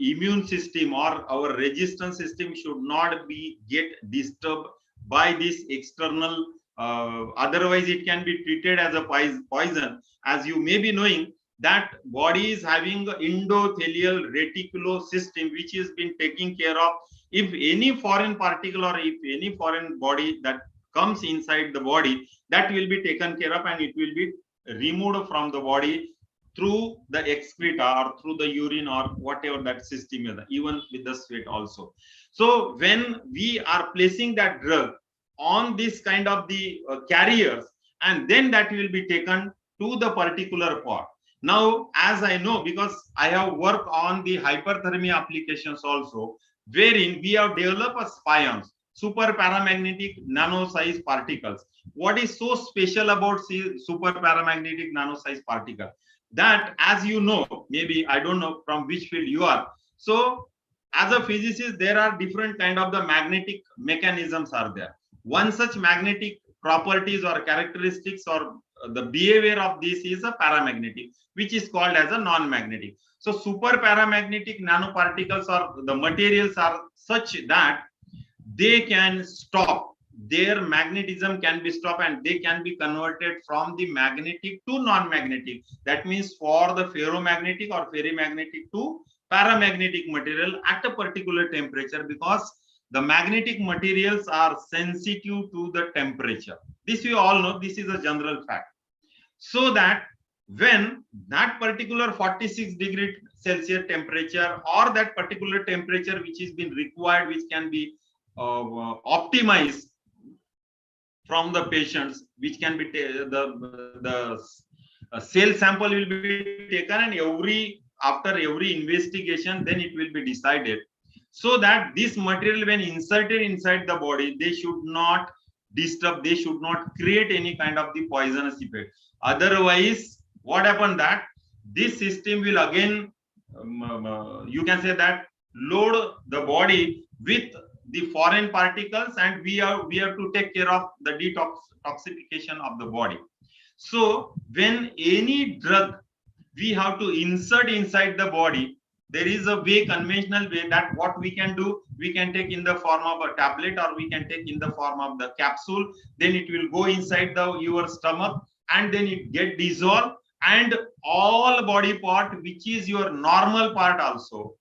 immune system or our resistance system should not be get disturbed by this external, otherwise it can be treated as a poison. As you may be knowing, that body is having endothelial reticular system which is been taking care of. If any foreign particle or if any foreign body that comes inside the body, that will be taken care of and it will be removed from the body through the excreta or through the urine or whatever that system is, even with the sweat also. So when we are placing that drug on this kind of the carriers, and then that will be taken to the particular part. Now, as I know, because I have worked on the hyperthermia applications also, wherein we have developed a spions, super paramagnetic nano size particles. What is so special about super paramagnetic nano size particle? That, as you know, maybe I don't know from which field you are. So as a physicist, there are different kind of the magnetic mechanisms are there. One such magnetic properties or characteristics or the behavior of this is a paramagnetic, which is called as a non-magnetic. So super paramagnetic nanoparticles or the materials are such that they can stop, their magnetism can be stopped and they can be converted from the magnetic to non-magnetic. That means for the ferromagnetic or ferrimagnetic to paramagnetic material at a particular temperature, because the magnetic materials are sensitive to the temperature. This we all know, this is a general fact. So that when that particular 46 degree Celsius temperature or that particular temperature which is been required, which can be optimized from the patients, which can be the cell sample will be taken, and after every investigation, then it will be decided, so that this material when inserted inside the body, they should not disturb, they should not create any kind of the poisonous effect. Otherwise, what happened that this system will again, you can say that, load the body with the foreign particles, and we have to take care of the detoxification of the body. So when any drug we have to insert inside the body, there is a way, conventional way, that what we can do, we can take in the form of a tablet or we can take in the form of the capsule, then it will go inside your stomach and then it get dissolved, and all body part which is your normal part also,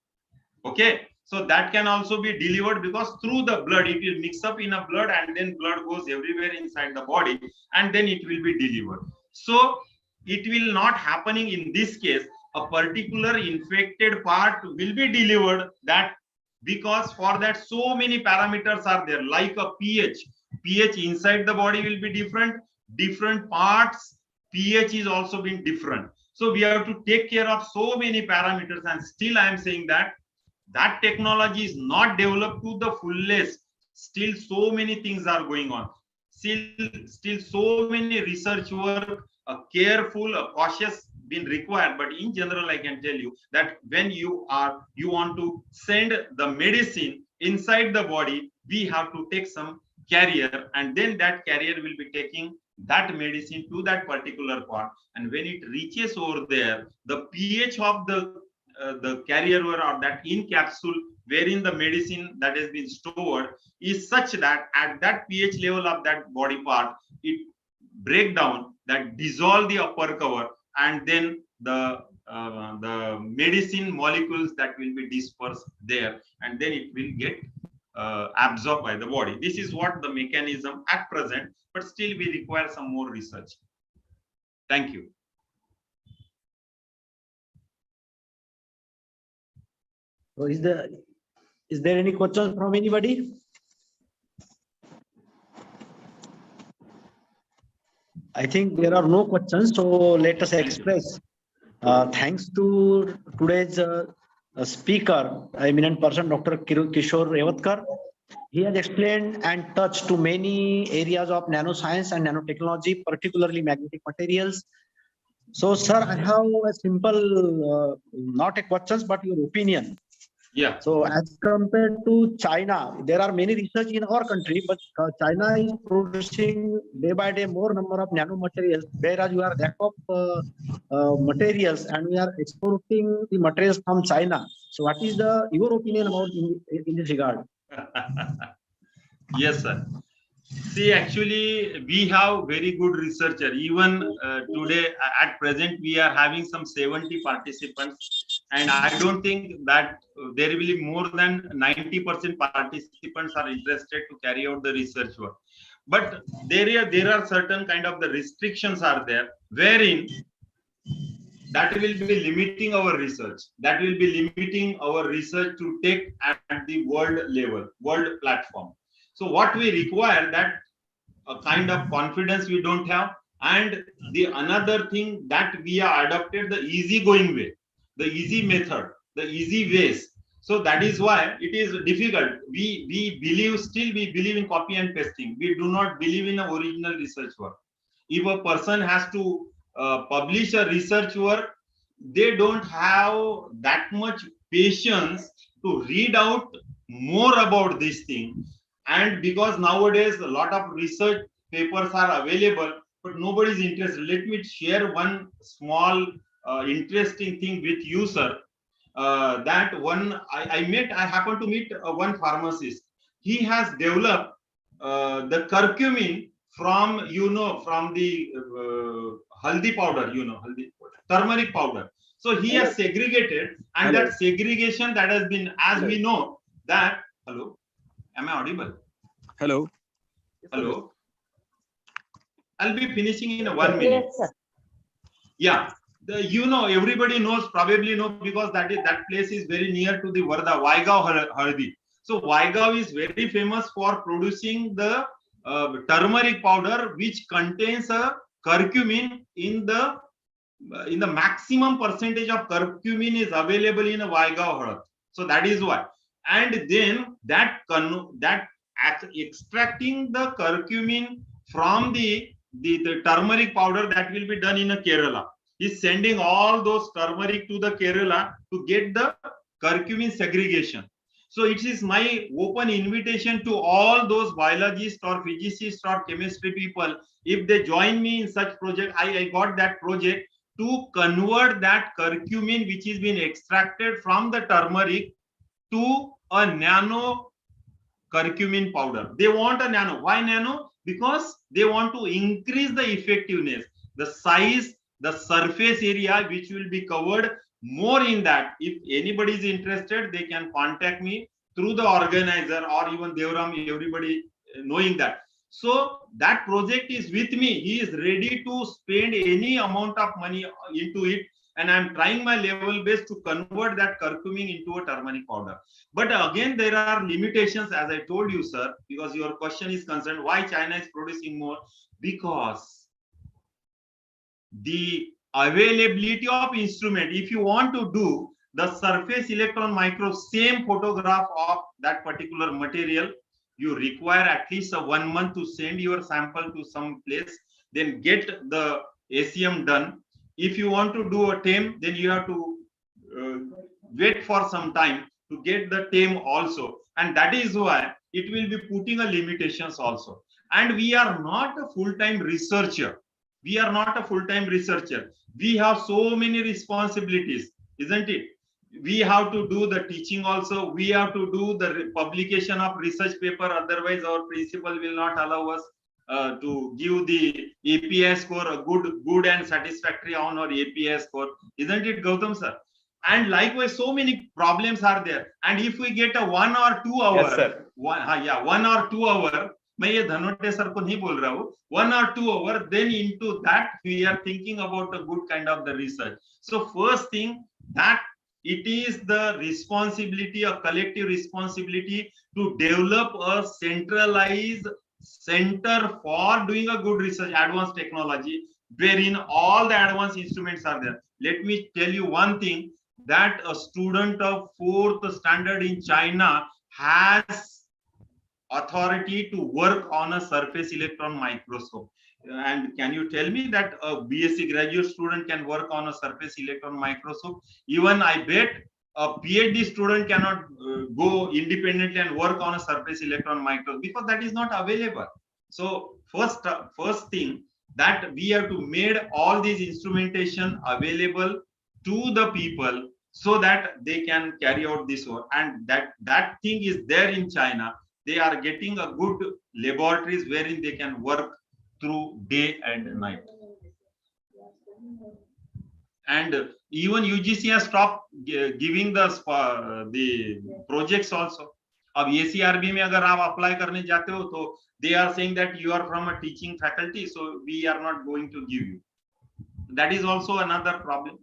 okay, so that can also be delivered, because through the blood it will mix up in a blood and then blood goes everywhere inside the body and then it will be delivered. So it will not happening in this case, a particular infected part will be delivered, that because for that so many parameters are there, like a pH inside the body will be different parts pH is also been different. So we have to take care of so many parameters, and still I am saying that technology is not developed to the fullest. Still so many things are going on, still so many research work, careful, cautious been required. But in general, I can tell you that when you want to send the medicine inside the body, we have to take some carrier, and then that carrier will be taking that medicine to that particular part, and when it reaches over there, the pH of the carrier or that in capsule wherein the medicine that has been stored is such that at that pH level of that body part, it break down, that dissolve the upper cover, and then the medicine molecules that will be dispersed there, and then it will get absorbed by the body. This is what the mechanism at present, but still we require some more research. Thank you. So is there any questions from anybody? I think there are no questions, so let us express thanks to today's speaker, eminent person, Dr. Kishore Revatkar. He has explained and touched to many areas of nanoscience and nanotechnology, particularly magnetic materials. So, sir, I have a simple, not a questions, but your opinion. Yeah. So, as compared to China, there are many research in our country, but China is producing day by day more number of nanomaterials, whereas we are lack of materials, and we are exporting the materials from China. So, what is your opinion about in this regard? Yes, sir. See, actually, we have very good researcher. Even today, at present, we are having some 70 participants, and I don't think that there will be more than 90% participants are interested to carry out the research work. But there are certain kind of the restrictions are there, wherein that will be limiting our research. That will be limiting our research to take at the world level, world platform. So what we require, that a kind of confidence we don't have, and the another thing that we are adopted the easy going way, the easy method, the easy ways. So that is why it is difficult. We believe, still we believe in copy and pasting. We do not believe in original research work. If a person has to publish a research work, they don't have that much patience to read out more about this thing. And because nowadays a lot of research papers are available, but nobody is interested. Let me share one small interesting thing with you, sir. That one I happened to meet one pharmacist. He has developed the curcumin from, from the haldi powder, haldi turmeric powder. So he has segregated, and that segregation that has been, as we know that, hello, am I audible? Hello. Hello. I'll be finishing in 1 minute. Yes, sir. Yeah. Everybody knows, probably know, because that place is very near to the Varda, Vaigaon Haldi. So Vaigaon is very famous for producing the turmeric powder, which contains a curcumin in the maximum percentage of curcumin is available in a Vaigaon Haldi. So that is why. And then that extracting the curcumin from the turmeric powder, that will be done in a Kerala. He's sending all those turmeric to the Kerala to get the curcumin segregation. So it is my open invitation to all those biologists or physicists or chemistry people. If they join me in such project, I got that project to convert that curcumin which is being extracted from the turmeric to a nano curcumin powder. They want a nano. Why nano? Because they want to increase the effectiveness, the size, the surface area which will be covered more in that. If anybody is interested, they can contact me through the organizer or even Devram, everybody knowing that. So that project is with me. He is ready to spend any amount of money into it, and I'm trying my level best to convert that curcumin into a turmeric powder. But again, there are limitations, as I told you, sir, because your question is concerned why China is producing more. Because the availability of instrument, if you want to do the surface electron micro, same photograph of that particular material, you require at least 1 month to send your sample to some place, then get the ACM done. If you want to do a TEM, then you have to wait for some time to get the TEM also. And that is why it will be putting a limitations also. And we are not a full-time researcher. We are not a full-time researcher. We have so many responsibilities, isn't it? We have to do the teaching also. We have to do the publication of research paper. Otherwise, our principal will not allow us to give the API score, a good and satisfactory on our API score. Isn't it, Gautam sir? And likewise, so many problems are there. And if we get a 1 or 2 hour, Yes, sir. 1 or 2 hour, मैं ये धनोटे sir को नहीं बोल रहा हूँ, 1 or 2 hour, then into that we are thinking about a good kind of the research. So first thing, that it is the responsibility, a collective responsibility, to develop a centralized center for doing a good research, advanced technology, wherein all the advanced instruments are there. Let me tell you one thing, that a student of 4th standard in China has authority to work on a surface electron microscope. And can you tell me that a BSc graduate student can work on a surface electron microscope? Even I bet a PhD student cannot go independently and work on a surface electron microscope, because that is not available. So first thing, that we have to make all these instrumentation available to the people, so that they can carry out this work. And that thing is there in China. They are getting a good laboratories wherein they can work through day and night. And even UGC has stopped giving the projects also. अब ACRB में अगर आप apply करने जाते हो तो they are saying that you are from a teaching faculty, so we are not going to give you. That is also another problem.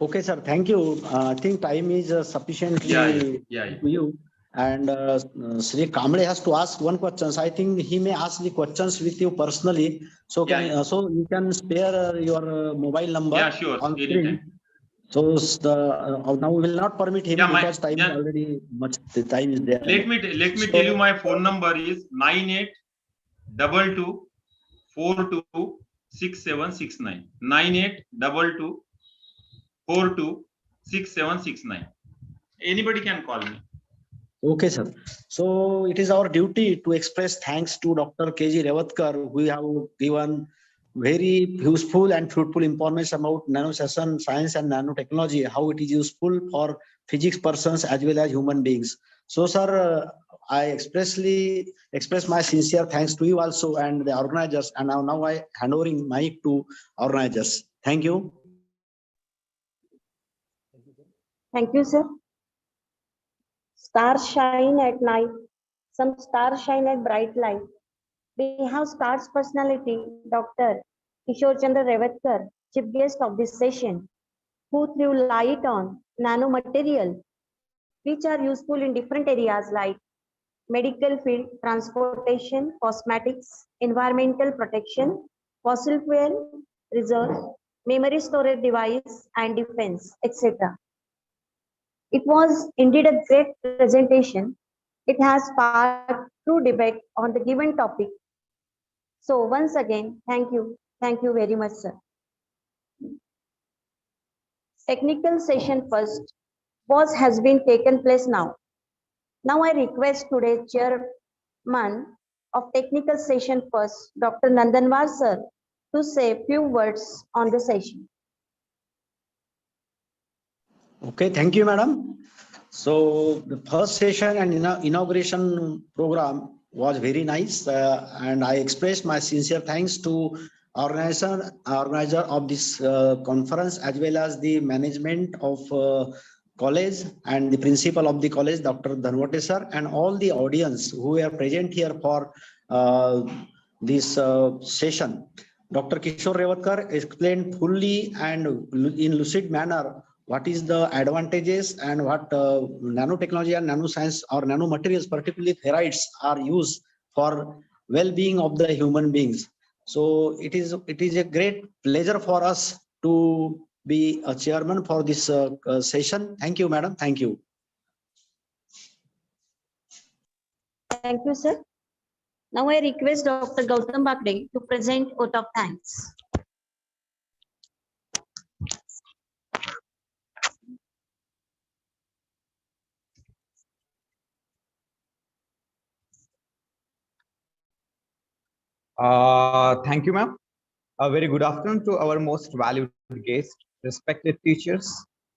Okay, sir. Thank you. I think time is sufficiently Yeah. to you. And Sri Kamble has to ask one question. I think he may ask the questions with you personally. So so you can spare your mobile number. Yeah, sure. On Anytime. screen. So now we will not permit him because time is already much. The time is there. Let me tell you, my phone number is 9822426769. 9822426769. Anybody can call me. Okay, sir. So it is our duty to express thanks to Dr. KG Revatkar, who have given very useful and fruitful information about nano session science and nanotechnology, how it is useful for physics persons as well as human beings. So, sir, I expressly express my sincere thanks to you also and the organizers. And now I hand over mic to organizers. Thank you. Thank you, sir. Stars shine at night. Some stars shine at bright light. We have stars personality, Dr. Kishore Chandra Revatkar, chief guest of this session, who threw light on nanomaterial, which are useful in different areas like medical field, transportation, cosmetics, environmental protection, fossil fuel, research, memory storage device, and defense, etc. It was indeed a great presentation. It has sparked true debate on the given topic. So once again, thank you. Thank you very much, sir. Technical session first. Pause has been taken place now. Now I request today's chairman of technical session first, Dr. Nandanwar sir, to say a few words on the session. Okay, thank you, madam. So the first session and inauguration program was very nice, and I expressed my sincere thanks to organizer of this conference, as well as the management of college and the principal of the college, Dr. Dhanwate sir, and all the audience who were present here for this session. Dr. Kishore Revatkar explained fully and in lucid manner what is the advantages and what nanotechnology and nanoscience or nanomaterials, particularly ferrites, are used for well-being of the human beings. So it is a great pleasure for us to be a chairman for this session. Thank you, madam. Thank you. Thank you, sir. Now I request Dr. Gautam Bakde to present vote of thanks. Thank you, ma'am. A very good afternoon to our most valued guests, respected teachers,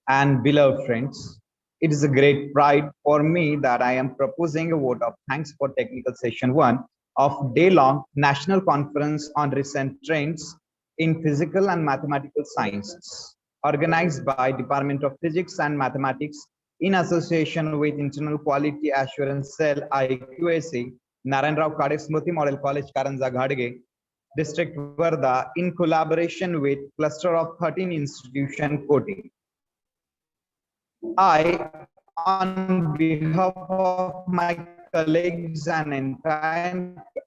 and beloved friends. It is a great pride for me that I am proposing a vote of thanks for technical session 1 of day-long National Conference on Recent Trends in Physical and Mathematical Sciences, organized by Department of Physics and Mathematics in association with Internal Quality Assurance Cell IQAC, Narayan Rao Kade Smriti Model College, Karanja Ghadge, District Varda, in collaboration with cluster of 13 institution Koti. I, on behalf of my colleagues and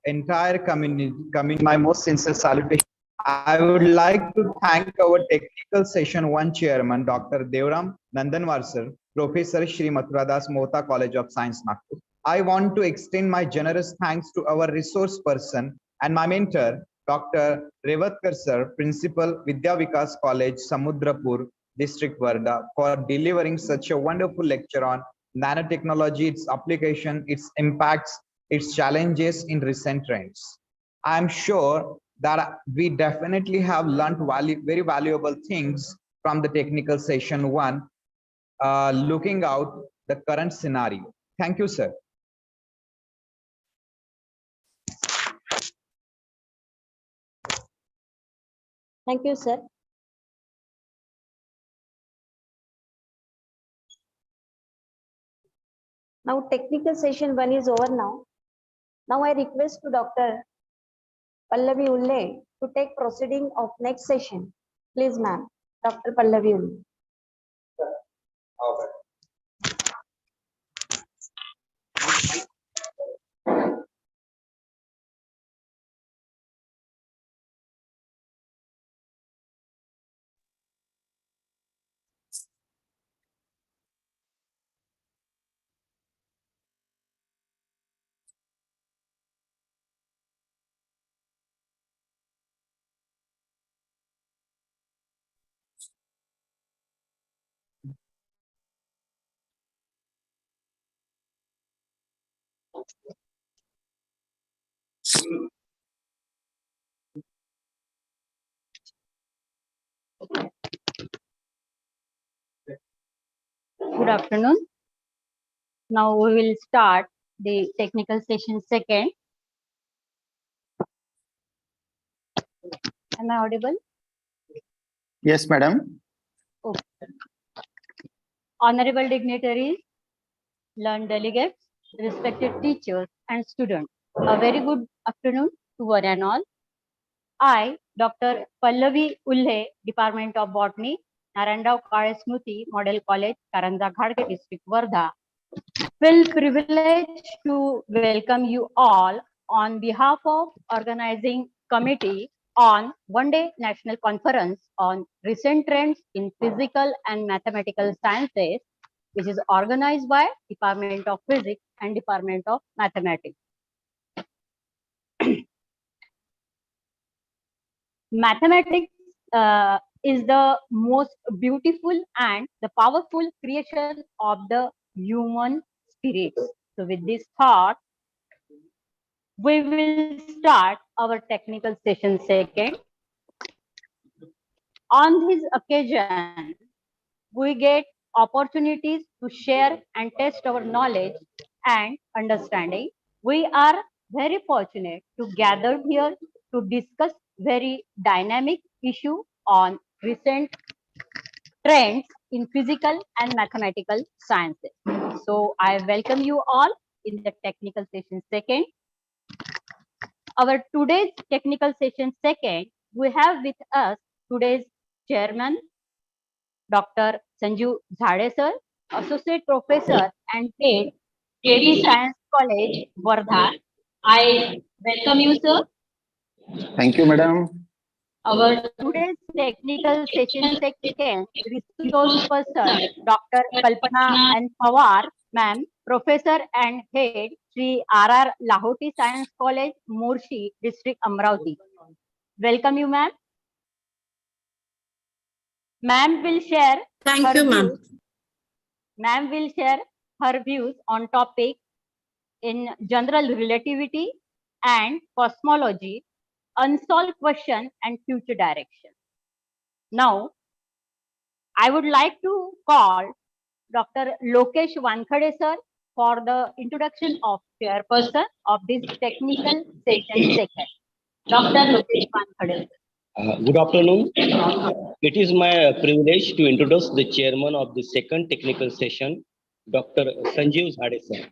entire community, my most sincere salutation. I would like to thank our technical session 1 chairman, Dr. Devram Nandanwar sir, Professor Shri Mathuradas Mohta College of Science, Nagpur. I want to extend my generous thanks to our resource person and my mentor, Dr. Revatkar sir, Principal Vidya Vikas College, Samudrapur, District Varda, for delivering such a wonderful lecture on nanotechnology, its application, its impacts, its challenges in recent trends. I'm sure that we definitely have learned very valuable things from the technical session 1, looking out the current scenario. Thank you, sir. Thank you, sir. Now, technical session 1 is over now. Now, I request to Dr. Pallavi Ulle to take proceeding of next session. Please, ma'am. Dr. Pallavi Ulle. Good afternoon. Now we will start the technical session 2nd. Am I audible? Yes, madam. Okay. Honorable dignitaries, learned delegates, respected teachers and students, a very good afternoon to one and all. I, Dr. Pallavi Ulle, Department of Botany, Narandao Kale Smruti Model College, Karanja Ghadge District, Wardha, feel privileged to welcome you all on behalf of organizing committee on one-day national conference on recent trends in physical and mathematical sciences, which is organized by Department of Physics and Department of Mathematics. Mathematics is the most beautiful and the powerful creation of the human spirit. So with this thought, we will start our technical session 2nd. On this occasion, we get opportunities to share and test our knowledge and understanding. We are very fortunate to gather here to discuss very dynamic issue on recent trends in physical and mathematical sciences. So I welcome you all in the technical session 2nd. Our today's technical session 2nd, we have with us today's chairman, Dr. Sanjeev Jhade sir, Associate Professor and Head, KD Science College, Wardha. I welcome you, sir. Thank you, madam. Our today's technical session 2nd, resource person, Dr. Kalpana and Pawar, ma'am, Professor and Head, Sri R.R. Lahoti Science College, Murshi, District Amravati. Welcome you, ma'am. Ma'am will share. Thank you, ma'am. Ma'am will share her views on topic in general relativity and cosmology, unsolved question and future direction. Now, I would like to call Dr. Lokesh Wankhade sir for the introduction of chairperson of this technical session 2nd. Dr. Lokesh Wankhade. Good afternoon. It is my privilege to introduce the chairman of the 2nd technical session, Dr. Sanjeev Jhade sir.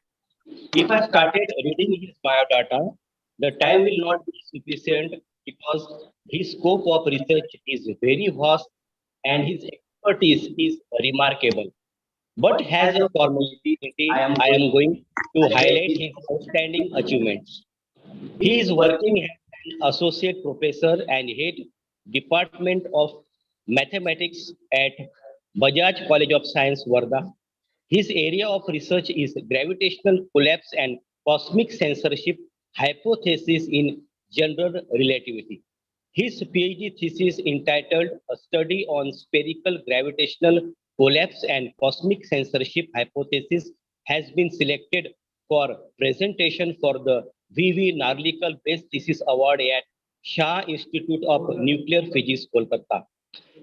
If I started reading his biodata, the time will not be sufficient because his scope of research is very vast and his expertise is remarkable. But as a formality, I am going to highlight his outstanding achievements. He is working as an associate professor and head department of mathematics at Bajaj College of Science, Varda. His area of research is gravitational collapse and cosmic censorship hypothesis in general relativity. His PhD thesis entitled A Study on Spherical Gravitational Collapse and Cosmic Censorship Hypothesis has been selected for presentation for the V.V. Narlikar Best Thesis Award at Shah Institute of Nuclear Physics, Kolkata.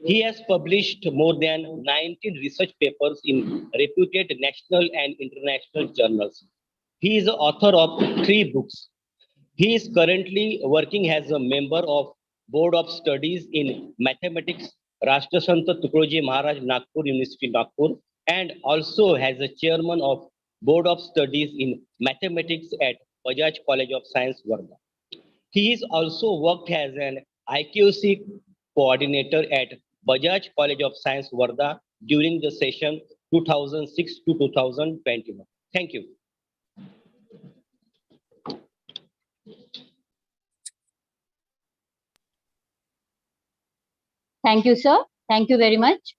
He has published more than 19 research papers in reputed national and international journals. He is the author of 3 books. He is currently working as a member of Board of Studies in Mathematics, Rashtrasanta Tukaroji Maharaj Nagpur University, Nagpur, and also as a chairman of Board of Studies in Mathematics at Bajaj College of Science, Varda. He is also worked as an IQC coordinator at Bajaj College of Science, Varda during the session 2006 to 2021. Thank you. Thank you, sir. Thank you very much.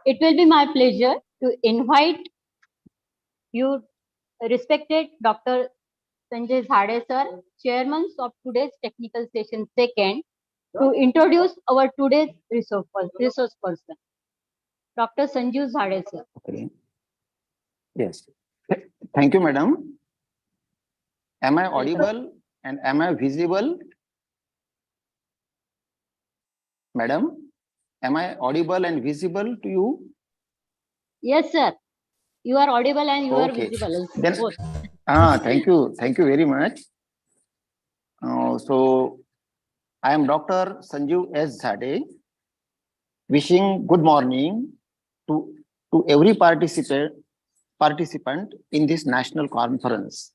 It will be my pleasure to invite you, respected Dr. Sanjay Zhade, sir, chairman of today's technical session second, to introduce our today's resource person, Dr. Sanjeev Zhade, sir. Okay. Yes. Thank you, madam. Am I audible and am I visible? Madam, am I audible and visible to you? Yes, sir. You are audible and you are Okay. visible. Then, Both. thank you. Thank you very much. So, I am Dr. Sanjeev S. Zhade, wishing good morning to every participant in this national conference.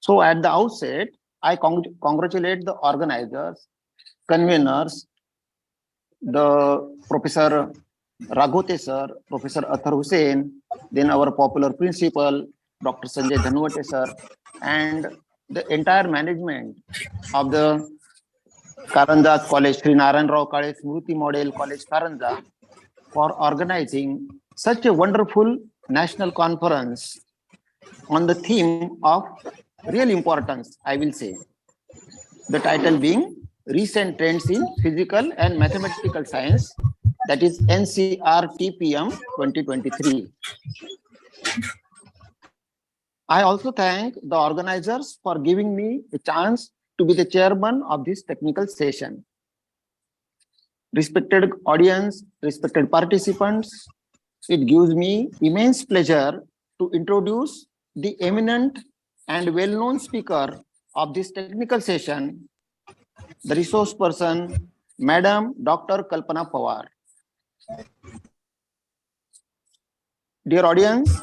So at the outset, I congratulate the organizers, conveners, the Professor Raghote sir, Professor Athar Hussain, then our popular principal, Dr. Sanjay Dhanwate sir, and the entire management of the Karanja College, Sri Narayan Rao Kale Smruti Model College, Karanja, for organizing such a wonderful national conference on the theme of real importance, I will say. The title being Recent Trends in Physical and Mathematical Science, that is NCRTPM 2023. I also thank the organizers for giving me a chance to be the chairman of this technical session. Respected audience, respected participants, it gives me immense pleasure to introduce the eminent and well-known speaker of this technical session, the resource person, Madam Dr. Kalpana Pawar. Dear audience,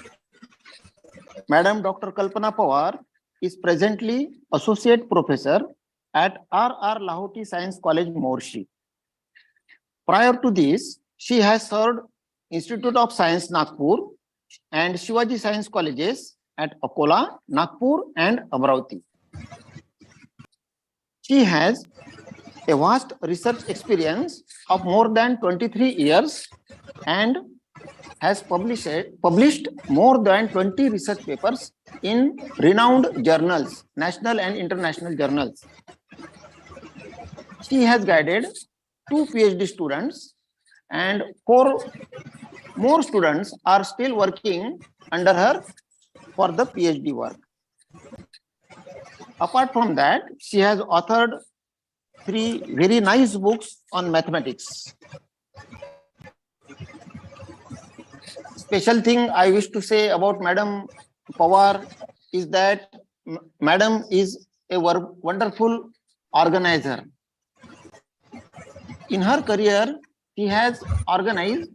Madam Dr. Kalpana Pawar is presently Associate Professor at R.R. Lahoti Science College, Morshi. Prior to this, she has served Institute of Science, Nagpur and Shivaji Science Colleges at Akola, Nagpur and Amravati. She has a vast research experience of more than 23 years and has published more than 20 research papers in renowned journals, national and international journals. She has guided 2 PhD students and 4 more students are still working under her for the PhD work. Apart from that, she has authored 3 very nice books on mathematics. Special thing I wish to say about Madam Pawar is that Madam is a wonderful organizer. In her career, she has organized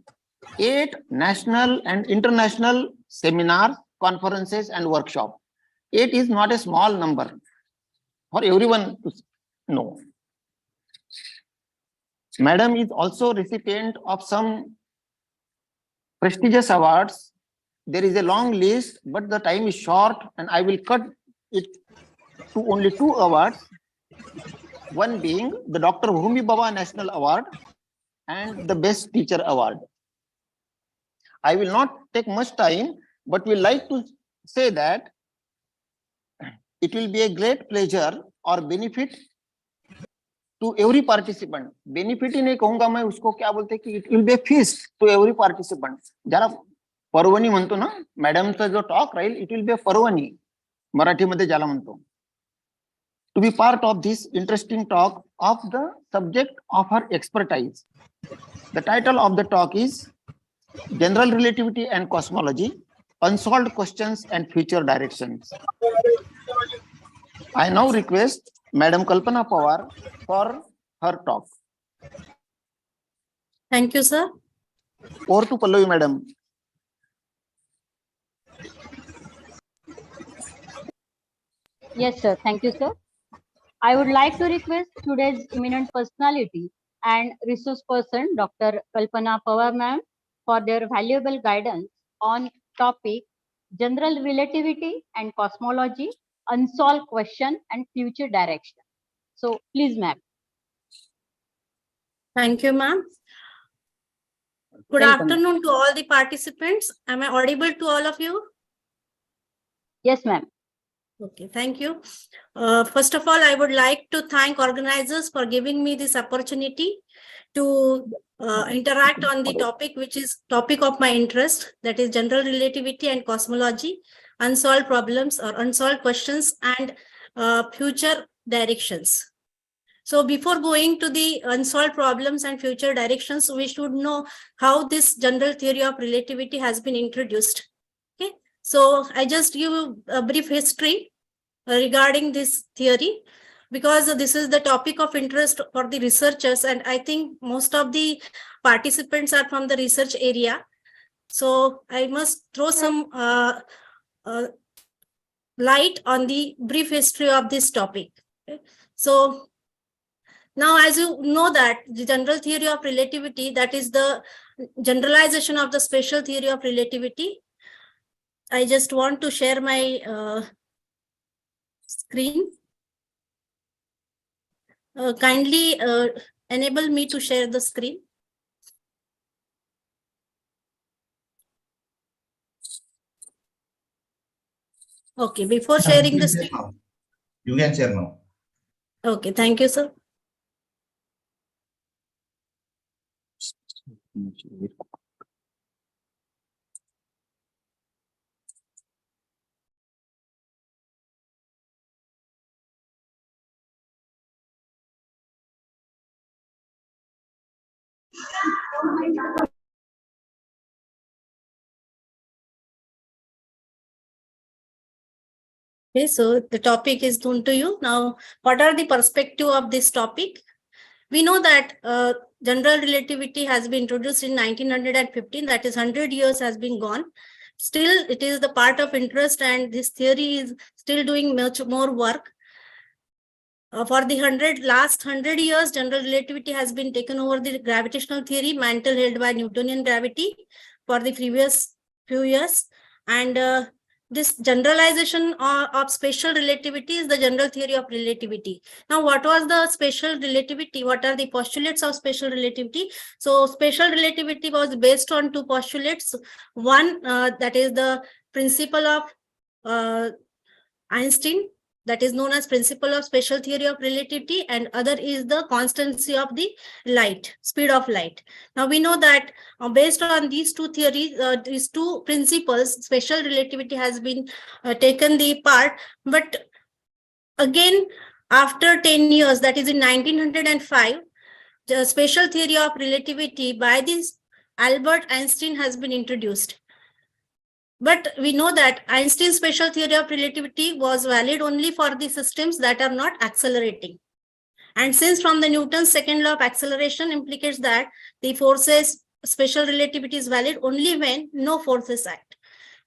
8 national and international seminars, conferences, and workshops. 8 is not a small number for everyone to know. Madam is also recipient of some prestigious awards. There is a long list, but the time is short and I will cut it to only 2 awards. One being the Dr. Homi Bhabha National Award and the Best Teacher Award. I will not take much time, but we like to say that it will be a great pleasure or benefit to every participant. Benefit ही नहीं कहूँगा मैं उसको, क्या बोलते हैं कि it will be a feast to every participant. जरा पर्वणी म्हणतो ना मॅडमचा जो talk Raheel, it will be a पर्वणी मराठीमध्ये ज्याला म्हणतो. To be part of this interesting talk of the subject of her expertise. The title of the talk is General Relativity and Cosmology, Unsolved Questions and Future Directions. I now request Madam Kalpana Pawar for her talk. Thank you, sir. Over to Pallavi, Madam. Yes, sir. Thank you, sir. I would like to request today's eminent personality and resource person, Dr. Kalpana Pawar ma'am, for their valuable guidance on topic General Relativity and Cosmology, Unsolved Question and Future Direction. So please, ma'am. Thank you, ma'am. Good afternoon to all the participants. Am I audible to all of you? Yes, ma'am. Okay, thank you. First of all, I would like to thank organizers for giving me this opportunity to interact on the topic, which is topic of my interest, that is general relativity and cosmology, unsolved problems or unsolved questions and future directions. So before going to the unsolved problems and future directions, we should know how this general theory of relativity has been introduced. Okay, so I just give a brief history regarding this theory, because this is the topic of interest for the researchers, and I think most of the participants are from the research area. So I must throw some light on the brief history of this topic. Okay. So now, as you know that the general theory of relativity, that is the generalization of the special theory of relativity. I just want to share my screen. Kindly enable me to share the screen. Okay, before sharing the screen. You can share now. Okay, thank you, sir. Okay, so the topic is known to you. Now, what are the perspective of this topic? We know that general relativity has been introduced in 1915, that is 100 years has been gone. Still, it is the part of interest, and this theory is still doing much more work. For the last 100 years, general relativity has been taken over the gravitational theory, mantle held by Newtonian gravity for the previous few years. And this generalization of special relativity is the general theory of relativity. Now, what was the special relativity? What are the postulates of special relativity? So, special relativity was based on 2 postulates. One, that is the principle of Einstein, that is known as principle of special theory of relativity, and other is the constancy of the light, speed of light. Now we know that based on these 2 theories, these 2 principles, special relativity has been taken the part. But again, after 10 years, that is in 1905, the special theory of relativity by this Albert Einstein has been introduced. But we know that Einstein's special theory of relativity was valid only for the systems that are not accelerating. And since from the Newton's second law of acceleration implicates that the forces special relativity is valid only when no forces act.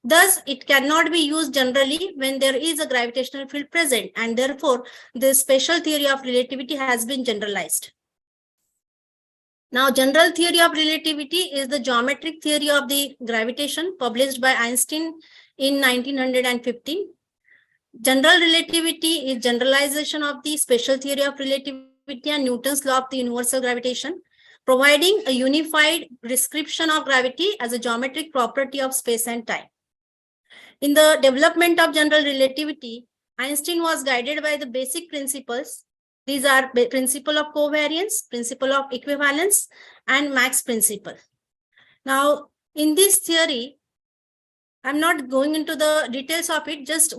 Thus, it cannot be used generally when there is a gravitational field present, and therefore the special theory of relativity has been generalized. Now, general theory of relativity is the geometric theory of the gravitation published by Einstein in 1915. General relativity is generalization of the special theory of relativity and Newton's law of the universal gravitation, providing a unified description of gravity as a geometric property of space and time. In the development of general relativity, Einstein was guided by the basic principles. These are principle of covariance, principle of equivalence, and Mach's principle. Now, in this theory, I'm not going into the details of it, just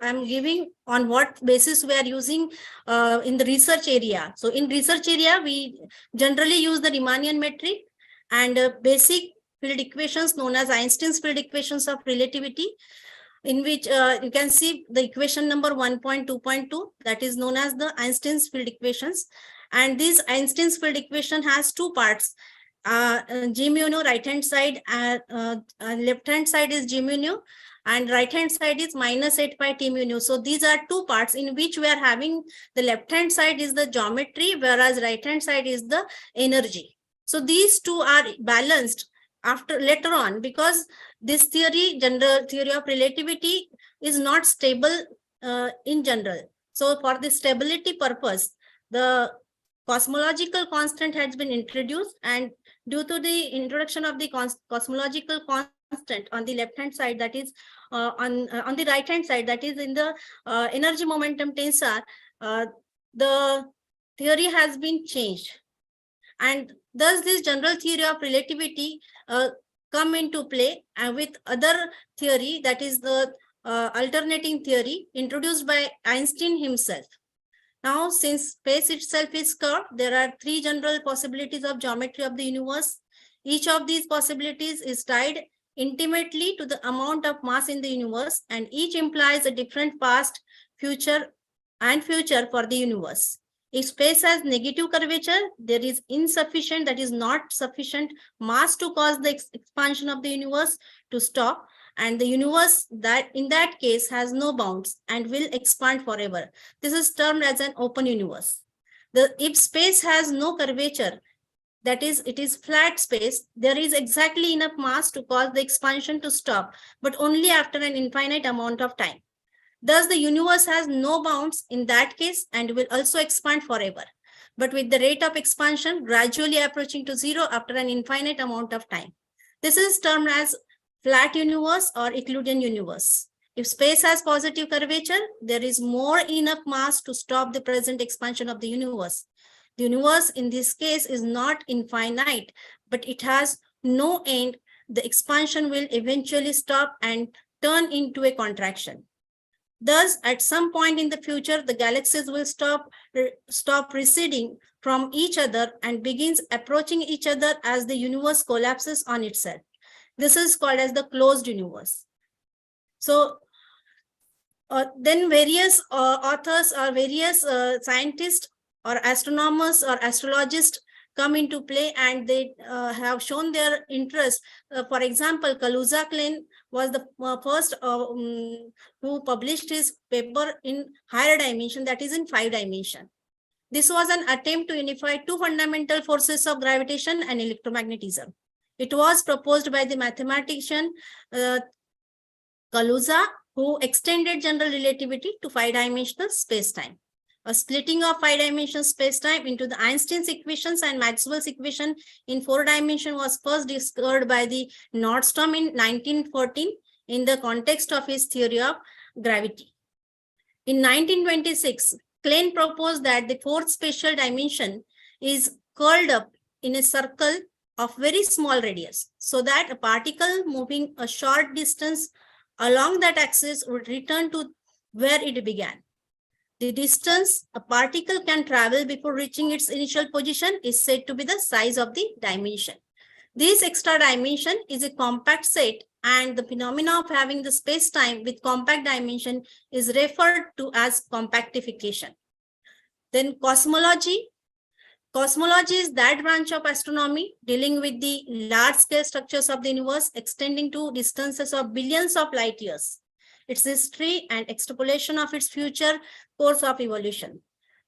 I'm giving on what basis we are using in the research area. So in research area, we generally use the Riemannian metric and basic field equations known as Einstein's field equations of relativity, in which you can see the equation number 1.2.2, that is known as the Einstein's field equations. And this Einstein's field equation has two parts. G mu nu, right hand side, left hand side is G mu nu, and right hand side is minus 8 pi T mu nu. So these are two parts in which we are having the left hand side is the geometry, whereas right hand side is the energy. So these two are balanced after later on, because this theory, general theory of relativity, is not stable in general. So for the stability purpose, the cosmological constant has been introduced, and due to the introduction of the cosmological constant on the left hand side, that is on the right hand side, that is in the energy momentum tensor, the theory has been changed, and thus this general theory of relativity come into play with other theory, that is the alternating theory introduced by Einstein himself. Now, since space itself is curved, there are three general possibilities of geometry of the universe. Each of these possibilities is tied intimately to the amount of mass in the universe, and each implies a different past, future, and future for the universe. If space has negative curvature, there is insufficient, that is not sufficient mass to cause the expansion of the universe to stop. And the universe that in that case has no bounds and will expand forever. This is termed as an open universe. If space has no curvature, that is, it is flat space, there is exactly enough mass to cause the expansion to stop, but only after an infinite amount of time. Thus, the universe has no bounds in that case and will also expand forever, but with the rate of expansion gradually approaching to zero after an infinite amount of time. This is termed as flat universe or Euclidean universe. If space has positive curvature, there is more enough mass to stop the present expansion of the universe. The universe in this case is not infinite, but it has no end. The expansion will eventually stop and turn into a contraction. Thus, at some point in the future, the galaxies will stop receding from each other and begins approaching each other as the universe collapses on itself. This is called as the closed universe. So then various authors or various scientists or astronomers or astrologists come into play, and they have shown their interest. For example, Kaluza-Klein was the first who published his paper in higher dimension, that is in 5 dimension. This was an attempt to unify two fundamental forces of gravitation and electromagnetism. It was proposed by the mathematician Kaluza, who extended general relativity to 5-dimensional space-time. A splitting of 5-dimensional space-time into the Einstein's equations and Maxwell's equation in 4 dimensions was first discovered by the Nordstrom in 1914 in the context of his theory of gravity. In 1926, Klein proposed that the fourth spatial dimension is curled up in a circle of very small radius, so that a particle moving a short distance along that axis would return to where it began. The distance a particle can travel before reaching its initial position is said to be the size of the dimension. This extra dimension is a compact set, and the phenomena of having the space-time with compact dimension is referred to as compactification. Then cosmology. Cosmology is that branch of astronomy dealing with the large-scale structures of the universe extending to distances of billions of light years, its history and extrapolation of its future course of evolution.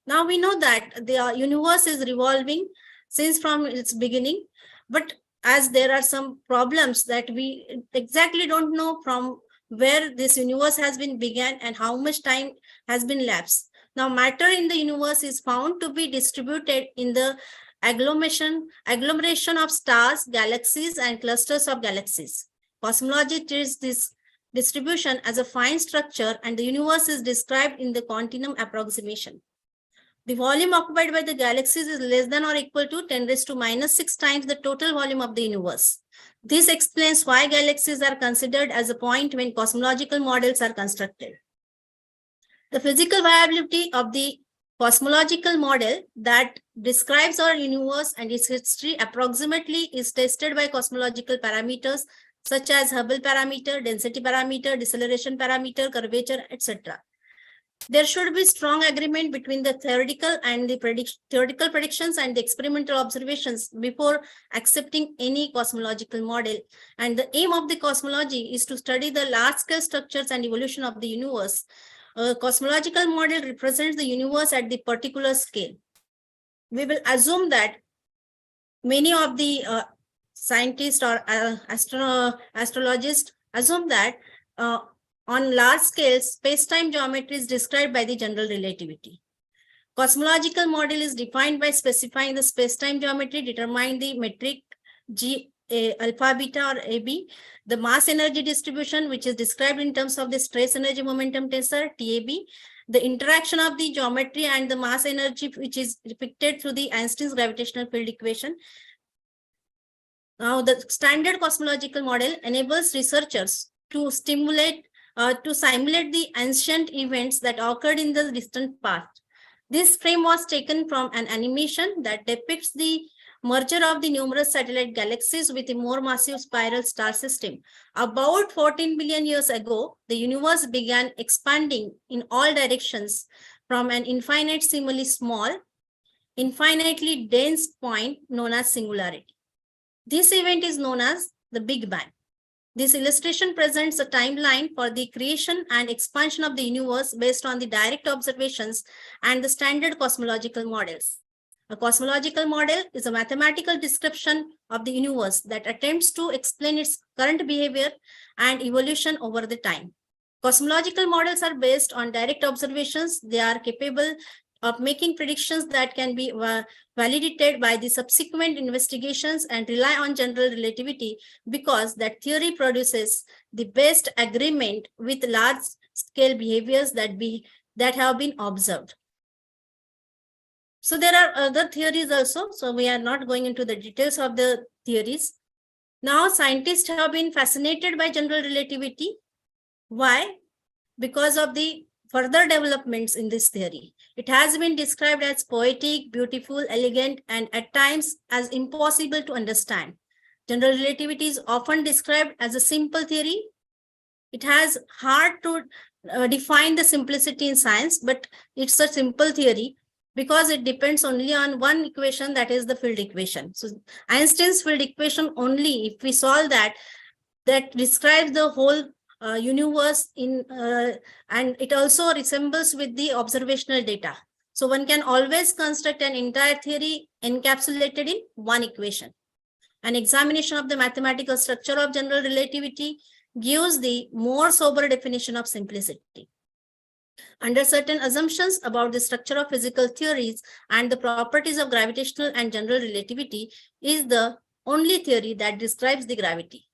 Now we know that the universe is revolving since from its beginning. But as there are some problems that we exactly don't know from where this universe has been began and how much time has been lapsed. Now, matter in the universe is found to be distributed in the agglomeration of stars, galaxies, and clusters of galaxies. Cosmology treats this distribution as a fine structure, and the universe is described in the continuum approximation. The volume occupied by the galaxies is less than or equal to 10⁻⁻⁶ times the total volume of the universe. This explains why galaxies are considered as a point when cosmological models are constructed. The physical viability of the cosmological model that describes our universe and its history approximately is tested by cosmological parameters such as Hubble parameter, density parameter, deceleration parameter, curvature, etc. There should be strong agreement between the theoretical and the theoretical predictions and the experimental observations before accepting any cosmological model. And the aim of the cosmology is to study the large-scale structures and evolution of the universe. A cosmological model represents the universe at the particular scale. We will assume that many of the scientists or astrologists assume that on large scale, space-time geometry is described by the general relativity. Cosmological model is defined by specifying the space-time geometry, determine the metric G, alpha, beta, or AB, the mass energy distribution, which is described in terms of the stress energy momentum tensor, TAB, the interaction of the geometry and the mass energy, which is depicted through the Einstein's gravitational field equation. Now, the standard cosmological model enables researchers to simulate the ancient events that occurred in the distant past. This frame was taken from an animation that depicts the merger of the numerous satellite galaxies with a more massive spiral star system. About 14 billion years ago, the universe began expanding in all directions from an infinitesimally small, infinitely dense point known as singularity. This event is known as the Big Bang. This illustration presents a timeline for the creation and expansion of the universe based on the direct observations and the standard cosmological models. A cosmological model is a mathematical description of the universe that attempts to explain its current behavior and evolution over the time. Cosmological models are based on direct observations. They are capable of making predictions that can be validated by the subsequent investigations and rely on general relativity because that theory produces the best agreement with large-scale behaviors that have been observed. So there are other theories also. So we are not going into the details of the theories. Now scientists have been fascinated by general relativity. Why? Because of the further developments in this theory. It has been described as poetic, beautiful, elegant, and at times as impossible to understand. General relativity is often described as a simple theory. It has hard to define the simplicity in science, but it's a simple theory because it depends only on one equation, that is the field equation. So Einstein's field equation only, if we solve that describes the whole universe and it also resembles with the observational data. So one can always construct an entire theory encapsulated in one equation. An examination of the mathematical structure of general relativity gives the more sober definition of simplicity. Under certain assumptions about the structure of physical theories and the properties of gravitational and general relativity is the only theory that describes the gravity.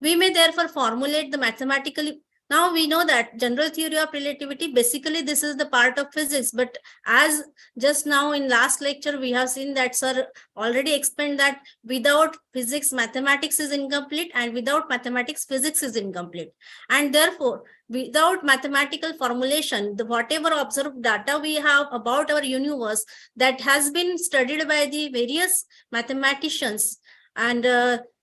We may therefore formulate the mathematical. Now we know that general theory of relativity, basically this is the part of physics, but as just now in last lecture, we have seen that sir already explained that without physics, mathematics is incomplete, and without mathematics, physics is incomplete. And therefore, without mathematical formulation, the whatever observed data we have about our universe that has been studied by the various mathematicians, and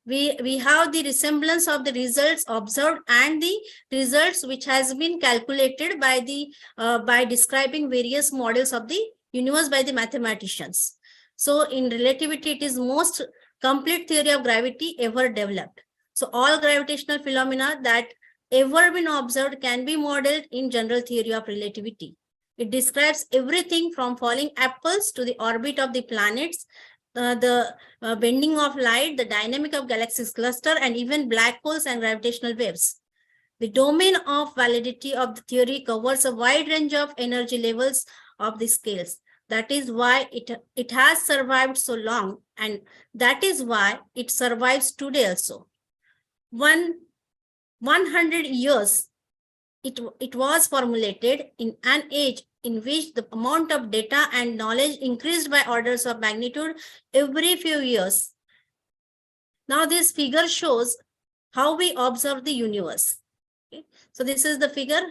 we have the resemblance of the results observed and the results which has been calculated by the by describing various models of the universe by the mathematicians. So in relativity, it is most complete theory of gravity ever developed. So all gravitational phenomena that ever been observed can be modeled in general theory of relativity. It describes everything from falling apples to the orbit of the planets, the bending of light, the dynamic of galaxies cluster, and even black holes and gravitational waves. The domain of validity of the theory covers a wide range of energy levels of the scales. That is why it has survived so long, and that is why it survives today also. 100 years it was formulated in an age in which the amount of data and knowledge increased by orders of magnitude every few years. Now this figure shows how we observe the universe. Okay. So this is the figure.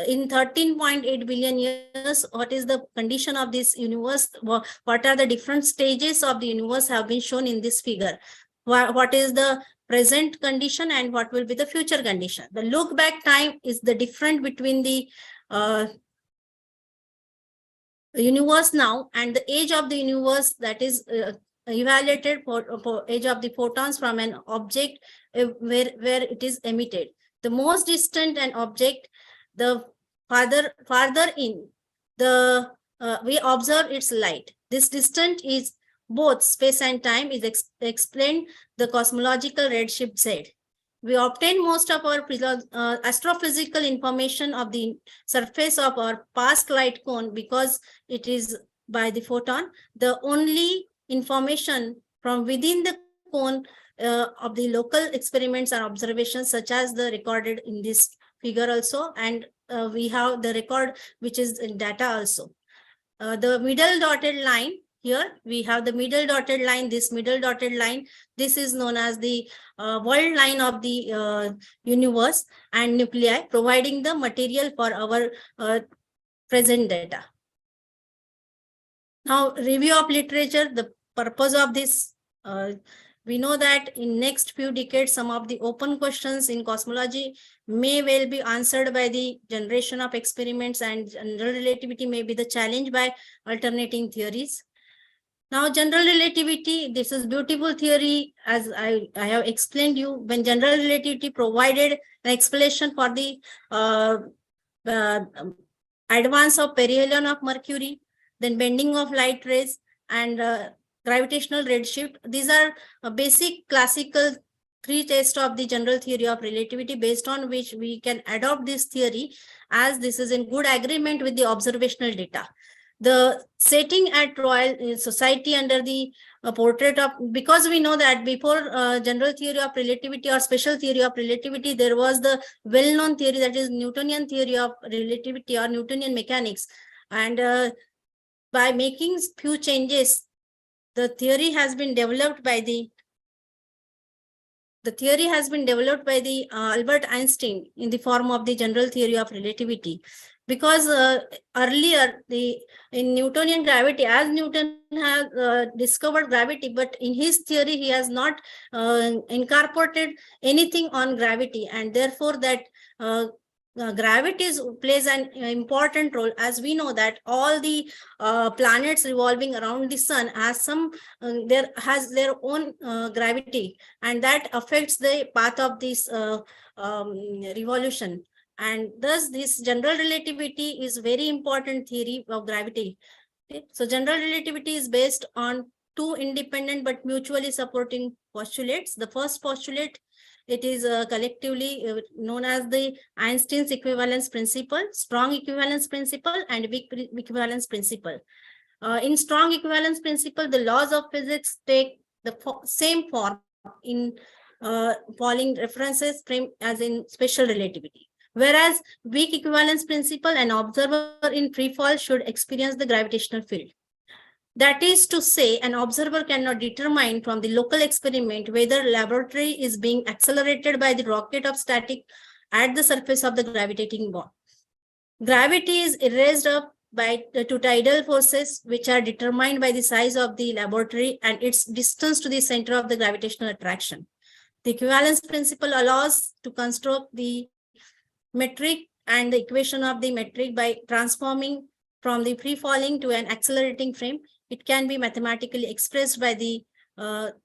In 13.8 billion years, what is the condition of this universe? What are the different stages of the universe have been shown in this figure? What is the present condition and what will be the future condition? The look back time is the difference between the universe now and the age of the universe, that is evaluated for age of the photons from an object where it is emitted. The most distant an object, the farther in the we observe its light. This distance is both space and time is explained the cosmological redshift Z. We obtain most of our astrophysical information of the surface of our past light cone because it is by the photon. The only information from within the cone of the local experiments and observations such as the recorded in this figure also, and we have the record which is in data also. The middle dotted line, here we have the middle dotted line. This middle dotted line, this is known as the world line of the universe and nuclei, providing the material for our present data. Now, review of literature, the purpose of this, we know that in next few decades, some of the open questions in cosmology may well be answered by the generation of experiments, and general relativity may be the challenge by alternating theories. Now, general relativity, this is beautiful theory, as I have explained you. When general relativity provided an explanation for the advance of perihelion of Mercury, then bending of light rays, and gravitational redshift. These are basic classical three tests of the general theory of relativity, based on which we can adopt this theory, as this is in good agreement with the observational data. The setting at Royal Society under the portrait of, because we know that before general theory of relativity or special theory of relativity, there was the well-known theory, that is Newtonian theory of relativity or Newtonian mechanics. And by making few changes, the theory has been developed by the Albert Einstein in the form of the general theory of relativity. Because earlier in Newtonian gravity, as Newton has discovered gravity, but in his theory he has not incorporated anything on gravity, and therefore that gravity plays an important role, as we know that all the planets revolving around the sun has their own gravity, and that affects the path of this revolution. And thus this general relativity is very important theory of gravity. Okay? So general relativity is based on two independent but mutually supporting postulates. The first postulate, it is collectively known as the Einstein's equivalence principle, strong equivalence principle, and weak equivalence principle. In strong equivalence principle, the laws of physics take the same form in Pauling references frame as in special relativity. Whereas weak equivalence principle, an observer in free fall should experience the gravitational field. That is to say, an observer cannot determine from the local experiment whether laboratory is being accelerated by the rocket of static at the surface of the gravitating body. Gravity is erased up to tidal forces, which are determined by the size of the laboratory and its distance to the center of the gravitational attraction. The equivalence principle allows to construct the metric and the equation of the metric by transforming from the free falling to an accelerating frame. It can be mathematically expressed by the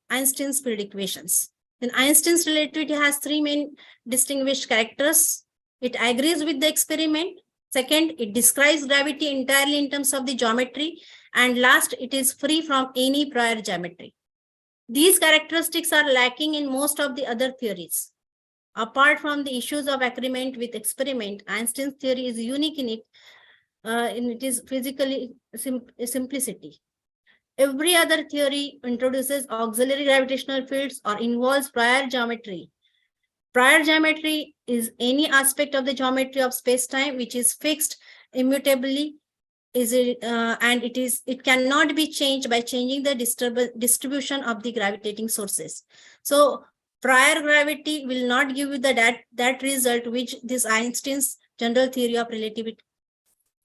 Einstein's field equations. And Einstein's relativity has three main distinguished characters. It agrees with the experiment, Second, it describes gravity entirely in terms of the geometry. And last, it is free from any prior geometry. These characteristics are lacking in most of the other theories. Apart from the issues of agreement with experiment, Einstein's theory is unique in it is physically simplicity. Every other theory introduces auxiliary gravitational fields or involves prior geometry. Prior geometry is any aspect of the geometry of space-time which is fixed immutably, and it cannot be changed by changing the distribution of the gravitating sources. So prior gravity will not give you that result which this Einstein's general theory of relativity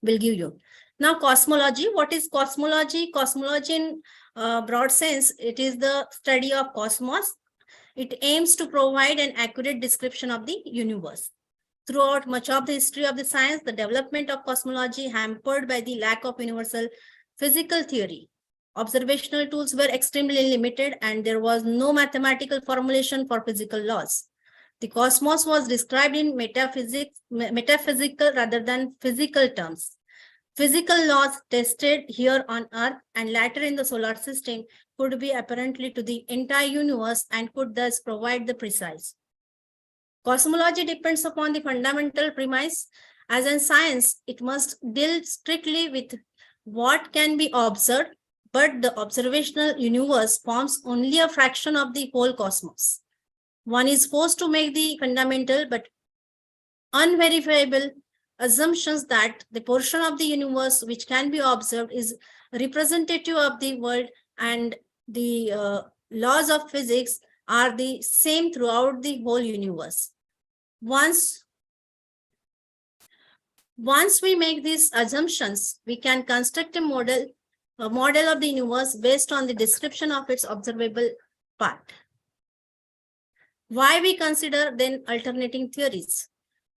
will give you. Now, cosmology. What is cosmology? Cosmology in broad sense, it is the study of cosmos. It aims to provide an accurate description of the universe. Throughout much of the history of the science, the development of cosmology hampered by the lack of universal physical theory. Observational tools were extremely limited and there was no mathematical formulation for physical laws. The cosmos was described in metaphysical rather than physical terms. Physical laws tested here on Earth and later in the solar system could be apparently to the entire universe and could thus provide the precise. Cosmology depends upon the fundamental premise. As in science, it must deal strictly with what can be observed, but the observational universe forms only a fraction of the whole cosmos. One is forced to make the fundamental but unverifiable assumptions that the portion of the universe which can be observed is representative of the world and the laws of physics are the same throughout the whole universe. Once we make these assumptions, we can construct a model of the universe based on the description of its observable part. Why we consider then alternating theories?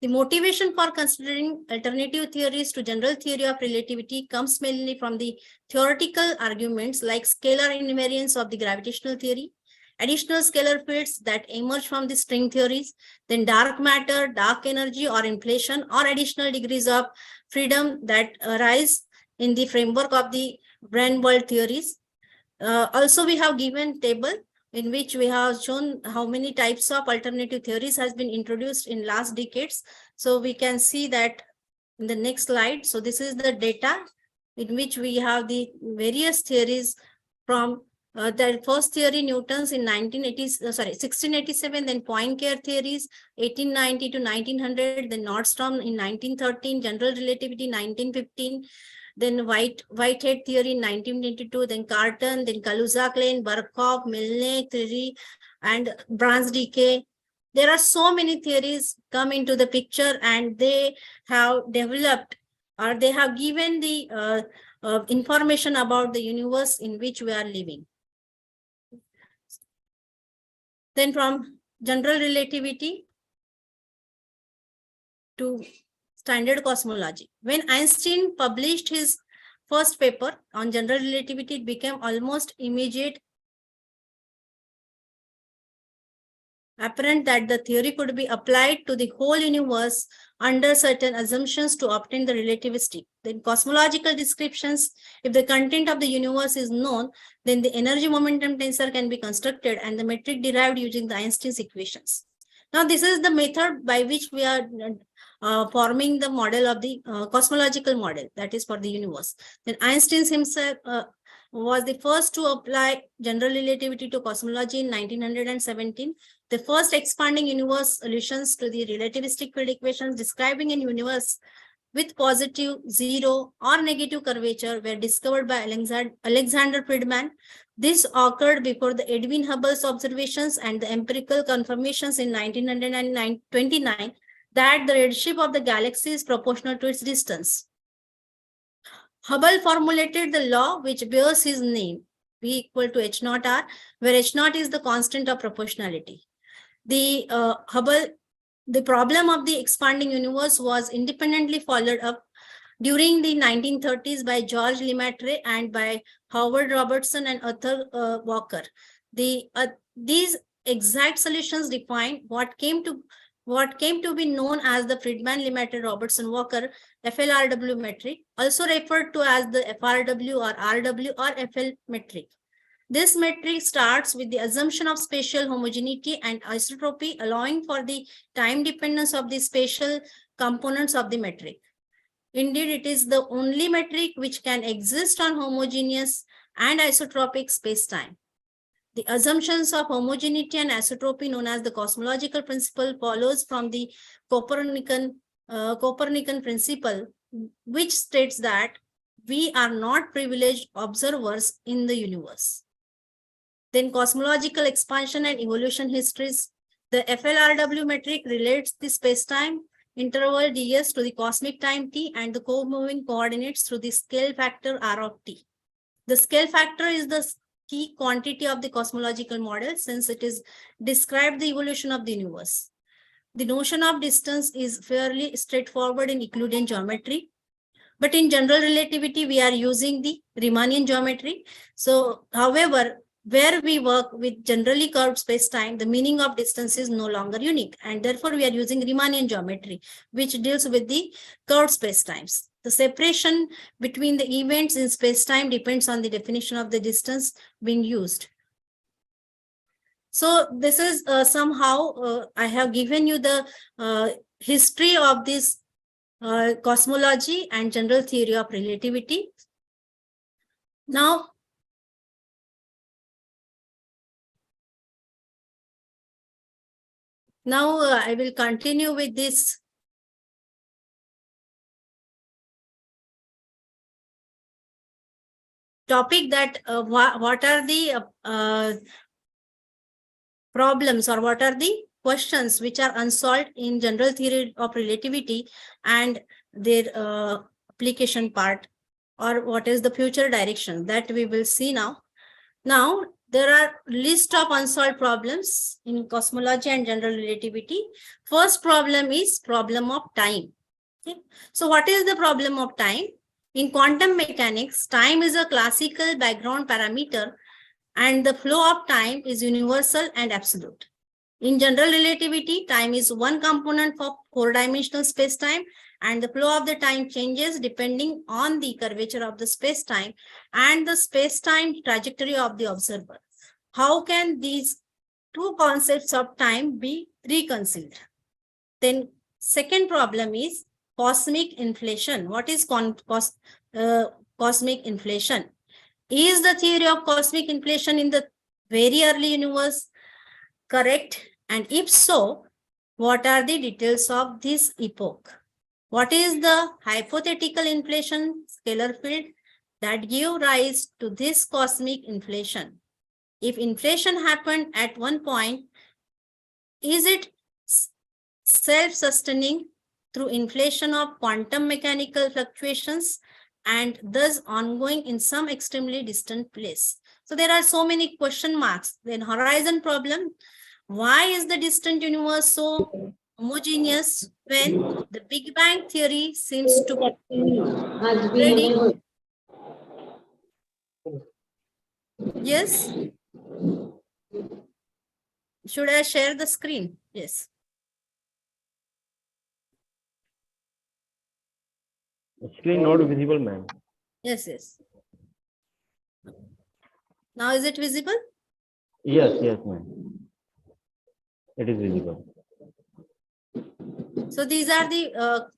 The motivation for considering alternative theories to general theory of relativity comes mainly from the theoretical arguments like scalar invariance of the gravitational theory, additional scalar fields that emerge from the string theories, then dark matter, dark energy or inflation, or additional degrees of freedom that arise in the framework of the brain world theories. Also, we have given table in which we have shown how many types of alternative theories has been introduced in last decades. So we can see that in the next slide. So this is the data in which we have the various theories from the first theory, Newton's in 1687, then Poincare theories, 1890 to 1900, then Nordstrom in 1913, general relativity 1915, then Whitehead theory in 1922, then Cartan, then Kaluza-Klein, Birkhoff, Milne theory, and Brans-Dicke. There are so many theories come into the picture and they have developed or they have given the information about the universe in which we are living. Then from general relativity to standard cosmology. When Einstein published his first paper on general relativity, it became almost immediate apparent that the theory could be applied to the whole universe under certain assumptions to obtain the relativistic. Then cosmological descriptions, if the content of the universe is known, then the energy momentum tensor can be constructed and the metric derived using the Einstein's equations. Now, this is the method by which we are forming the model of the cosmological model, that is for the universe. Then Einstein himself was the first to apply general relativity to cosmology in 1917. The first expanding universe solutions to the relativistic field equations describing a universe with positive, zero, or negative curvature were discovered by Alexander Friedman. This occurred before the Edwin Hubble's observations and the empirical confirmations in 1929 that the redshift of the galaxy is proportional to its distance. Hubble formulated the law which bears his name, V equal to H naught R, where H naught is the constant of proportionality. The problem of the expanding universe was independently followed up during the 1930s by George Lemaitre and by Howard Robertson and Arthur Walker. These exact solutions defined what came to what came to be known as the Friedman-Lemaitre-Robertson-Walker FLRW metric, also referred to as the FRW or RW or FL metric. This metric starts with the assumption of spatial homogeneity and isotropy, allowing for the time dependence of the spatial components of the metric. Indeed, it is the only metric which can exist on homogeneous and isotropic spacetime. The assumptions of homogeneity and isotropy, known as the cosmological principle, follows from the Copernican principle, which states that we are not privileged observers in the universe. Then cosmological expansion and evolution histories. The FLRW metric relates the spacetime interval ds to the cosmic time t and the co-moving coordinates through the scale factor r of t. The scale factor is the key quantity of the cosmological model, since it is described the evolution of the universe. The notion of distance is fairly straightforward in Euclidean geometry, but in general relativity, we are using the Riemannian geometry. So, however, where we work with generally curved spacetime, the meaning of distance is no longer unique, and therefore we are using Riemannian geometry, which deals with the curved spacetimes. The separation between the events in spacetime depends on the definition of the distance being used. So this is somehow I have given you the history of this cosmology and general theory of relativity. Now, I will continue with this topic, that what are the problems, or what are the questions which are unsolved in general theory of relativity and their application part, or what is the future direction, that we will see now. Now, there are list of unsolved problems in cosmology and general relativity. First problem is problem of time. Okay. So what is the problem of time? In quantum mechanics, time is a classical background parameter, and the flow of time is universal and absolute. In general relativity, time is one component for four-dimensional spacetime, and the flow of the time changes depending on the curvature of the spacetime and the spacetime trajectory of the observer. How can these two concepts of time be reconciled? Then second problem is cosmic inflation. What is cosmic inflation? Is the theory of cosmic inflation in the very early universe correct? And if so, what are the details of this epoch? What is the hypothetical inflation scalar field that give rise to this cosmic inflation? If inflation happened at one point, is it self-sustaining through inflation of quantum mechanical fluctuations and thus ongoing in some extremely distant place? So there are so many question marks. Then horizon problem. Why is the distant universe so homogeneous when the Big Bang theory seems to predict? Yes. Should I share the screen? Yes. Screen not visible, ma'am. Yes, yes. Now is it visible? Yes, yes, ma'am. It is visible. So these are the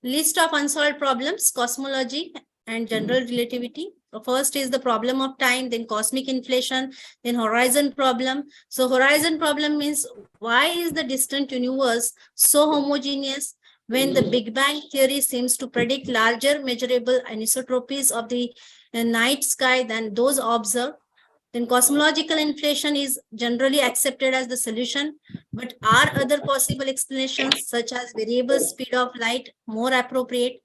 list of unsolved problems, cosmology and general relativity. So first is the problem of time, then cosmic inflation, then horizon problem. So horizon problem means, why is the distant universe so homogeneous when the Big Bang theory seems to predict larger measurable anisotropies of the night sky than those observed? Then cosmological inflation is generally accepted as the solution, but are other possible explanations such as variable speed of light more appropriate?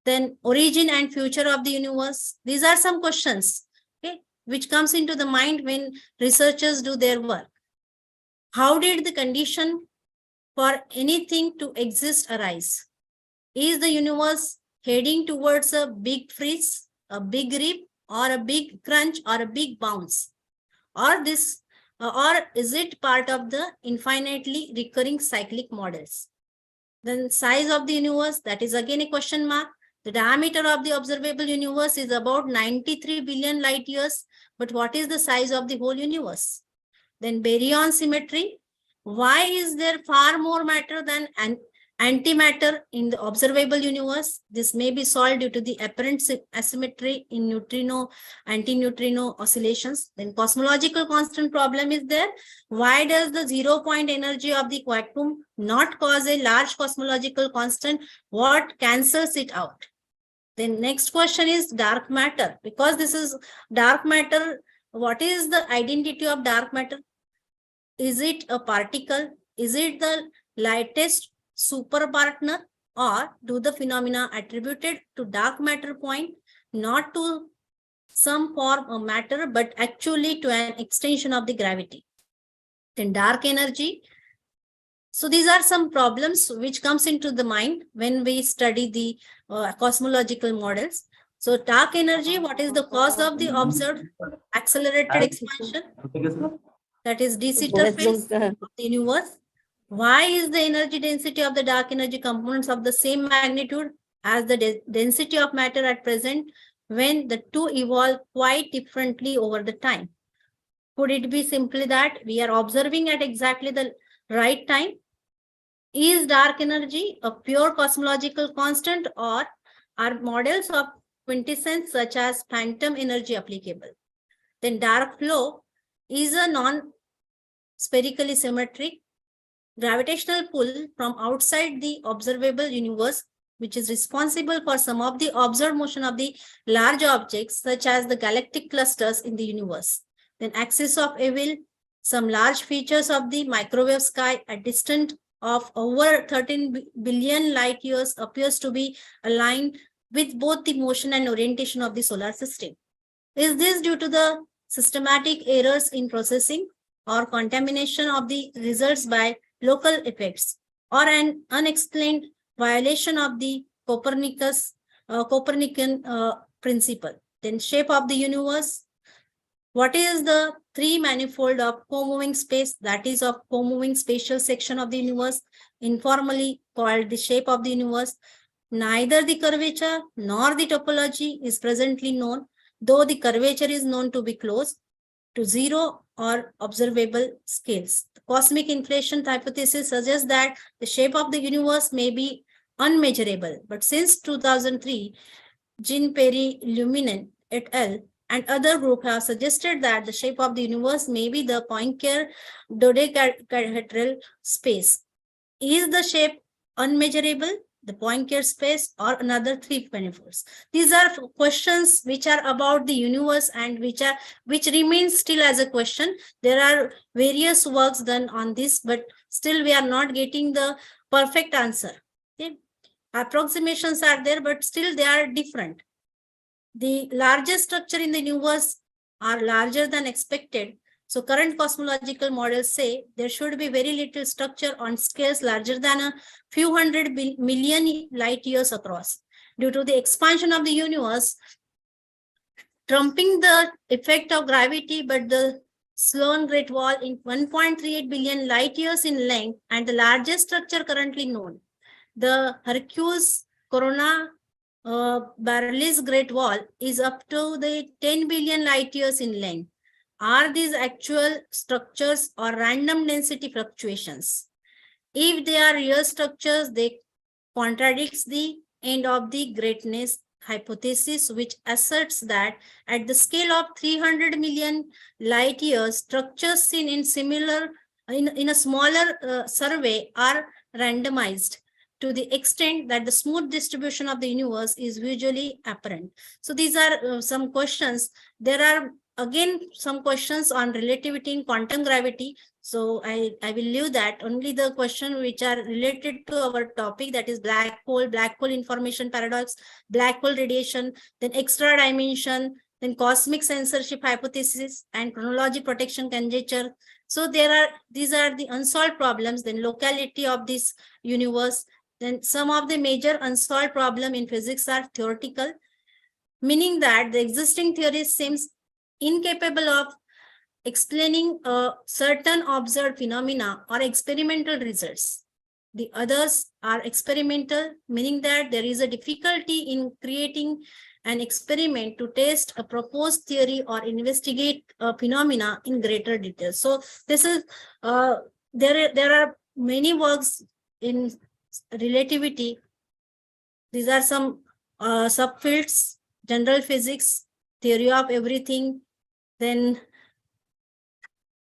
Then origin and future of the universe. These are some questions, okay, which comes into the mind when researchers do their work. How did the condition for anything to exist arise? Is the universe heading towards a big freeze, a big rip, or a big crunch, or a big bounce? Or this or is it part of the infinitely recurring cyclic models? Then size of the universe, that is again a question mark. The diameter of the observable universe is about 93 billion light years, but what is the size of the whole universe? Then baryon symmetry, why is there far more matter than antimatter in the observable universe? This may be solved due to the apparent asymmetry in neutrino, antineutrino oscillations. Then cosmological constant problem is there. Why does the 0-point energy of the vacuum not cause a large cosmological constant? What cancels it out? Then next question is dark matter. Because this is dark matter, what is the identity of dark matter? Is it a particle? Is it the lightest super partner? Or do the phenomena attributed to dark matter point not to some form of matter, but actually to an extension of the gravity? Then dark energy. So these are some problems which comes into the mind when we study the cosmological models. So dark energy, what is the cause of the observed accelerated expansion? That is DC surface of the universe. Why is the energy density of the dark energy components of the same magnitude as the density of matter at present when the two evolve quite differently over the time? Could it be simply that we are observing at exactly the right time? Is dark energy a pure cosmological constant, or are models of quintessence such as phantom energy applicable? Then dark flow is a non-spherically symmetric gravitational pull from outside the observable universe, which is responsible for some of the observed motion of the large objects such as the galactic clusters in the universe. Then axis of Evil, some large features of the microwave sky at distance of over 13 billion light years appears to be aligned with both the motion and orientation of the solar system. Is this due to the systematic errors in processing or contamination of the results by local effects, or an unexplained violation of the Copernican principle? Then shape of the universe. What is the three manifold of co-moving space, that is of co-moving spatial section of the universe, informally called the shape of the universe? Neither the curvature nor the topology is presently known, though the curvature is known to be close to zero or observable scales. The cosmic inflation hypothesis suggests that the shape of the universe may be unmeasurable, but since 2003, Jean Perry Luminen et al. And other group have suggested that the shape of the universe may be the Poincare dodecahedral space. Is the shape unmeasurable, the Poincare space, or another three manifolds? These are questions which are about the universe and which remains still as a question. There are various works done on this, but still we are not getting the perfect answer. Okay? Approximations are there, but still they are different. The largest structure in the universe are larger than expected. So current cosmological models say there should be very little structure on scales larger than a few hundred million light years across. Due to the expansion of the universe, trumping the effect of gravity, but the Sloan Great Wall in 1.38 billion light years in length and the largest structure currently known. The Hercules Corona Barrelis Great Wall is up to the 10 billion light years in length. Are these actual structures or random density fluctuations? If they are real structures, they contradicts the end of the greatness hypothesis, which asserts that at the scale of 300 million light years, structures seen in a smaller survey are randomized to the extent that the smooth distribution of the universe is visually apparent. So these are some questions. There are again some questions on relativity in quantum gravity. So I will leave that. Only the question which are related to our topic, that is black hole information paradox, black hole radiation, then extra dimension, then cosmic censorship hypothesis, and chronology protection conjecture. So these are the unsolved problems. Then locality of this universe. Then some of the major unsolved problems in physics are theoretical, meaning that the existing theory seems incapable of explaining certain observed phenomena or experimental results. The others are experimental, meaning that there is a difficulty in creating an experiment to test a proposed theory or investigate a phenomena in greater detail. So this is there are many works in relativity. These are some subfields: general physics, theory of everything, then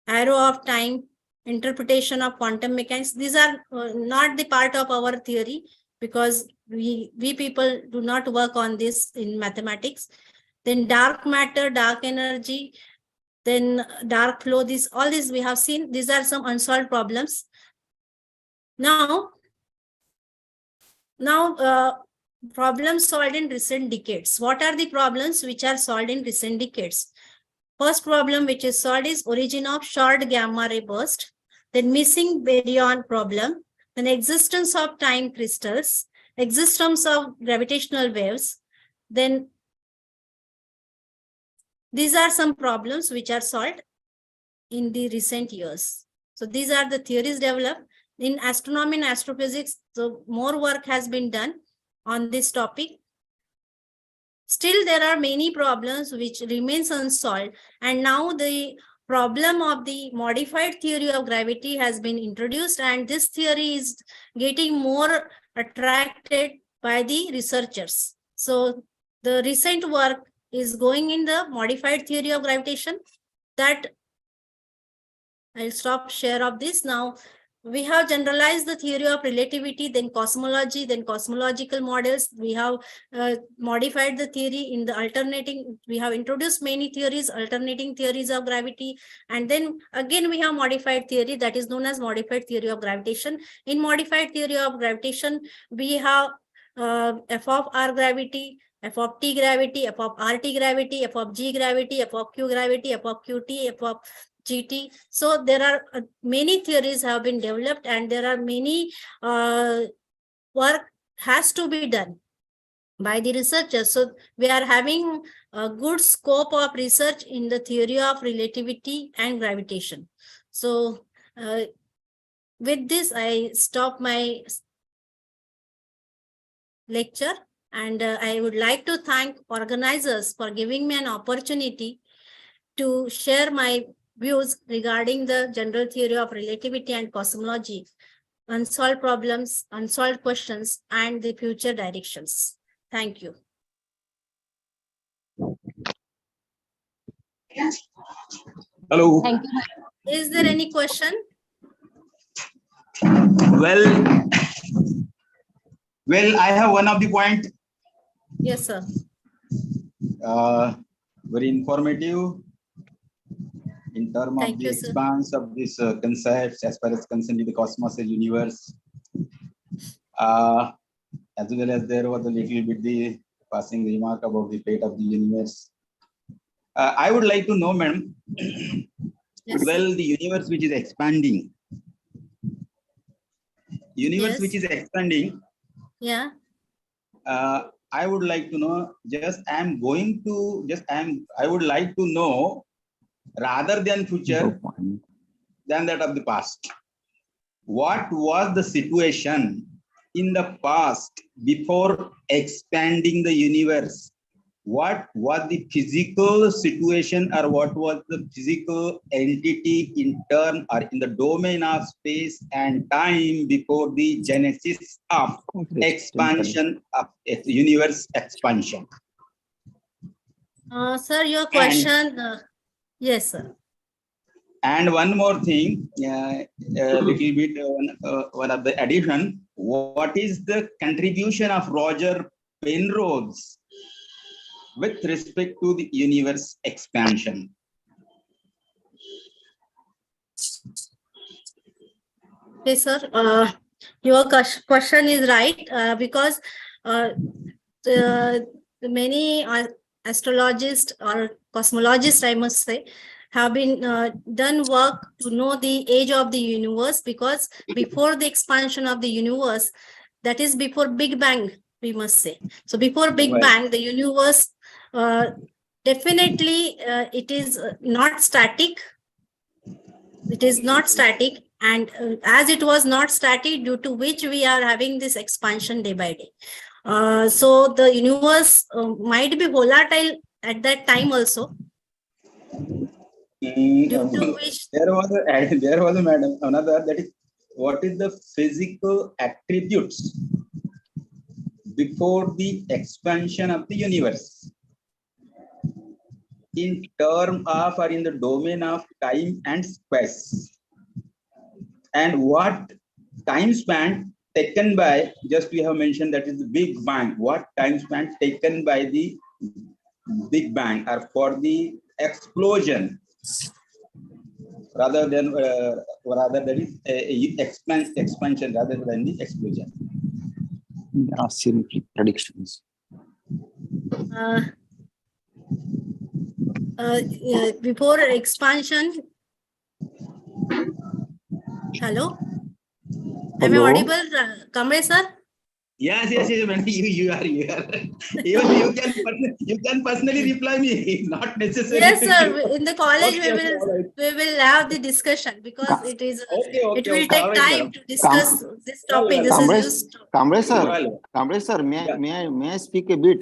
arrow of time, interpretation of quantum mechanics. These are not the part of our theory, because we people do not work on this in mathematics. Then dark matter, dark energy, then dark flow, all these we have seen. These are some unsolved problems. Now problems solved in recent decades. What are the problems which are solved in recent decades? First problem which is solved is origin of short gamma ray burst, then missing baryon problem, then existence of time crystals, existence of gravitational waves. Then these are some problems which are solved in the recent years. So these are the theories developed. In astronomy and astrophysics, so more work has been done on this topic. Still, there are many problems which remains unsolved, and now the problem of the modified theory of gravity has been introduced, and this theory is getting more attracted by the researchers. So the recent work is going in the modified theory of gravitation. That I'll stop share of this now. We have generalized the theory of relativity, then cosmology, then cosmological models. We have modified the theory in the alternating. We have introduced many theories, alternating theories of gravity. And then again, we have modified theory that is known as modified theory of gravitation. In modified theory of gravitation, we have f of r gravity, f of t gravity, f of rt gravity, f of g gravity, f of q gravity, f of qt, f of GT. So there are many theories have been developed, and there are many work has to be done by the researchers. So we are having a good scope of research in the theory of relativity and gravitation. So with this, I stop my lecture, and I would like to thank organizers for giving me an opportunity to share my views regarding the general theory of relativity and cosmology, unsolved problems, unsolved questions, and the future directions. Thank you. Hello. Thank you. Is there any question? Well, I have one of the point. Yes, sir. Very informative in terms of the expanse of these concepts as far as concerned the cosmos and universe. As well as there was a little bit the passing remark about the fate of the universe. I would like to know, madam, well, the universe which is expanding, which is expanding, yeah. I would like to know, I would like to know, rather than future, than that of the past. What was the situation in the past before expanding the universe? What was the physical situation, or what was the physical entity in term or in the domain of space and time before the genesis of expansion of universe expansion? Sir, your question, yes, sir. And one more thing, a little bit, one of the addition, what is the contribution of Roger Penrose with respect to the universe expansion? Okay, sir. Your question is right, because many astrologists or cosmologists, I must say, have been done work to know the age of the universe, because before the expansion of the universe, that is before Big Bang, we must say. So before Big Bang, the universe, definitely it is not static. It is not static, and as it was not static, due to which we are having this expansion day by day. So the universe might be volatile at that time also, due to which there was a madam another, that is, what is the physical attributes before the expansion of the universe in term of or in the domain of time and space, and what time span taken by, just we have mentioned, that is the Big Bang, what time span taken by the Big Bang or for the explosion, rather than expansion rather than the explosion. There are simple predictions. Before expansion. Hello? Am I audible, Kamre sir? Yes, man. You are. Even you can personally reply me. Not necessary. Yes, sir. In the college, Okay, we will have the discussion, because it is it will take All right, time madam. to discuss this topic. This is used. Kamre sir, may I speak a bit,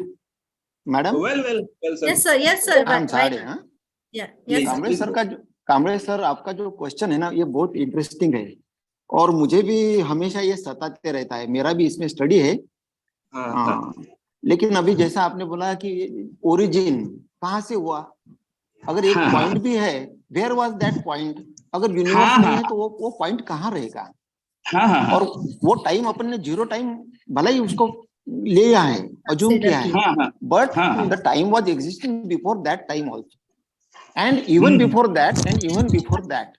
madam? Well, sir. Yes, sir. Yes, sir. I'm sorry, huh? Yeah. Yes, sir. Kamre sir, आपका जो question है ना, ये बहुत interesting है और मुझे भी हमेशा ये सताते रहता है। मेरा भी इसमें स्टडी है। लेकिन अभी जैसा आपने बोला कि ओरिजिन कहाँ से हुआ, अगर एक पॉइंट भी है, वेयर वाज दैट पॉइंट, अगर यूनिवर्स नहीं है तो वो पॉइंट कहाँ रहेगा। और वो टाइम अपन ने जीरो टाइम भले ही उसको ले आए, अज्यूम किया है, but the time was existing before that time also, and even before that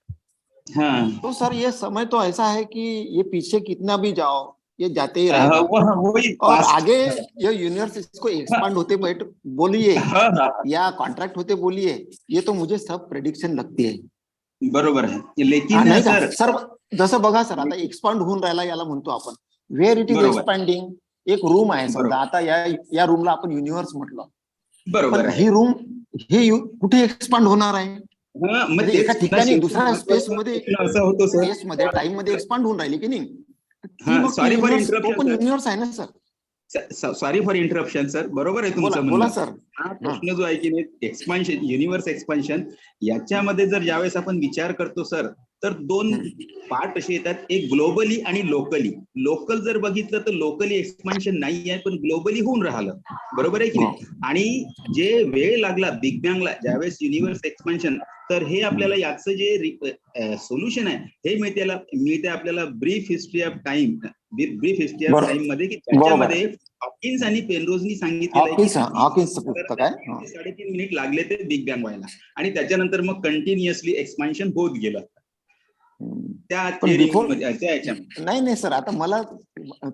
तो सर ये समय तो ऐसा है कि ये पीछे कितना भी जाओ, ये जाते ही रहेगा। और आगे ये यूनिवर्स इसको एक्सपांड होते बोलिए या कॉन्ट्रैक्ट होते बोलिए, ये तो मुझे सब प्रेडिक्शन लगती है। बरोबर आहे, लेकिन सर जसं बघा सर, आता एक्सपांड होऊन राहिला याला म्हणतो आपण, वेअर इट इज एक्सपांडिंग। एक रूम आहे समजा, आता या रूमला आपण युनिवर्स म्हटलं, बरोबर, ही रूम हे कुठे एक्सपांड होणार आहे, म्हणजे एका ठिकाणी दुसऱ्या स्पेस मध्ये टाइम मध्ये एक्सपांड होऊन राहिली की नाही। सॉरी फॉर इंटरप्शन, युनिवर्स आहे ना sir, sorry for interruption sir, बरोबर आहे तुमचं बोला सर। हा प्रश्न जो आहे की नाही, एक्सपान्शन, युनिवर्स एक्सपान्शन, याच्यामध्ये जर ज्यावेळेस आपण विचार करतो सर, तर दोन पार्ट असे येतात, एक ग्लोबली आणि लोकली। लोकल जर बघितलं तर लोकली एक्सपान्शन नाही आहे, पण ग्लोबली होऊन राहिलं, बरोबर आहे की नाही। आणि जे वेळ लागला बिग बँगला, ज्यावेळेस युनिवर्स एक्सपान्शन, तर हे आपल्याला याचं जे सोल्युशन आहे हे मिळते आपल्याला ब्रीफ हिस्ट्री ऑफ टाइम मध्ये, की त्याच्यामध्ये हॉकिन्स आणि पेनरोजनी सांगितलेलं आहे की 3.5 मिनिट लागले ते बिग बँग व्हायला, आणि त्याच्यानंतर मग कंटिन्युअसली एक्सपान्शन होत गेलं त्या नाही सर। आता मला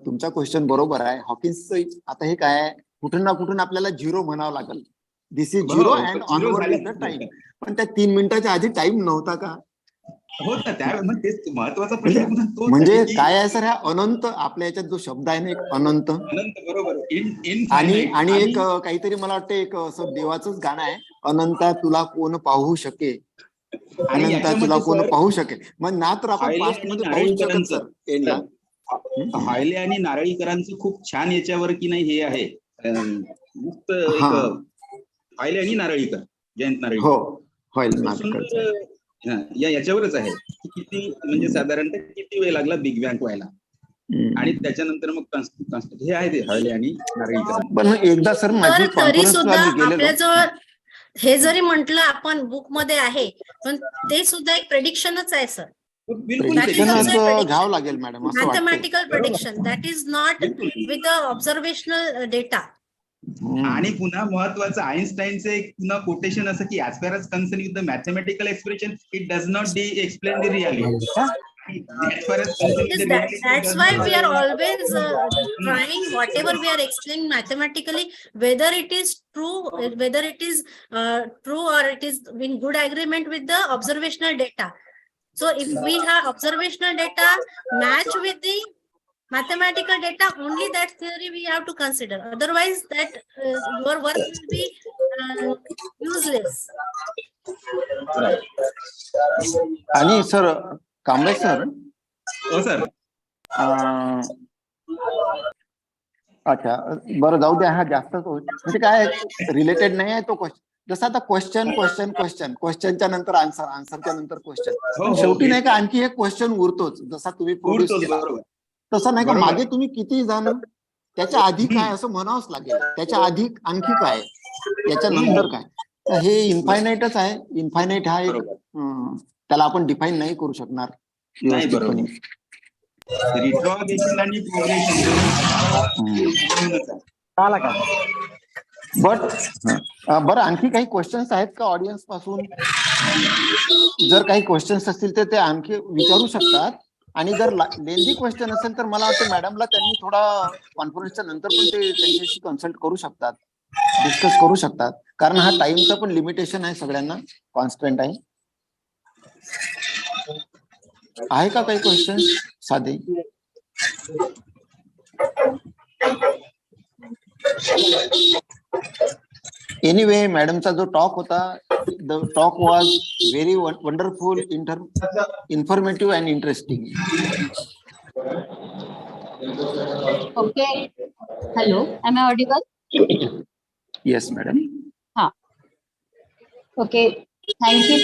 तुमचा क्वेश्चन बरोबर आहे, हॉकिन्सचं आता हे काय, कुठून ना कुठून आपल्याला झिरो म्हणावं लागेल, this is zero and onward is the time, पण त्या 3 मिनिटाच्या आधी टाइम नव्हता का, होता त्यावेळेस महत्वाचा प्रश्न म्हणजे काय आहे सर, हा अनंत आपल्या याच्यात जो शब्द आहे ना, एक अनंत, बरोबर, आणि एक काहीतरी मला वाटतं एक असं देवाचंच गाणं आहे, अनंता तुला कोण पाहू शके, अनंता तुला कोण पाहू शकेल, मग ना तर आपण पास्ट मध्ये पाहू शकत सर। हायले आणि नारळीकरांचं खूप छान याच्यावर की नाही हे आहे, मस्त हायले आणि नारळीकर, जयंत नारळीकर, याच्यावरच आहे की किती, म्हणजे साधारणतः किती वेळ लागला बिग बँग व्हायला, आणि त्याच्यानंतर मग हे आहे ते हायले आणि नारळीकर। पण एकदा सर माझी तरी सुद्धा आपल्याजवळ हे जरी म्हटलं आपण बुक मध्ये आहे, पण ते सुद्धा एक प्रेडिक्शनच आहे सर, घ्यावं लागेल madam, mathematical prediction, that is not with the observational data. आणि पुन्हा महत्वाचं आईन्स्टाईनचं एक पुन्हा कोटेशन असं की as far as concern with the mathematical expression, it does not explain the reality. That's why we are always trying whatever we are explaining mathematically, whether it is true, whether it is true or it is in good agreement with the observational data. So if we have observational data match with the mathematical data, only that theory we have to consider. Otherwise, that your work will be useless. आणि sir Kamble sir हो sir. अच्छा बरं जाऊ द्या, हा जास्तच म्हणजे काय रिलेटेड नाही आहे तो क्वेश्चन. जसं आता क्वेश्चनच्या नंतर आन्सर, आन्सरच्या नंतर क्वेश्चन, पण शेवटी नाही का आणखी एक क्वेश्चन उरतोच. जसा तुम्ही प्रोड्यूस केला तसं नाही का मागे तुम्ही किती जण त्याच्या आधी काय असं म्हणावंच लागेल. त्याच्या आधी आणखी काय, त्याच्या नंतर काय, तर हे इन्फायनाईटच आहे. इन्फायनाईट हा एक त्याला आपण डिफाईन नाही करू शकणार व्यवस्थितपणे. रिट्रॉगेशन आणि प्रोग्रेशन बट बरं आणखी काही क्वेश्चन्स आहेत का ऑडियन्स पासून? जर काही क्वेश्चन्स असतील तर ते आणखी विचारू शकतात. आणि जर लेंदी क्वेश्चन असेल तर मला वाटतं मॅडमला त्यांनी थोडा कॉन्फरन्सच्या नंतर पण ते त्यांच्याशी कन्सल्ट करू शकतात, डिस्कस करू शकतात. कारण हा टाइमचा पण लिमिटेशन आहे, सगळ्यांना कॉन्स्टंट आहे. आहे का काही क्वेश्चन साधे? एनिवे मॅडमचा जो टॉक होता, the talk was very wonderful, informative and interesting. Okay. Hello, am I audible? Yes, madam. Okay. Thank you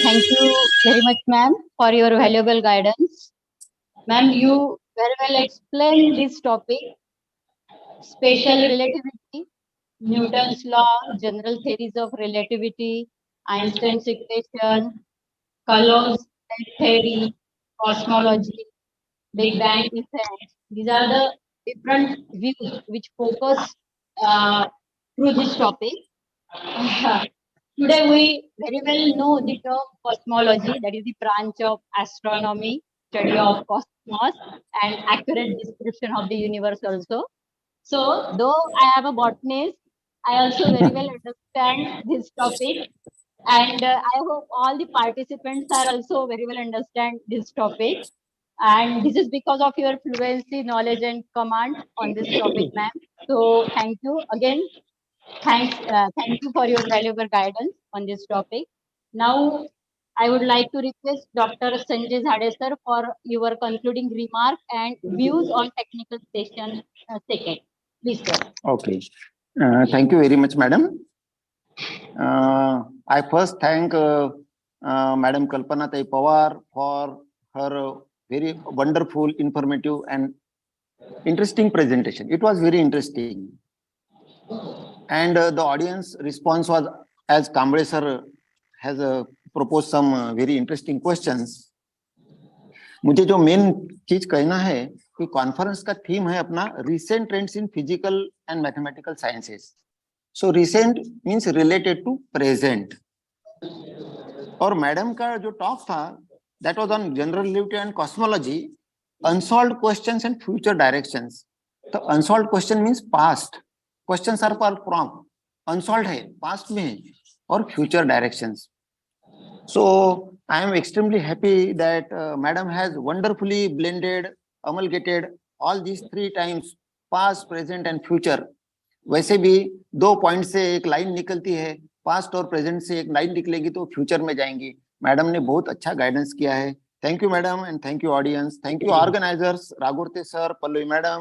very much, ma'am, for your valuable guidance. Ma'am, you very well explained this topic: special relativity, Newton's law, general theories of relativity, Einstein's equation, Coulomb's theory, cosmology, Big Bang effect. These are the different views which focus through this topic. Today we very well know the term cosmology, that is the branch of astronomy, study of cosmos and accurate description of the universe also. So though I am a botanist, I also very well understand this topic, and I hope all the participants are also very well understand this topic. And this is because of your fluency, knowledge, and command on this topic, ma'am. So thank you again. Thank you for your valuable guidance on this topic. Now, I would like to request Dr. Sanjay Zade sir for your concluding remark and views on technical session second. Please, sir. Okay. Thank you very much, madam. I first thank Madam Kalpana Tai Pawar for her very wonderful, informative, and interesting presentation. It was very interesting. And the audience response was, as Kamble sir has proposed some very interesting questions. मुझे जो main चीज कहना है कि conference का theme है अपना recent trends in physical and mathematical sciences. So recent means related to present. और मैडम का जो टॉक था that was on general relativity and cosmology, unsolved questions and future directions. तो unsolved question means past, questions are for from unsolved है, past में है, और future directions. So I am extremely happy that Madam has wonderfully blended, amalgamated all these three times, past, present and future. वैसे भी दो point से एक line निकलती है, पास्ट और प्रेजेंट से एक लाइन निकलेगी तो फ्यूचर में जाएंगी. मैडम ने बहुत अच्छा गाइडेंस किया है. Thank you madam and thank you audience. Thank you organisers, रागुर्ते sir, Pallavi madam,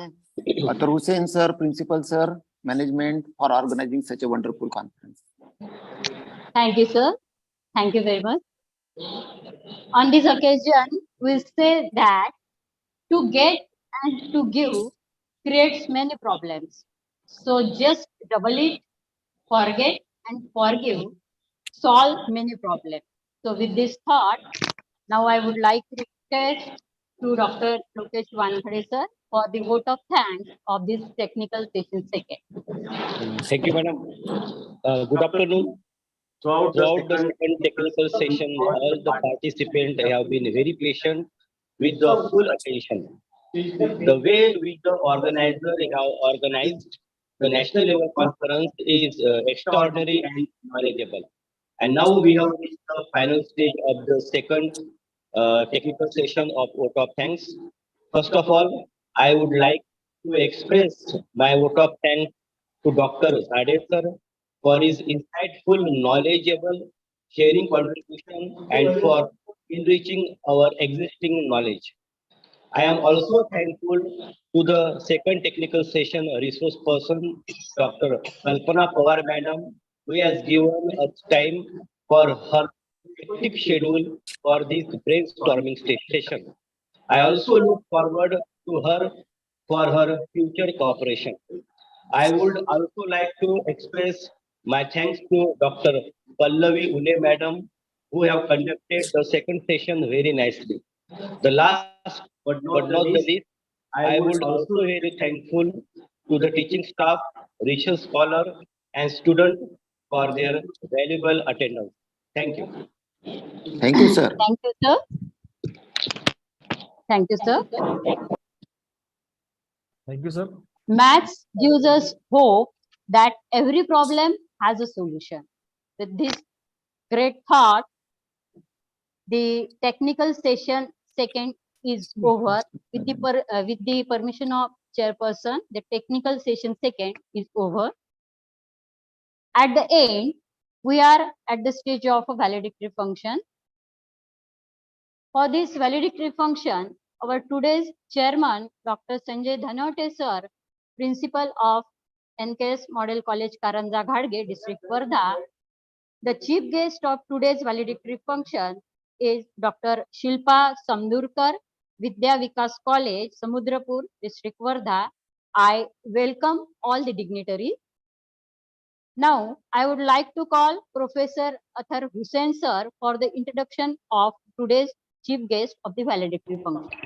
Athar Hussain sir, principal sir, management for organising such a wonderful conference. Thank you, sir. Thank you very much. On this occasion, we say that to get and to give creates many problems. So just double it, forget and forgive, solve many problems. So with this thought, now I would like to request to Dr. Lokesh Wankhede sir for the vote of thanks of this technical session second. Thank you, madam. Good afternoon. Throughout the second technical session, all the participants have been very patient with the full attention. The way which the organizer have organized the national level conference is extraordinary and knowledgeable. And now we have reached the final stage of the second technical session of vote of thanks. First of all, I would like to express my vote of thanks to Dr. Zade sir for his insightful, knowledgeable, sharing contribution, and for enriching our existing knowledge. I am also thankful to the second technical session resource person, Dr. Kalpana Pawar Madam, who has given us time for her hectic schedule for this brainstorming session. I also look forward to her for her future cooperation. I would also like to express my thanks to Dr. Pallavi Une Madam, who have conducted the second session very nicely. The last but not the least, I would also very thankful to the teaching staff, research scholar, and student for their valuable attendance. Thank you. Thank you, sir. Thank you, sir. Thank you, sir. Thank you, sir. Maths gives us hope that every problem has a solution. With this great thought, the technical session second is over. With the permission of chairperson, the technical session second is over. At the end, we are at the stage of a valedictory function. For this valedictory function, our today's chairman, Dr. Sanjay Dhanwate sir, principal of NKS Model College, Karanja Ghadge, District Wardha. The chief guest of today's valedictory function is Dr. Shilpa Samdurkar, Vidya Vikas College, Samudrapur, District Wardha. I welcome all the dignitaries. Now, I would like to call Professor Athar Hussain sir for the introduction of today's chief guest of the valedictory function.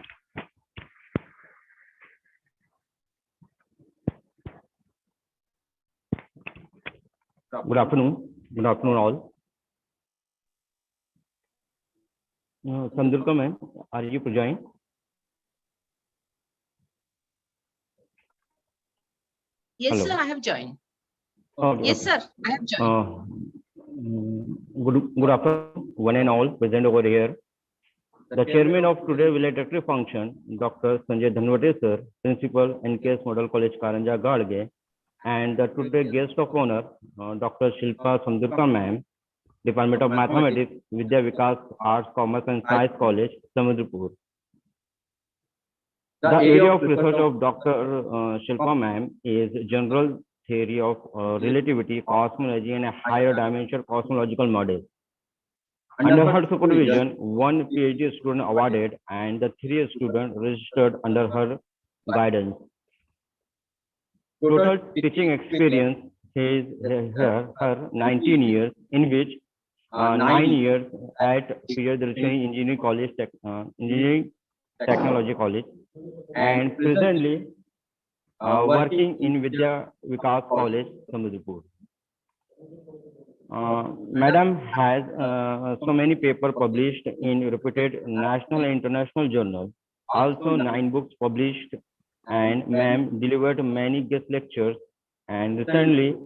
Good afternoon. Good afternoon, all. Samdurkar ma'am, are you present? Yes, Hello. sir, I have joined. Okay, Yes, okay. sir, I have joined. Good afternoon, one and all present over here. The chairman of today's valedictory function, Dr. Sanjay Dhanwate sir, principal, NKS Model College, Karanja Ghadge, and the today guest of honor, Dr. Shilpa Samdurkar ma'am, Department of Mathematics, Vidya Vikas Arts, Commerce and Science College, Samudrapur. The area of research of Dr. Shilpa ma'am is general theory of relativity, cosmology, and a higher dimension cosmological model. Under her supervision, one PhD student awarded and the 3 students registered under her guidance. Total teaching experience is her 19 years, in which 9 years at Priyadarshini Engineering College, Engineering Technology College, and presently working in Vidya Vikas College, Samudrapur. Madam has so many papers published in reputed national and international journals, also 9 books published, and ma'am delivered many guest lectures, and recently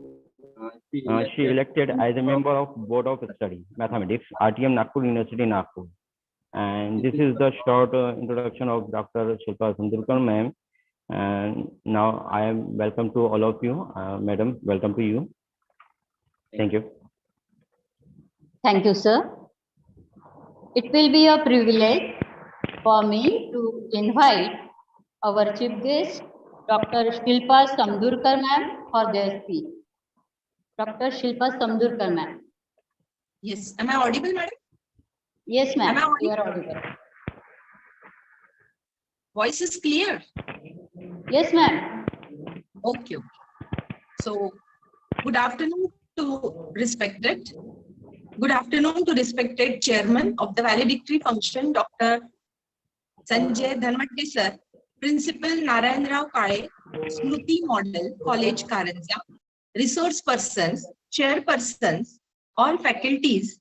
she elected as a member of Board of Study Mathematics, RTM Nagpur University, Nagpur. And this is the short introduction of Dr. Shilpa Samdurkar ma'am. And now I am welcome to all of you. Madam, welcome to you. Thank you. Thank you, sir. It will be a privilege for me to invite our chief guest, Dr. Shilpa Samdurkar ma'am, for their speech. Dr. Shilpa Samdurkar ma'am. Yes, am I audible, madam? Yes, ma'am. Am I You are audible? audible. Voice is clear. Yes, ma'am. Okay. So, good afternoon to respected. Good afternoon to respected chairman of the valedictory function, Dr. Sanjay Dhanwate sir, Principal Narayan Rao Kale, Smruti Model College, Karanja, resource persons, chairpersons, all faculties,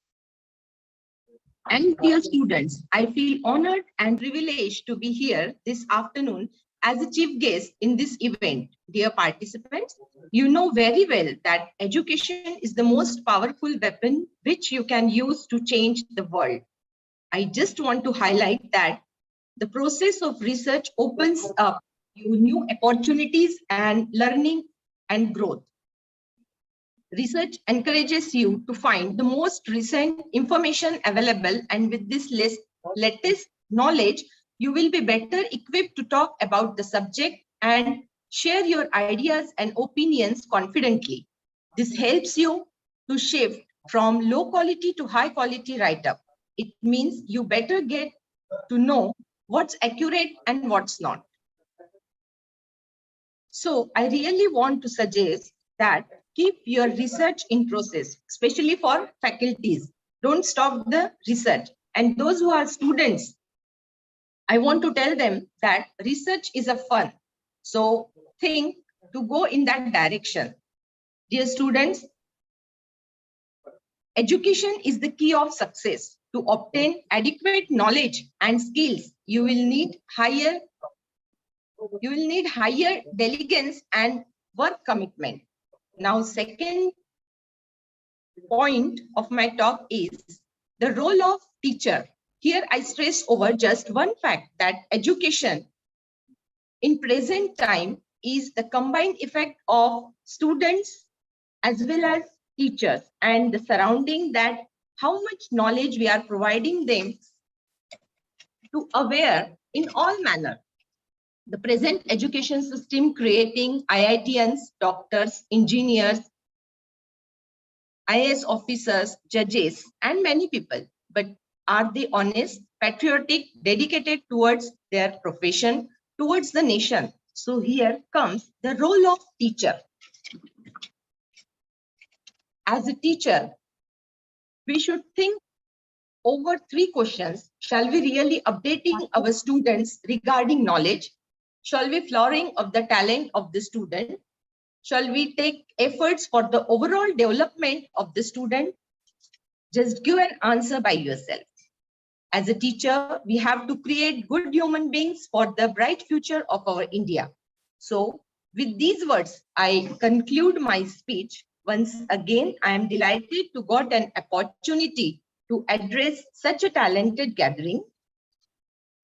and dear students. I feel honored and privileged to be here this afternoon as a chief guest in this event. Dear participants, you know very well that education is the most powerful weapon which you can use to change the world. I just want to highlight that the process of research opens up you new opportunities and learning and growth. Research encourages you to find the most recent information available, and with this latest knowledge, you will be better equipped to talk about the subject and share your ideas and opinions confidently. This helps you to shift from low quality to high quality write-up. It means you better get to know what's accurate and what's not. So I really want to suggest that keep your research in process, especially for faculties. Don't stop the research. And those who are students, I want to tell them that research is a fun. So think to go in that direction. Dear students, education is the key of success. To obtain adequate knowledge and skills, you will need higher diligence and work commitment. Now, second point of my talk is the role of teacher. Here I stress over just one fact, that education in present time is the combined effect of students as well as teachers and the surrounding, that how much knowledge we are providing them to aware in all manner. The present education system creating IITians, doctors, engineers, IAS officers, judges, and many people. But are they honest, patriotic, dedicated towards their profession, towards the nation? So here comes the role of teacher. As a teacher, we should think over three questions. Shall we really updating our students regarding knowledge? Shall we flowering of the talent of the student? Shall we take efforts for the overall development of the student? Just give an answer by yourself. As a teacher, we have to create good human beings for the bright future of our India. So with these words, I conclude my speech. Once again, I am delighted to got an opportunity to address such a talented gathering.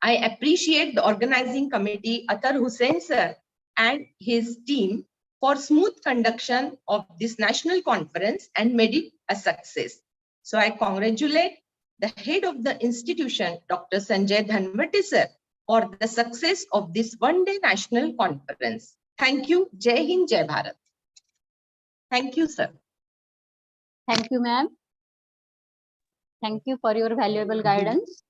I appreciate the organizing committee, Atar Hussain sir, and his team for smooth conduction of this national conference and made it a success. So I congratulate the head of the institution, Dr. Sanjay Dhanwate sir, for the success of this one-day national conference. Thank you. Jai Hind, Jai Bharat. Thank you, sir. Thank you, ma'am. Thank you for your valuable guidance.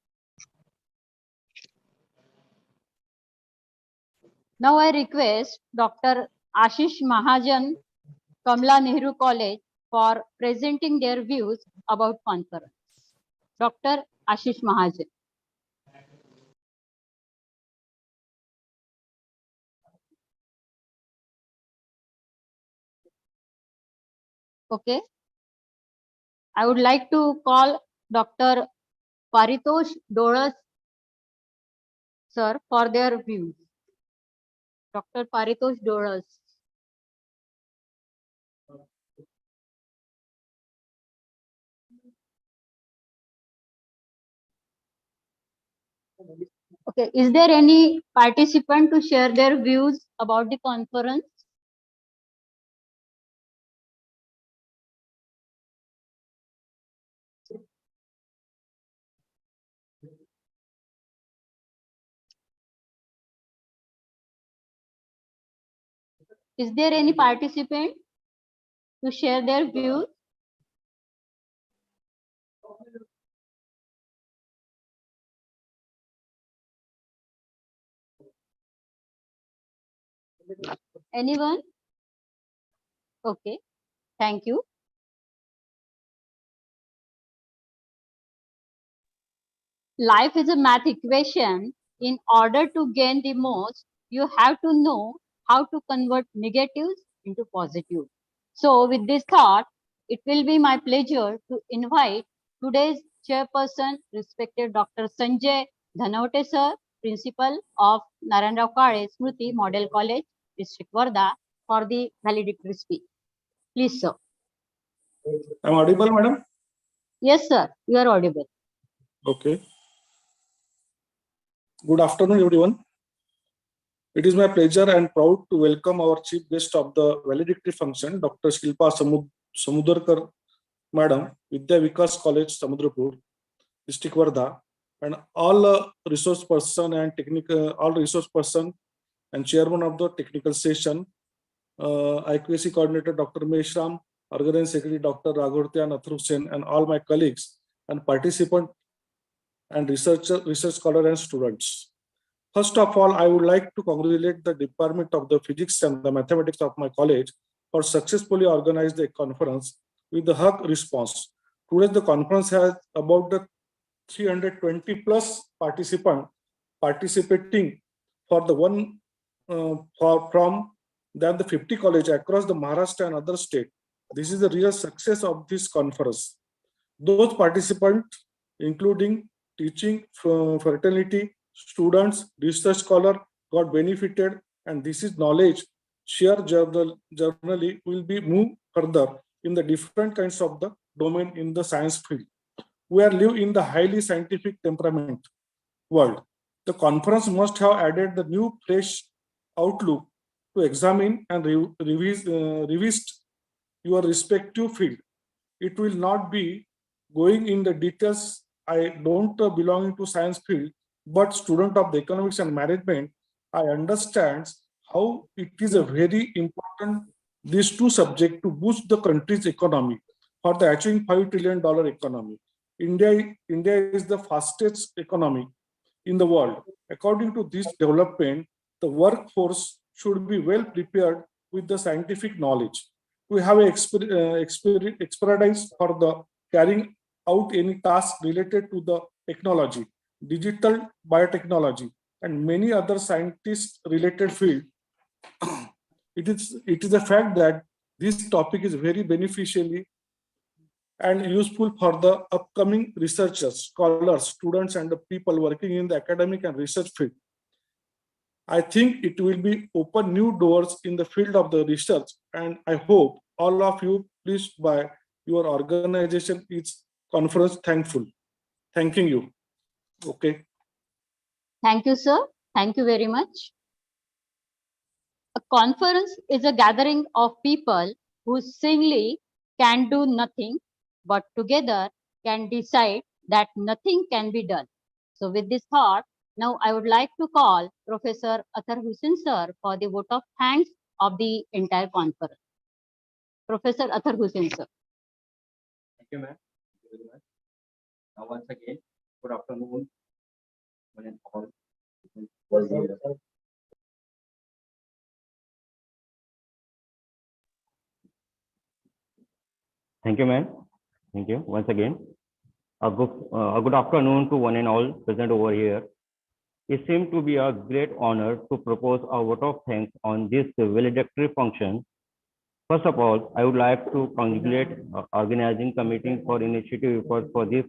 Now I request Dr. Ashish Mahajan, Kamla Nehru College, for presenting their views about conference. Dr. Ashish Mahajan. Okay. I would like to call Dr. Paritosh Doras sir for their views. Dr. Paritosh Doras. Okay, is there any participant to share their views about the conference? Is there any participant to share their views? Anyone? Okay, thank you. Life is a math equation. In order to gain the most, you have to know how to convert negatives into positive. So with this thought, it will be my pleasure to invite today's chairperson, respected Dr. Sanjay Dhanwate sir, Principal of Narayan Rao Kale Smriti Model College, District Wardha, for the valedictory speech. Please, sir. I'm audible, madam? Yes, sir. You are audible. Okay. Good afternoon, everyone. It is my pleasure and proud to welcome our chief guest of the valedictory function, Dr. Shilpa Samudarkar Madam, Vidya Vikas College, Samudrapur, District Wardha, and all resource person and technical, all resource person and chairman of the technical session, IQAC coordinator Dr. Meshram, organizing secretary Dr. Ragurti and Athur Hussain, and all my colleagues and participants and research scholar and students. First of all, I would like to congratulate the Department of the Physics and the Mathematics of my college for successfully organized a conference with the hug response. Today, the conference has about the 320 plus participants participating for the one from than the 50 college across the Maharashtra and other states. This is the real success of this conference. Those participants, including teaching fraternity, students, research scholar, got benefited, and this is knowledge shared journally will be moved further in the different kinds of the domain in the science field. We are live in the highly scientific temperament world. The conference must have added the new fresh outlook to examine and revisit your respective field. It will not be going in the details. I don't belong to science field, but student of the economics and management, I understand how it is a very important these two subjects to boost the country's economy for the achieving $5 trillion economy. India is the fastest economy in the world. According to this development, the workforce should be well prepared with the scientific knowledge. We have expertise for the carrying out any task related to the technology, digital biotechnology, and many other scientist-related fields. It is a fact that this topic is very beneficially and useful for the upcoming researchers, scholars, students, and the people working in the academic and research field. I think it will be open new doors in the field of the research, and I hope all of you pleased by your organization is conference thankful. Thanking you. Okay. Thank you, sir. Thank you very much. A conference is a gathering of people who singly can do nothing, but together can decide that nothing can be done. So with this thought, now I would like to call Professor Athar Hussain sir for the vote of thanks of the entire conference. Professor Athar Hussain sir. Thank you, ma'am. Thank you very much. Now, once again, good afternoon, one and all. Thank you, ma'am. Thank you once again. A good afternoon to one and all present over here. It seems to be a great honor to propose a vote of thanks on this valedictory function. First of all, I would like to congratulate organizing committee for initiative for this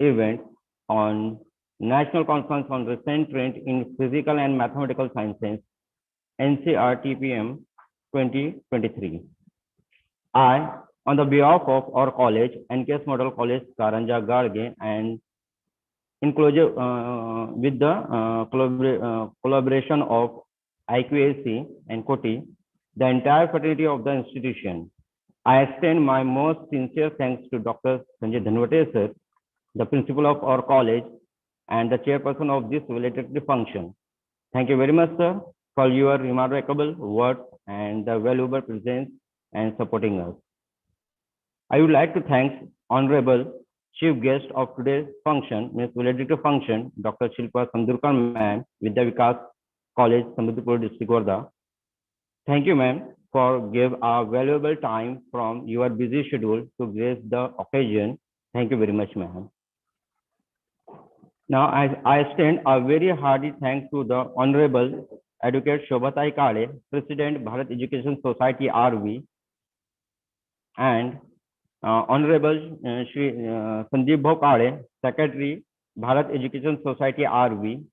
event on National Conference on Recent Trend in Physical and Mathematical Sciences, NCRTPM 2023. I, on the behalf of our college, NKS Model College, Karanja Garge, and inclusive with the collaboration of IQAC and COTI, the entire fraternity of the institution, I extend my most sincere thanks to Dr. Sanjay Dhanwate sir, the principal of our college, and the chairperson of this valedictory function. Thank you very much, sir, for your remarkable words and the valuable presence and supporting us. I would like to thank Honorable Chief Guest of today's function, Ms. Valedictory Function, Dr. Shilpa Samdurkar ma'am, Vidya Vikas College, Samudrapur District, Wardha. Thank you, ma'am, for give a valuable time from your busy schedule to grace the occasion. Thank you very much, ma'am. Now, I extend a very hearty thanks to the Honorable Advocate Shobhatai Kale, President, Bharat Education Society, RV, and Honorable Shri Sandeep Bhokale, Secretary, Bharat Education Society, RV,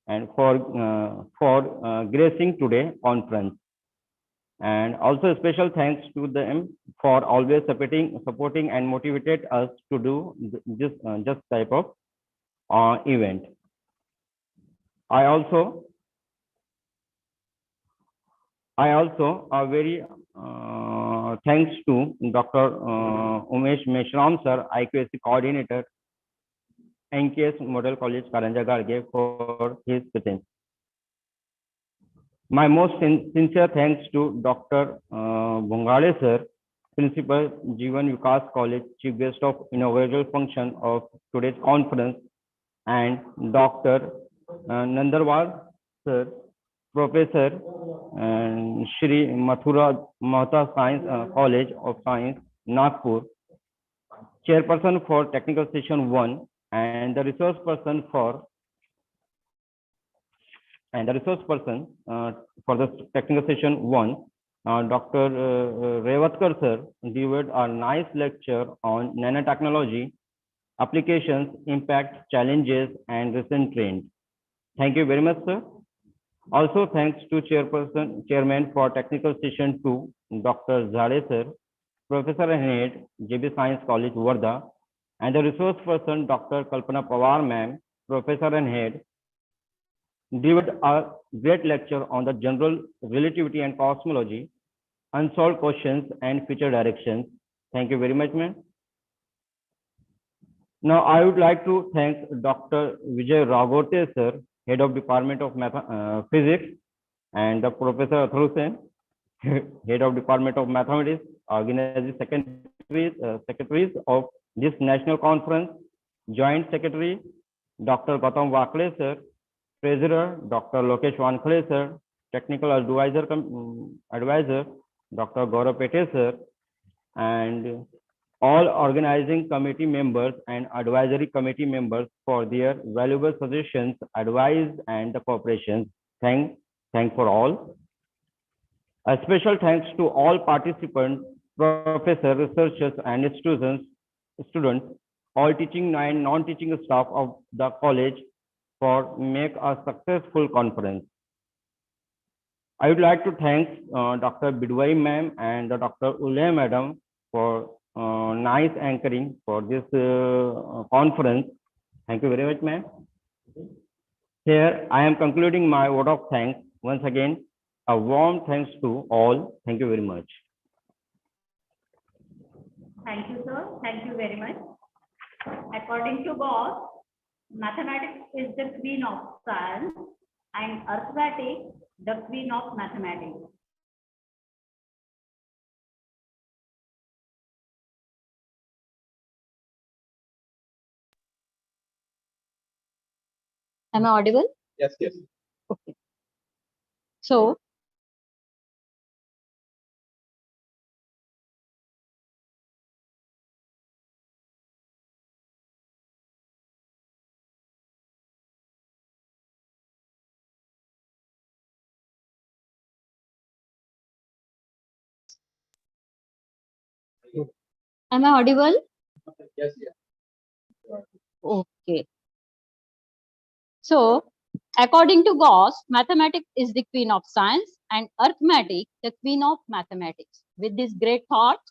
and for gracing today conference. And also special thanks to them for always supporting and motivated us to do this just type of event. I also very thanks to Dr. Umesh Meshram sir, IQAC coordinator, NKS Model College, Karanja Garge, for his presence. My most sincere thanks to Dr. Bungale sir, Principal, Jeevan Vikas College, Chief Guest of inaugural function of today's conference, and Dr. Nandarwal sir, Professor, and Shri Mathura Mahta Science College of Science, Nagpur, Chairperson for Technical Session 1, and the resource person for the Technical Session 1, Dr. Revatkar sir, delivered a nice lecture on nanotechnology, applications, impact, challenges, and recent trends. Thank you very much, sir. Also, thanks to Chairman for Technical Session 2, Dr. Zade sir, Professor and Head, JB Science College, Wardha, and the resource person, Dr. Kalpana Pawar ma'am, Professor and Head, delivered a great lecture on the general relativity and cosmology, unsolved questions, and future directions. Thank you very much, ma'am. Now, I would like to thank Dr. Vijay Ragote sir, Head of Department of Physics, and the Professor Athur Hussain, Head of Department of Mathematics, organizing secretaries of this national conference, Joint Secretary, Dr. Gautam Wakle sir, Treasurer, Dr. Lokesh Wankhale sir, Technical Advisor, Dr. Gaurav Pete sir, and all organizing committee members and advisory committee members for their valuable suggestions, advice, and the cooperation. Thank for all. A special thanks to all participants, professors, researchers, and students, all teaching and non-teaching staff of the college for make a successful conference. I would like to thank Dr. Bidwai ma'am and Dr. Ule madam for nice anchoring for this conference. Thank you very much, ma'am. Here, I am concluding my word of thanks. Once again, a warm thanks to all. Thank you very much. Thank you, sir. Thank you very much. According to God, mathematics is the queen of science and arithmetic the queen of mathematics. Am I audible? Yes, yes. Okay. So, am I audible? Yes, yes. Okay. So, according to Gauss, mathematics is the queen of science and arithmetic the queen of mathematics. With this great thought,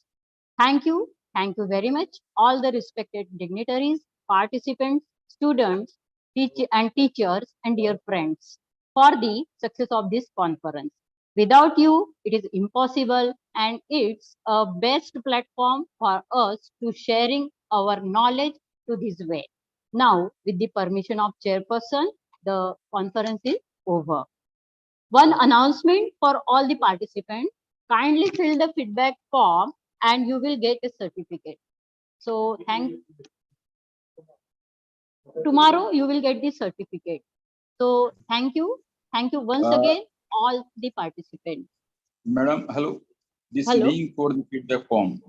thank you very much, all the respected dignitaries, participants, students, teachers, and dear friends, for the success of this conference. Without you, it is impossible, and it's a best platform for us to sharing our knowledge to this way. Now, with the permission of chairperson, the conference is over. One announcement for all the participants: kindly fill the feedback form and you will get a certificate. So tomorrow you will get the certificate. So thank you once again, all the participants. Madam, hello. This Hello. link for the feedback form.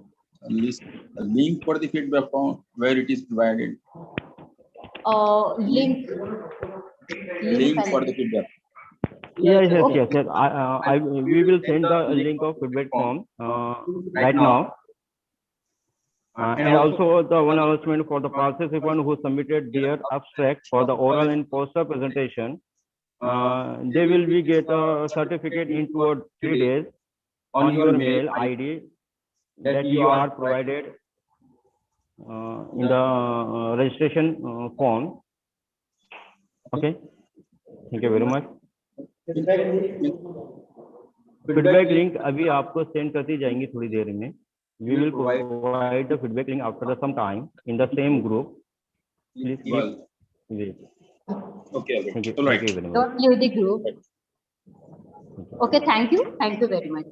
This link for the feedback form, where it is provided. Link For the feedback. Yes. We will send the link of feedback form right now. And also the one announcement for the participant who submitted their abstract for the oral and poster presentation. They will be get a certificate in 2 or 3 days on your mail ID that you are provided in the registration form. Okay. Thank you very much. Feedback link अभी आपको send करती जाएंगी थोड़ी देर में. We will provide the feedback link after some time in the same group. Please keep wait. Okay. Thank you. All right. Thank you very much. Don't leave the group. Okay, thank you. Thank you very much.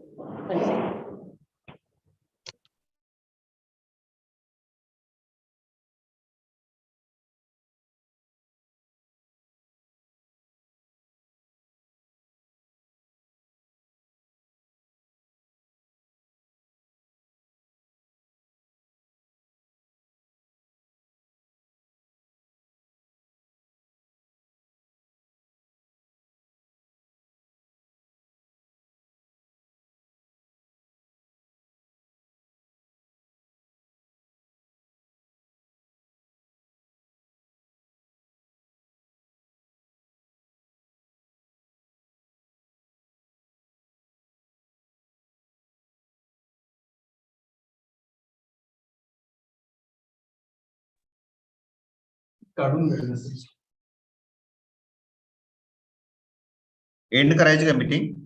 And करायची का meeting?